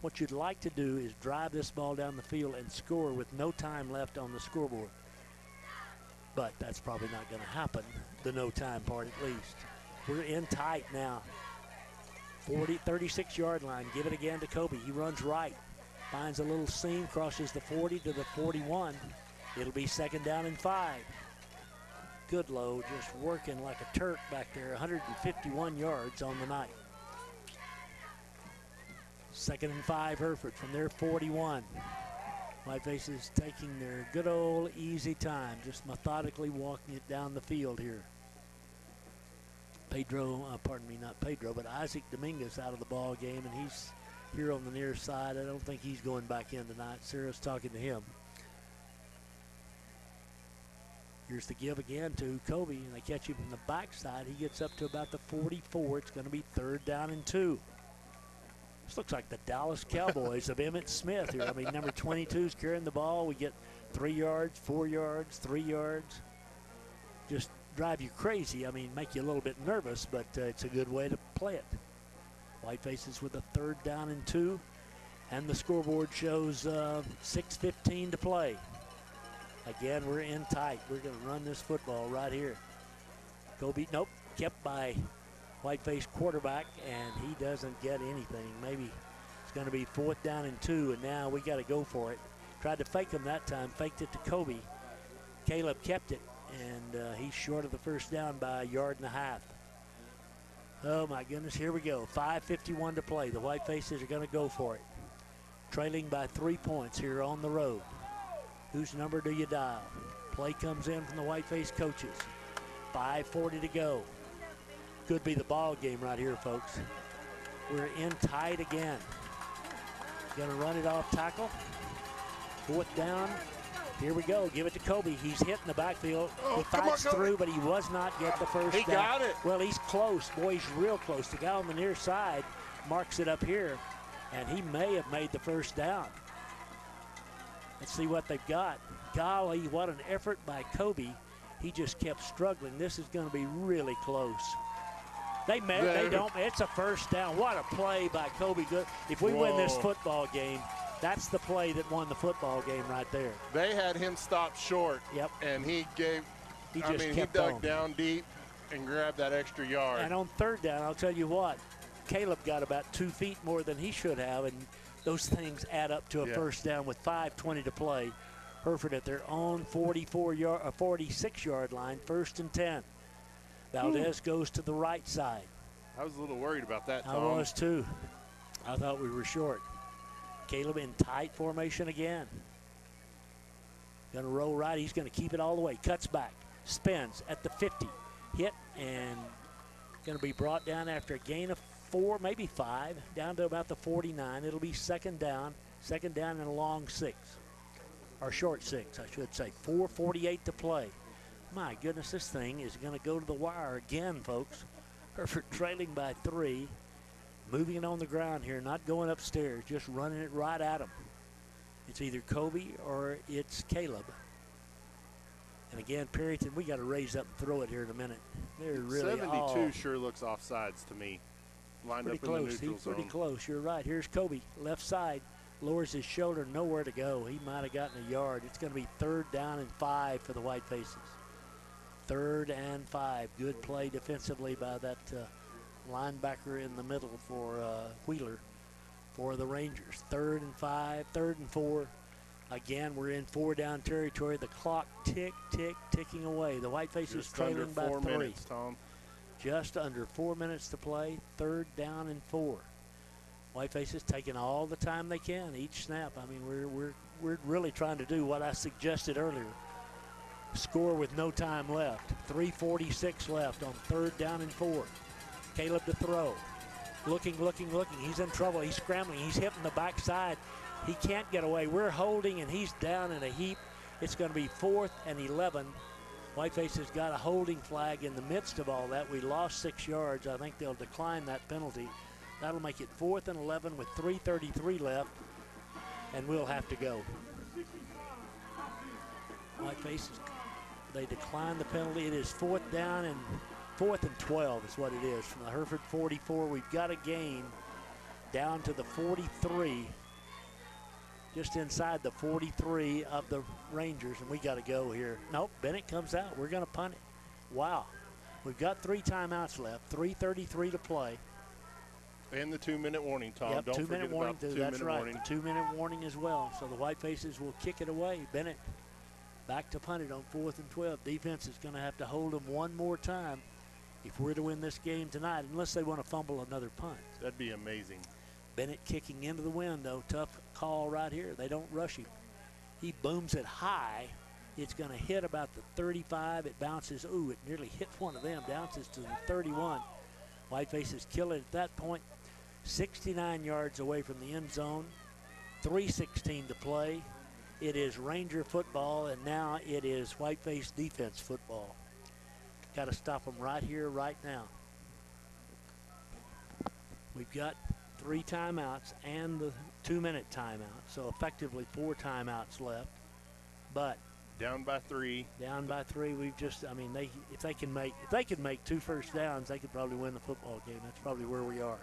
What you'd like to do is drive this ball down the field and score with no time left on the scoreboard. But that's probably not going to happen, the no time part at least. We're in tight now. 36-yard line. Give it again to Kobe. He runs right. Finds a little seam, crosses the 40 to the 41. It'll be 2nd down and 5. Goodlow just working like a Turk back there, 151 yards on the night. 2nd and 5, Hereford from their 41. Whitefaces taking their good old easy time, just methodically walking it down the field here. not Pedro, but Isaac Dominguez out of the ball game, and he's here on the near side. I don't think he's going back in tonight. Sarah's talking to him. Here's the give again to Kobe, and they catch him from the backside. He gets up to about the 44. It's going to be 3rd down and 2. This looks like the Dallas Cowboys of Emmitt Smith here. I mean, number 22 is carrying the ball. We get 3 yards, 4 yards, 3 yards. Just drive you crazy. I mean, make you a little bit nervous, but it's a good way to play it. Whitefaces with a 3rd down and 2, and the scoreboard shows 6:15 to play. Again, we're in tight. We're going to run this football right here. Kobe, nope, kept by Whiteface quarterback, and he doesn't get anything. Maybe it's going to be 4th down and 2, and now we got to go for it. Tried to fake him that time, faked it to Kobe. Caleb kept it, and he's short of the 1st down by 1.5 yards. Oh my goodness, here we go. 5:51 to play. The Whitefaces are going to go for it. Trailing by 3 points here on the road. Whose number do you dial? Play comes in from the Whiteface coaches. 5:40 to go. Could be the ball game right here, folks. We're in tight again. Gonna run it off tackle. 4th down. Here we go. Give it to Kobe. He's hitting the backfield. He fights through, but he was not get the 1st down. He got it. Well, he's close. Boy, he's real close. The guy on the near side marks it up here, and he may have made the 1st down. Let's see what they've got. Golly, what an effort by Kobe. He just kept struggling. This is going to be really close. They don't. It's a 1st down. What a play by Kobe. Good. If we win this football game, that's the play that won the football game right there. They had him stop short. Yep. And he dug on. Down deep and grabbed that extra yard. And on 3rd down, I'll tell you what, Caleb got about 2 feet more than he should have, and those things add up to a 1st down with 5:20 to play. Hereford at their own 46-yard line, 1st and 10. Valdez goes to the right side. I was a little worried about that, Tom. I was too. I thought we were short. Caleb in tight formation again. Going to roll right. He's going to keep it all the way. Cuts back. Spins at the 50. Hit and going to be brought down after a gain of 4, maybe 5, down to about the 49. It'll be 2nd down. 2nd down and a long 6. Or short 6, I should say. 4:48 to play. My goodness, this thing is going to go to the wire again, folks. Hereford trailing by 3. Moving it on the ground here, not going upstairs, just running it right at him. It's either Kobe or it's Caleb. And again, Perryton, we got to raise up and throw it here in a minute. They're really 72 sure looks offsides to me. Lined pretty up close. in the neutral He's zone. pretty close. You're right. Here's Kobe, left side. Lowers his shoulder, nowhere to go. He might have gotten a yard. It's going to be 3rd down and 5 for the Whitefaces. 3rd and 5. Good play defensively by that linebacker in the middle for Wheeler for the Rangers. 3rd and 5, 3rd and 4. Again, we're in 4-down territory. The clock ticking away. The Whitefaces trailing by 3. 4 minutes, Tom. Just under 4 minutes to play. 3rd down and 4. Whitefaces taking all the time they can each snap. I mean, we're really trying to do what I suggested earlier. Score with no time left. 3:46 left on 3rd down and 4. Caleb to throw. Looking. He's in trouble. He's scrambling. He's hitting the backside. He can't get away. We're holding, and he's down in a heap. It's going to be 4th and 11. Whiteface has got a holding flag in the midst of all that. We lost 6 yards. I think they'll decline that penalty. That'll make it 4th and 11 with 3:33 left, and we'll have to go. Whitefaces, they decline the penalty. It is 4th down and 4th and 12 is what it is. From the Hereford 44, we've got a gain down to the 43, just inside the 43 of the Rangers, and we got to go here. Nope, Bennett comes out. We're going to punt it. Wow. We've got 3 timeouts left, 3:33 to play. And the 2-minute warning, Tom. Yep, Don't forget warning about the too. 2-minute That's right. warning. 2-minute warning as well. So the Whitefaces will kick it away. Bennett back to punt it on 4th and 12. Defense is going to have to hold them one more time if we're to win this game tonight, unless they want to fumble another punt. That'd be amazing. Bennett kicking into the wind, though. Tough call right here. They don't rush him. He booms it high, It's going to hit about the 35. It bounces. Ooh, it nearly hit one of them. Bounces to the 31. Whitefaces kill it at that point. 69 yards away from the end zone. 3:16 to play. It is Ranger football, and now it is Whiteface defense football. Got to stop them right here, right now. We've got 3 timeouts and the 2-minute timeout, so effectively 4 timeouts left. But down by 3. Down by 3. We've just, I mean, if they can make 2 first downs, they could probably win the football game. That's probably where we are.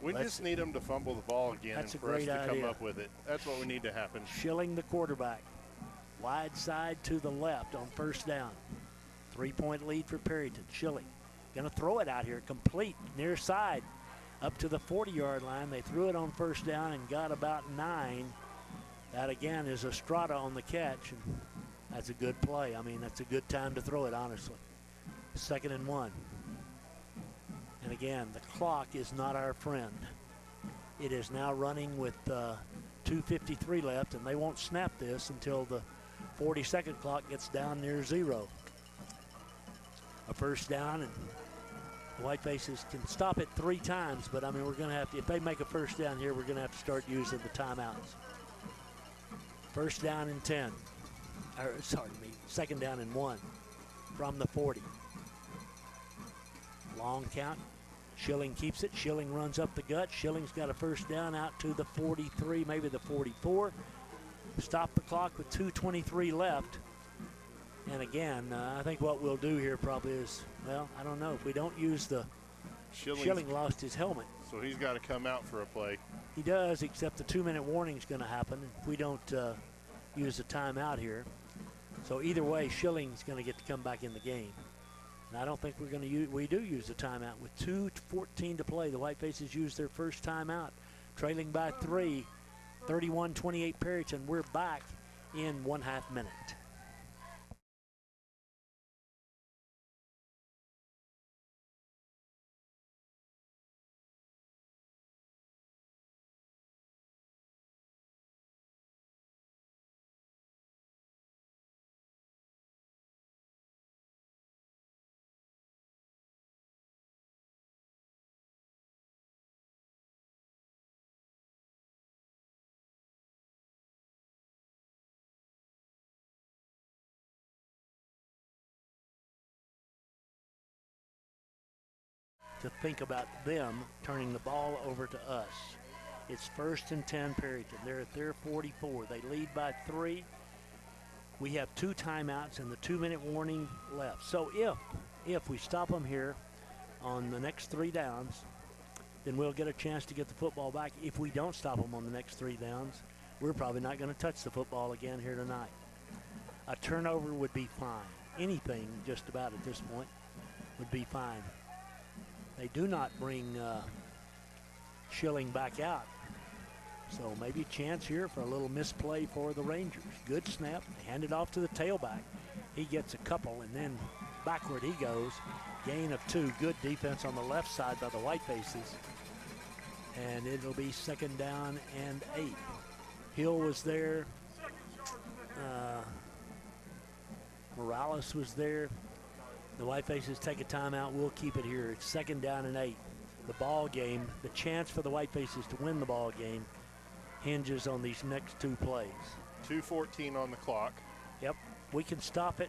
We just need them to fumble the ball again and for us to come up with it. That's what we need to happen. Schilling, the quarterback. Wide side to the left on first down. 3-point lead for Perryton. Schilling going to throw it out here, complete, near side, up to the 40-yard line. They threw it on first down and got about 9. That, again, is Estrada on the catch, and that's a good play. I mean, that's a good time to throw it, honestly. 2nd and 1. And, again, the clock is not our friend. It is now running with 2:53 left, and they won't snap this until the 40-second clock gets down near 0. A first down, and the Whitefaces can stop it 3 times, but, I mean, we're going to have to, if they make a first down here, we're going to have to start using the timeouts. First down and 10. Or, sorry, 2nd down and 1 from the 40. Long count. Schilling keeps it. Schilling runs up the gut. Schilling's got a first down out to the 43, maybe the 44. Stop the clock with 2:23 left. And again, I think what we'll do here probably is, well, I don't know. If we don't use the Schilling lost his helmet. So he's got to come out for a play. He does, except the 2-minute warning is going to happen if we don't use the timeout here. So either way, Schilling's going to get to come back in the game. And I don't think we're going to use, we do use the timeout. With 2:14 to play, the Whitefaces use their first timeout. Trailing by 3, 31-28 Perryton. We're back in 1/2 minute. To think about them turning the ball over to us. It's 1st and 10 Perryton. They're at their 44. They lead by 3. We have 2 timeouts and the 2-minute warning left. So if we stop them here on the next 3 downs, then we'll get a chance to get the football back. If we don't stop them on the next 3 downs, we're probably not going to touch the football again here tonight. A turnover would be fine. Anything just about at this point would be fine. They do not bring Schilling back out. So maybe a chance here for a little misplay for the Rangers. Good snap, hand it off to the tailback. He gets a couple, and then backward he goes. Gain of 2, good defense on the left side by the Whitefaces. And it'll be 2nd down and 8. Hill was there. Morales was there. The Whitefaces take a timeout. We'll keep it here. It's 2nd down and 8. The ball game, the chance for the Whitefaces to win the ball game hinges on these next 2 plays. 2:14 on the clock. Yep, we can stop it.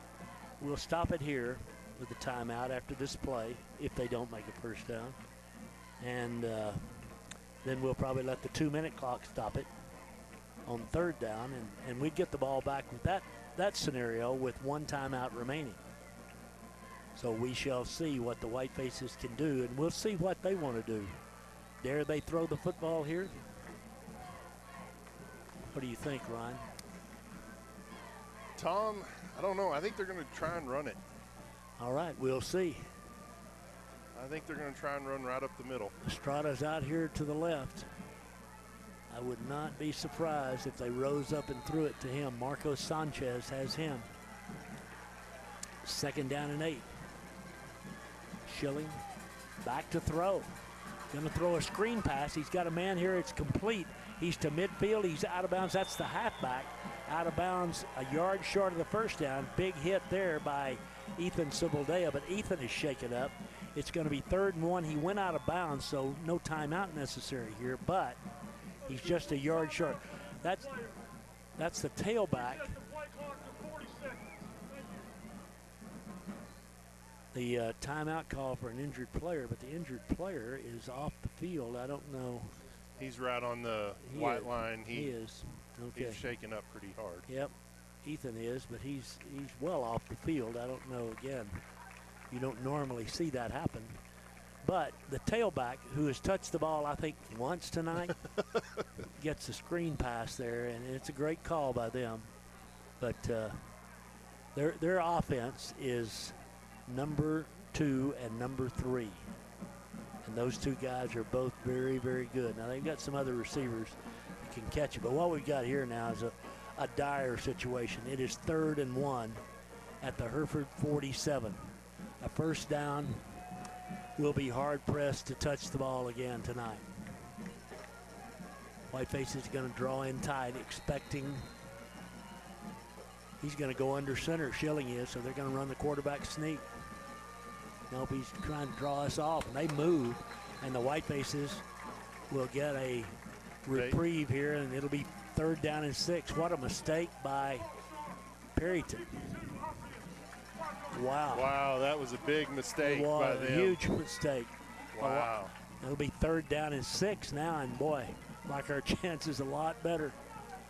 We'll stop it here with the timeout after this play if they don't make a first down. And then we'll probably let the 2-minute clock stop it on 3rd down, and we'd get the ball back with that scenario with 1 timeout remaining. So we shall see what the Whitefaces can do, and we'll see what they want to do. Dare they throw the football here? What do you think, Ryan? Tom, I don't know. I think they're going to try and run it. All right, we'll see. I think they're going to try and run right up the middle. Estrada's out here to the left. I would not be surprised if they rose up and threw it to him. Marcos Sanchez has him. 2nd down and 8. Schilling back to throw. Going to throw a screen pass. He's got a man here. It's complete. He's to midfield. He's out of bounds. That's the halfback. Out of bounds, a yard short of the first down. Big hit there by Ethan Cibaldea, but Ethan is shaken up. It's going to be 3rd and 1. He went out of bounds, so no timeout necessary here, but he's just a yard short. That's the tailback. The timeout call for an injured player, but the injured player is off the field. I don't know. He's right on the white line. He is. Okay. He's shaking up pretty hard. Yep, Ethan is, but he's well off the field. I don't know, again, you don't normally see that happen. But the tailback, who has touched the ball, I think, once tonight, gets a screen pass there, and it's a great call by them. But their offense is number 2 and number 3. And those two guys are both very, very good. Now, they've got some other receivers that can catch it. But what we've got here now is a dire situation. It is 3rd and 1 at the Hereford 47. A first down. Will be hard-pressed to touch the ball again tonight. Whiteface is going to draw in tight, expecting he's going to go under center. Schilling is, so they're going to run the quarterback sneak. Nope, he's trying to draw us off, and they move, and the Whitefaces will get a reprieve here, and it'll be 3rd down and 6. What a mistake by Perryton. Wow. Wow, that was a big mistake by them. A huge mistake. Wow. It'll be 3rd down and 6 now, and boy, like our chances a lot better.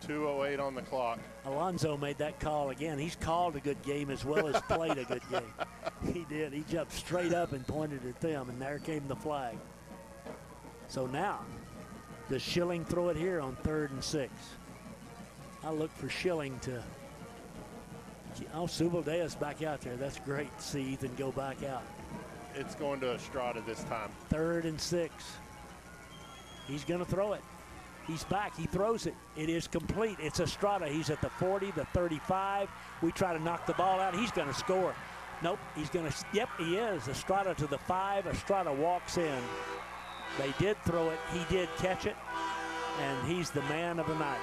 2:08 on the clock. Alonzo made that call again. He's called a good game as well as played a good game. He did. He jumped straight up and pointed at them, and there came the flag. So now, does Schilling throw it here on 3rd and 6? I look for Schilling to. Oh, Subaldea's back out there. That's great to see Ethan go back out. It's going to Estrada this time. 3rd and 6. He's going to throw it. He's back. He throws it. It is complete. It's Estrada. He's at the 40, the 35. We try to knock the ball out. He's going to score. Nope. He's going to. Yep, he is. Estrada to the 5. Estrada walks in. They did throw it. He did catch it. And he's the man of the night.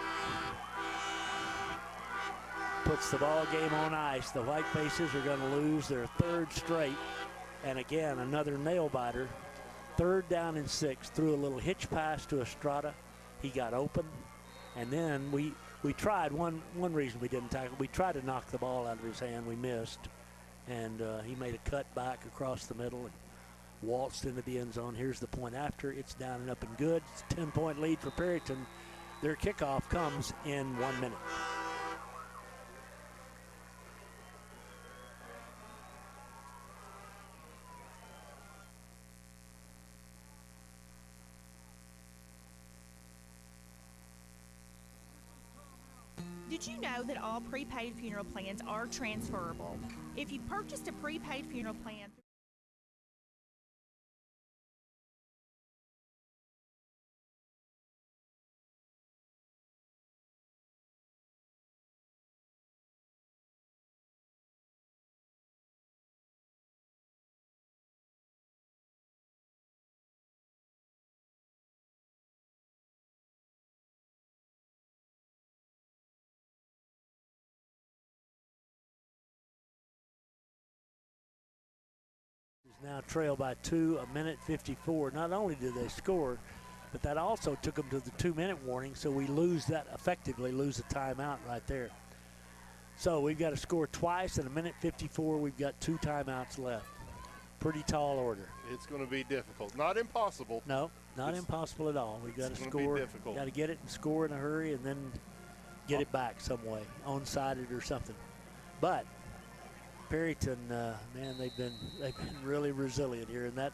Puts the ball game on ice. The Whitefaces are going to lose their 3rd straight. And again, another nail biter. 3rd down and 6. Threw a little hitch pass to Estrada. He got open, and then we tried. One reason we didn't tackle, we tried to knock the ball out of his hand. We missed, and he made a cut back across the middle and waltzed into the end zone. Here's the point after. It's down and up and good. It's a 10-point lead for Perryton. Their kickoff comes in 1 minute. Did you know that all prepaid funeral plans are transferable? If you purchased a prepaid funeral plan, now trail by 2, 1:54. Not only did they score, but that also took them to the 2-minute warning, so we effectively lose a timeout right there. So we've got to score twice in 1:54. We've got 2 timeouts left. Pretty tall order. It's going to be difficult. Not impossible. No, not impossible at all. We've got to score. Got to get it and score in a hurry and then get it back some way, onside it or something. But Perryton, man, they've been really resilient here, and that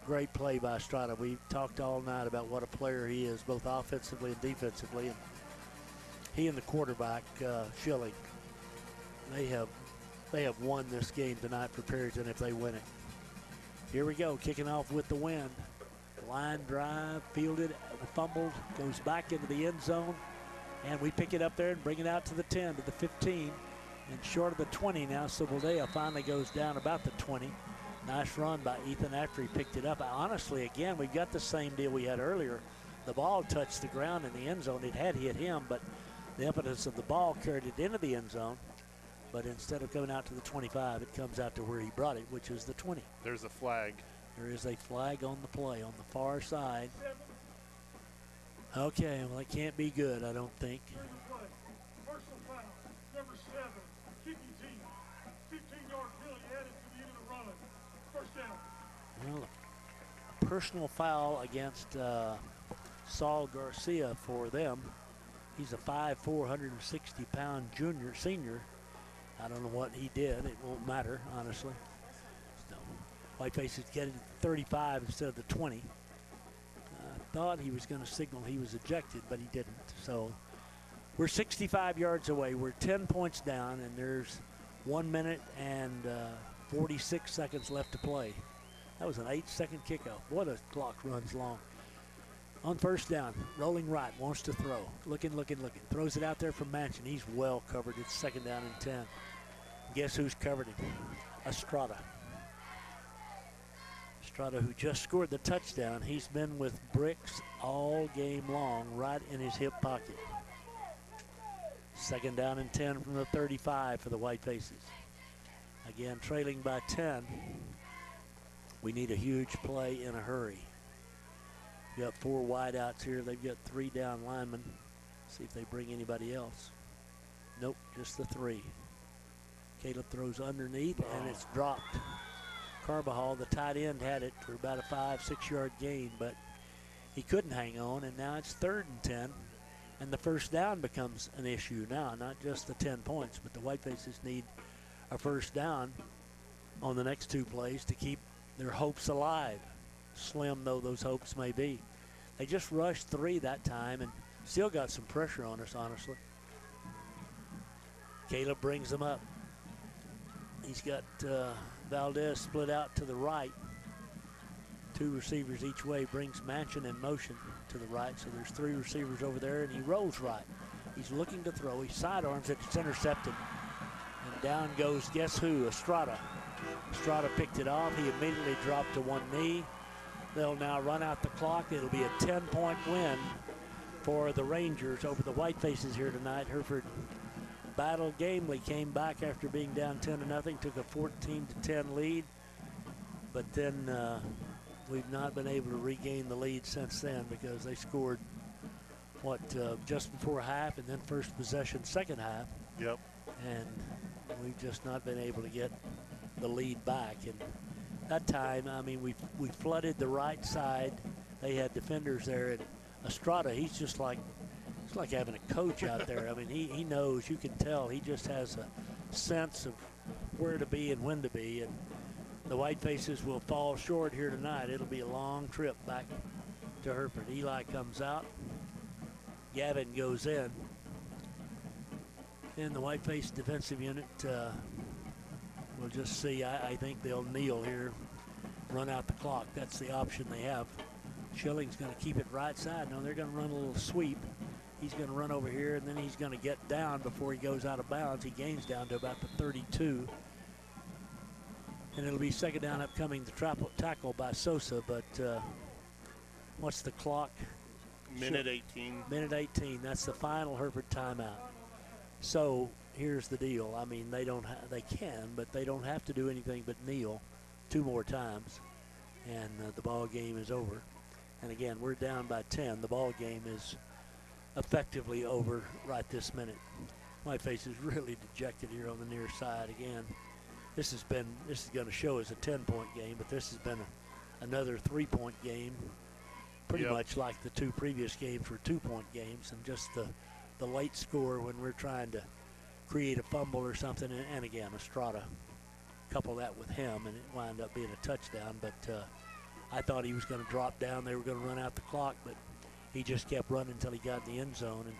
great play by Estrada. We talked all night about what a player he is, both offensively and defensively. And he and the quarterback, Schilling, they have won this game tonight for Perryton if they win it. Here we go, kicking off with the wind. Line drive, fielded, fumbled, goes back into the end zone, and we pick it up there and bring it out to the 10, to the 15. And short of the 20 now, Cibaldea finally goes down about the 20. Nice run by Ethan after he picked it up. Honestly, again, we've got the same deal we had earlier. the ball touched the ground in the end zone, it had hit him, but the impetus of the ball carried it into the end zone. But instead of coming out to the 25, it comes out to where he brought it, which is the 20. There's a flag. There is a flag on the play on the far side. Okay, well, it can't be good, I don't think. Personal foul, number 7, kicking team. 15-yard penalty added to the end of the run. First down. Well, a personal foul against Saul Garcia for them. He's a 5'4", 160-pound senior. I don't know what he did. It won't matter, honestly. So, Whiteface is getting 35 instead of the 20. I thought he was going to signal he was ejected, but he didn't. So we're 65 yards away. We're 10 points down, and there's 1 minute and 46 seconds left to play. That was an 8-second kickoff. Boy, the clock runs long. On first down, rolling right, wants to throw. Looking. Throws it out there from Manchin. He's well covered. It's second down and 10. Guess who's covered him? Estrada. Estrada, who just scored the touchdown. He's been with bricks all game long, right in his hip pocket. Second down and 10 from the 35 for the Whitefaces. Again, trailing by 10. We need a huge play in a hurry. We got 4 wideouts here. They've got 3 down linemen. See if they bring anybody else. Nope, just the 3. Caleb throws underneath, and it's dropped. Carbajal, the tight end, had it for about a 5-6 yard gain, but he couldn't hang on, and now it's 3rd and 10, and the first down becomes an issue now, not just the 10 points, but the Whitefaces need a first down on the next 2 plays to keep their hopes alive. Slim though those hopes may be. They just rushed 3 that time and still got some pressure on us, honestly. Caleb brings them up. He's got Valdez split out to the right. 2 receivers each way, brings Manchin in motion to the right. So there's 3 receivers over there, and he rolls right. He's looking to throw. He sidearms it. It's intercepted. And down goes, guess who? Estrada. Estrada picked it off. He immediately dropped to one knee. They'll now run out the clock. It'll be a 10-point win for the Rangers over the Whitefaces here tonight. Hereford battled gamely, came back after being down 10-0, took a 14-10 lead, but then we've not been able to regain the lead since then because they scored just before half and then first possession second half. Yep. And we've just not been able to get the lead back. And that time, I mean, we flooded the right side. They had defenders there, and Estrada, he's just like, it's like having a coach out there. I mean, he knows, you can tell, he just has a sense of where to be and when to be. And the Whitefaces will fall short here tonight. It'll be a long trip back to Hereford. Eli comes out. Gavin goes in. And the Whiteface defensive unit, we'll just see. I think they'll kneel here, run out the clock. That's the option they have. Schilling's going to keep it right side. No, they're going to run a little sweep. He's going to run over here, and then he's going to get down before he goes out of bounds. He gains down to about the 32. And it'll be second down upcoming, the tackle by Sosa. But what's the clock? Minute 18. Minute 18. That's the final Hereford timeout. So here's the deal. I mean, they can, but they don't have to do anything but kneel 2 more times, and the ball game is over. And again, we're down by 10. The ball game is effectively over right this minute. Whiteface is really dejected here on the near side. Again, this is going to show as a 10-point game, but this has been another 3-point game, pretty much like the 2 previous games were 2-point games, and just the late score when we're trying to create a fumble or something. And again, Estrada, couple that with him, and it wound up being a touchdown. But I thought he was going to drop down. They were going to run out the clock, but he just kept running until he got in the end zone and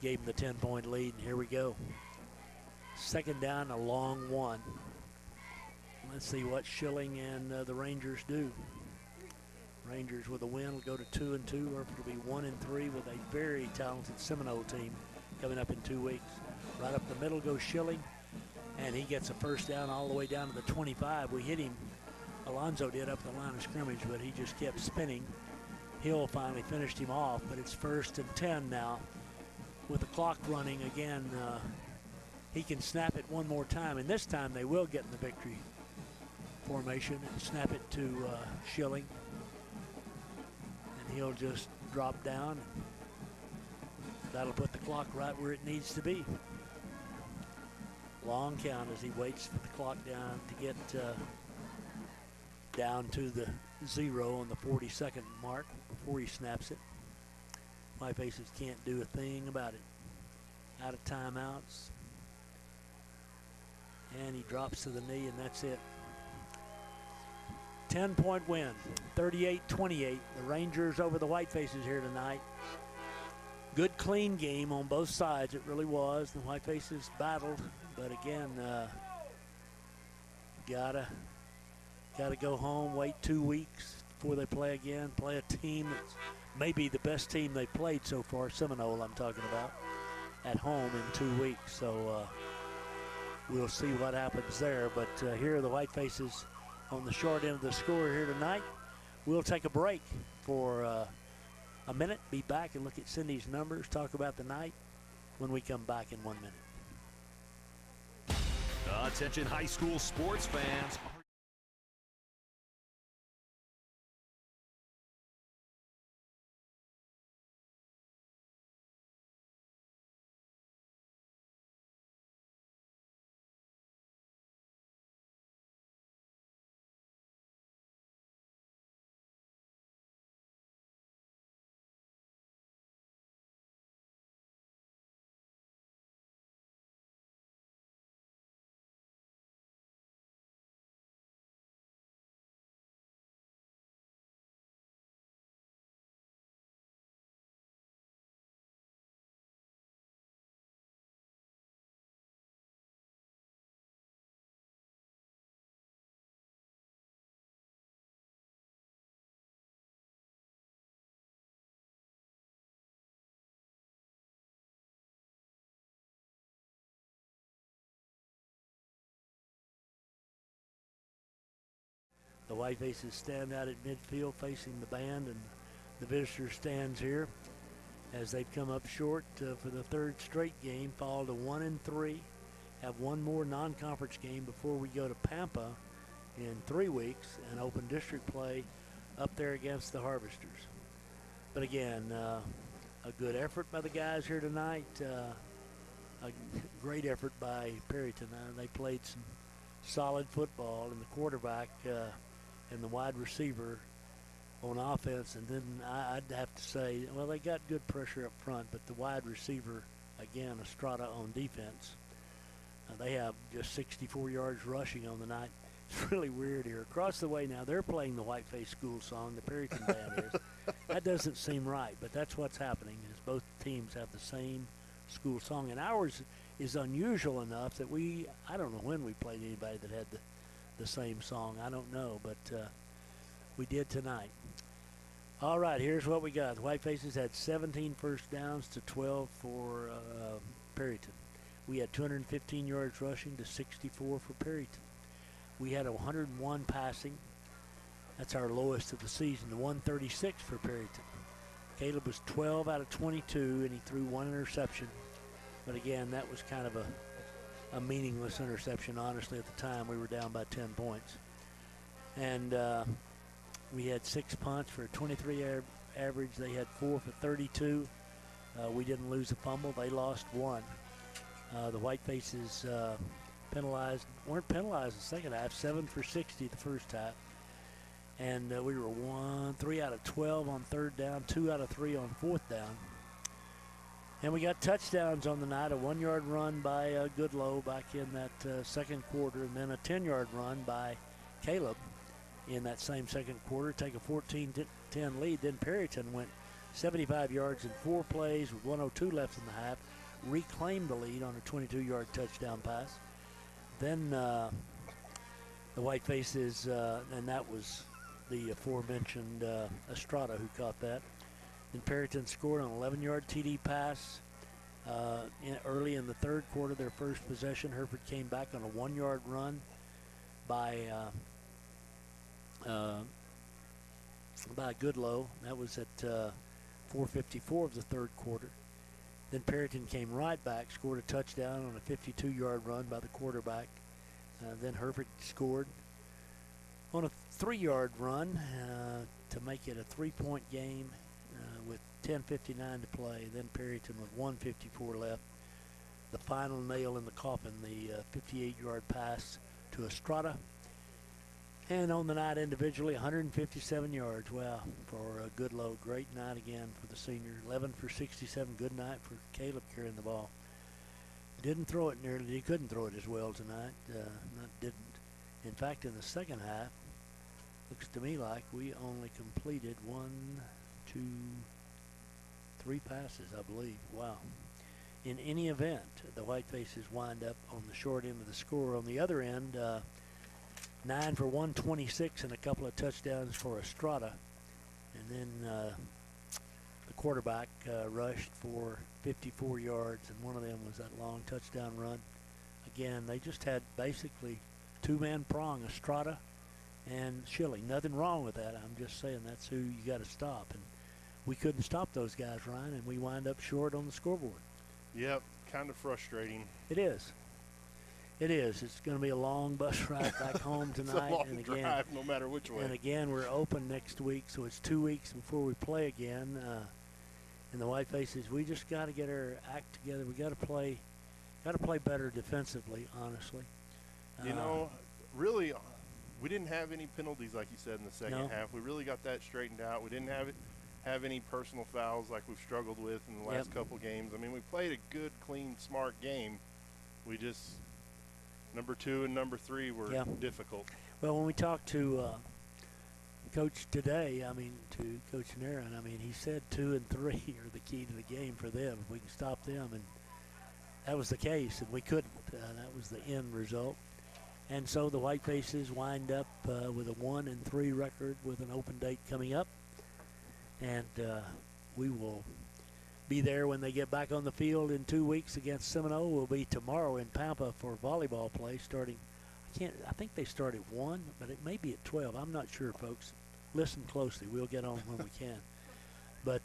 gave him the 10-point lead. And here we go. Second down, a long one. Let's see what Schilling and the Rangers do. Rangers with a win will go to 2-2, or it'll be 1-3 with a very talented Seminole team coming up in 2 weeks. Right up the middle goes Schilling, and he gets a first down all the way down to the 25. We hit him, Alonzo did, up the line of scrimmage, but he just kept spinning Hill finally finished him off, but it's 1st and 10 now. With the clock running again, he can snap it one more time, and this time they will get in the victory formation and snap it to Schilling. And he'll just drop down. And that'll put the clock right where it needs to be. Long count as he waits for the clock down to get down to the 0 on the 42nd mark before he snaps it. White Faces can't do a thing about it. Out of timeouts. And he drops to the knee, and that's it. 10-point win, 38-28. The Rangers over the White Faces here tonight. Good, clean game on both sides. It really was. The White Faces battled, but again, gotta go home, wait 2 weeks before they play again. Play a team that's maybe the best team they played so far, Seminole I'm talking about, at home in 2 weeks. So we'll see what happens there. But here are the White Faces on the short end of the score here tonight. We'll take a break for a minute, be back and look at Cindy's numbers, talk about the night when we come back in 1 minute. Attention high school sports fans. The White Faces stand out at midfield facing the band, and the visitor stands here as they've come up short for the 3rd straight game, fall to 1-3, have one more non-conference game before we go to Pampa in 3 weeks and open district play up there against the Harvesters. But again, a good effort by the guys here tonight, a great effort by Perryton. They played some solid football, and the quarterback and the wide receiver on offense, and then I'd have to say, well, they got good pressure up front, but the wide receiver, again, Estrada on defense, they have just 64 yards rushing on the night. It's really weird here. Across the way now, they're playing the Whiteface school song, the Perryton band is. That doesn't seem right, but that's what's happening, is both teams have the same school song, and ours is unusual enough that I don't know when we played anybody that had the same song. I don't know, but we did tonight. All right, here's what we got. The White Faces had 17 first downs to 12 for Perryton. We had 215 yards rushing to 64 for Perryton. We had 101 passing. That's our lowest of the season, to 136 for Perryton. Caleb was 12 out of 22, and he threw 1 interception. But again, that was kind of a meaningless interception, honestly. At the time, we were down by 10 points. And we had 6 punts for a 23 average. They had 4 for 32. We didn't lose a fumble. They lost 1. The White Faces weren't penalized the second half, 7 for 60 the first half. And we were 3 out of 12 on 3rd down, 2 out of 3 on 4th down. And we got touchdowns on the night, a 1-yard run by Goodlow back in that second quarter, and then a 10-yard run by Caleb in that same second quarter, take a 14-10 lead. Then Perryton went 75 yards in 4 plays with 1:02 left in the half, reclaimed the lead on a 22-yard touchdown pass. Then the White Faces, and that was the aforementioned Estrada who caught that. Then Perryton scored on an 11-yard TD pass early in the 3rd quarter, their first possession. Hereford came back on a 1-yard run by by Goodlow. That was at 4:54 of the third quarter. Then Perryton came right back, scored a touchdown on a 52-yard run by the quarterback. Then Hereford scored on a 3-yard run to make it a 3-point game with 10:59 to play. Then Perryton with 1:54 left. The final nail in the coffin, the 58-yard pass to Estrada. And on the night individually, 157 yards. Wow, for a Goodlow. Great night again for the senior. 11 for 67. Good night for Caleb carrying the ball. Didn't throw it nearly. He couldn't throw it as well tonight. Didn't. In fact, in the second half, looks to me like we only completed 1, 2, 3 passes, I believe. Wow. In any event, the Whitefaces wind up on the short end of the score. On the other end, 9 for 126 and a couple of touchdowns for Estrada. And then the quarterback rushed for 54 yards, and one of them was that long touchdown run. Again, they just had basically two-man prong, Estrada and Shilling. Nothing wrong with that. I'm just saying that's who you got to stop. And we couldn't stop those guys, Ryan, and we wind up short on the scoreboard. Yep, kind of frustrating. It is. It is. It's going to be a long bus ride back home tonight. It's a long and again, drive, no matter which way. And again, we're open next week, so it's 2 weeks before we play again. And the Whitefaces, we just got to get our act together. We got to play better defensively, honestly. You know, really, we didn't have any penalties like you said in the second half. We really got that straightened out. We didn't have any personal fouls like we've struggled with in the last couple games. I mean, we played a good, clean, smart game. We just number 2 and number 3 were difficult. Well, when we talked to Coach today, to Coach Naran, he said 2 and 3 are the key to the game for them. If we can stop them, and that was the case, and we couldn't. That was the end result. And so the Whitefaces wind up with a 1-3 record with an open date coming up. And we will be there when they get back on the field in 2 weeks against Seminole. We'll be tomorrow in Pampa for volleyball play starting. I think they start at 1, but it may be at 12. I'm not sure, folks. Listen closely. We'll get on when we can. But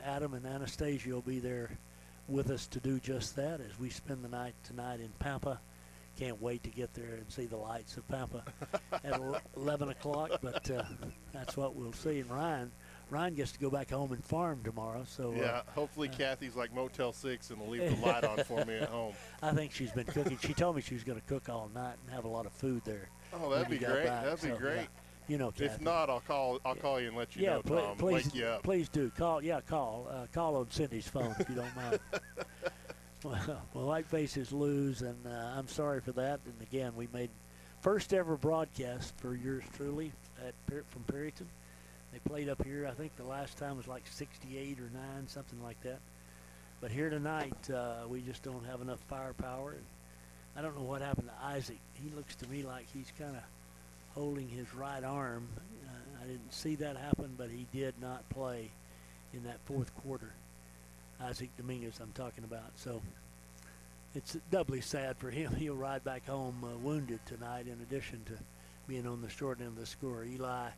Adam and Anastasia will be there with us to do just that as we spend the night tonight in Pampa. Can't wait to get there and see the lights of Pampa at 11 o'clock, but that's what we'll see. And Ryan gets to go back home and farm tomorrow. So yeah, hopefully Kathy's like Motel 6 and will leave the light on for me at home. I think she's been cooking. She told me she was going to cook all night and have a lot of food there. Oh, that'd be great. That'd be great. Yeah. You know, Kathy. If not, I'll call you and let you know, Tom. Please, wake you up. Please do. Call on Cindy's phone if you don't mind. Well, Whitefaces lose, and I'm sorry for that. And again, we made first ever broadcast for yours truly from Perryton. They played up here. I think the last time was like 68 or 9, something like that. But here tonight, we just don't have enough firepower. And I don't know what happened to Isaac. He looks to me like he's kind of holding his right arm. I didn't see that happen, but he did not play in that fourth quarter. Isaac Dominguez I'm talking about. So it's doubly sad for him. He'll ride back home wounded tonight in addition to being on the short end of the score. Eli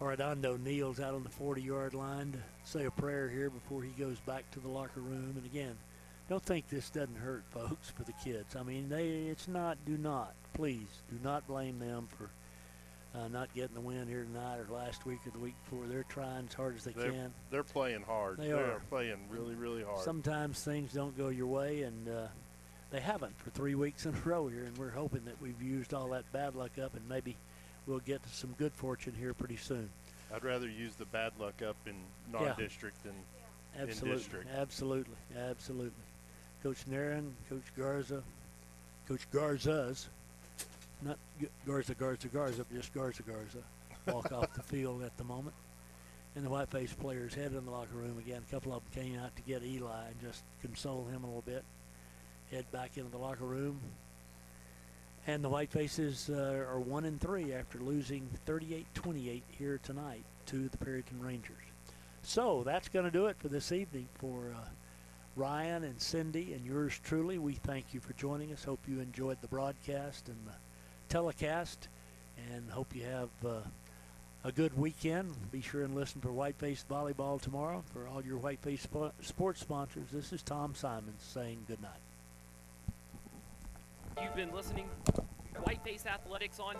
Arredondo kneels out on the 40-yard line to say a prayer here before he goes back to the locker room. And again, don't think this doesn't hurt, folks, for the kids. Please, do not blame them for not getting the win here tonight or last week or the week before. They're trying as hard as they can. They're playing hard. They are playing really, really hard. Sometimes things don't go your way, and they haven't for 3 weeks in a row here, and we're hoping that we've used all that bad luck up and maybe we'll get to some good fortune here pretty soon. I'd rather use the bad luck up in non-district than in district. Absolutely. Coach Naran, Coach Garza, Coach Garza's, not Garza, but just Garza, walk off the field at the moment. And the Whiteface players head in the locker room again. A couple of them came out to get Eli and just console him a little bit. Head back into the locker room. And the Whitefaces are 1-3 after losing 38-28 here tonight to the Perryton Rangers. So that's going to do it for this evening for Ryan and Cindy and yours truly. We thank you for joining us. Hope you enjoyed the broadcast and the telecast, and hope you have a good weekend. Be sure and listen for Whiteface Volleyball tomorrow. For all your Whiteface sports sponsors, this is Tom Simons saying good night. You've been listening to Whiteface Athletics on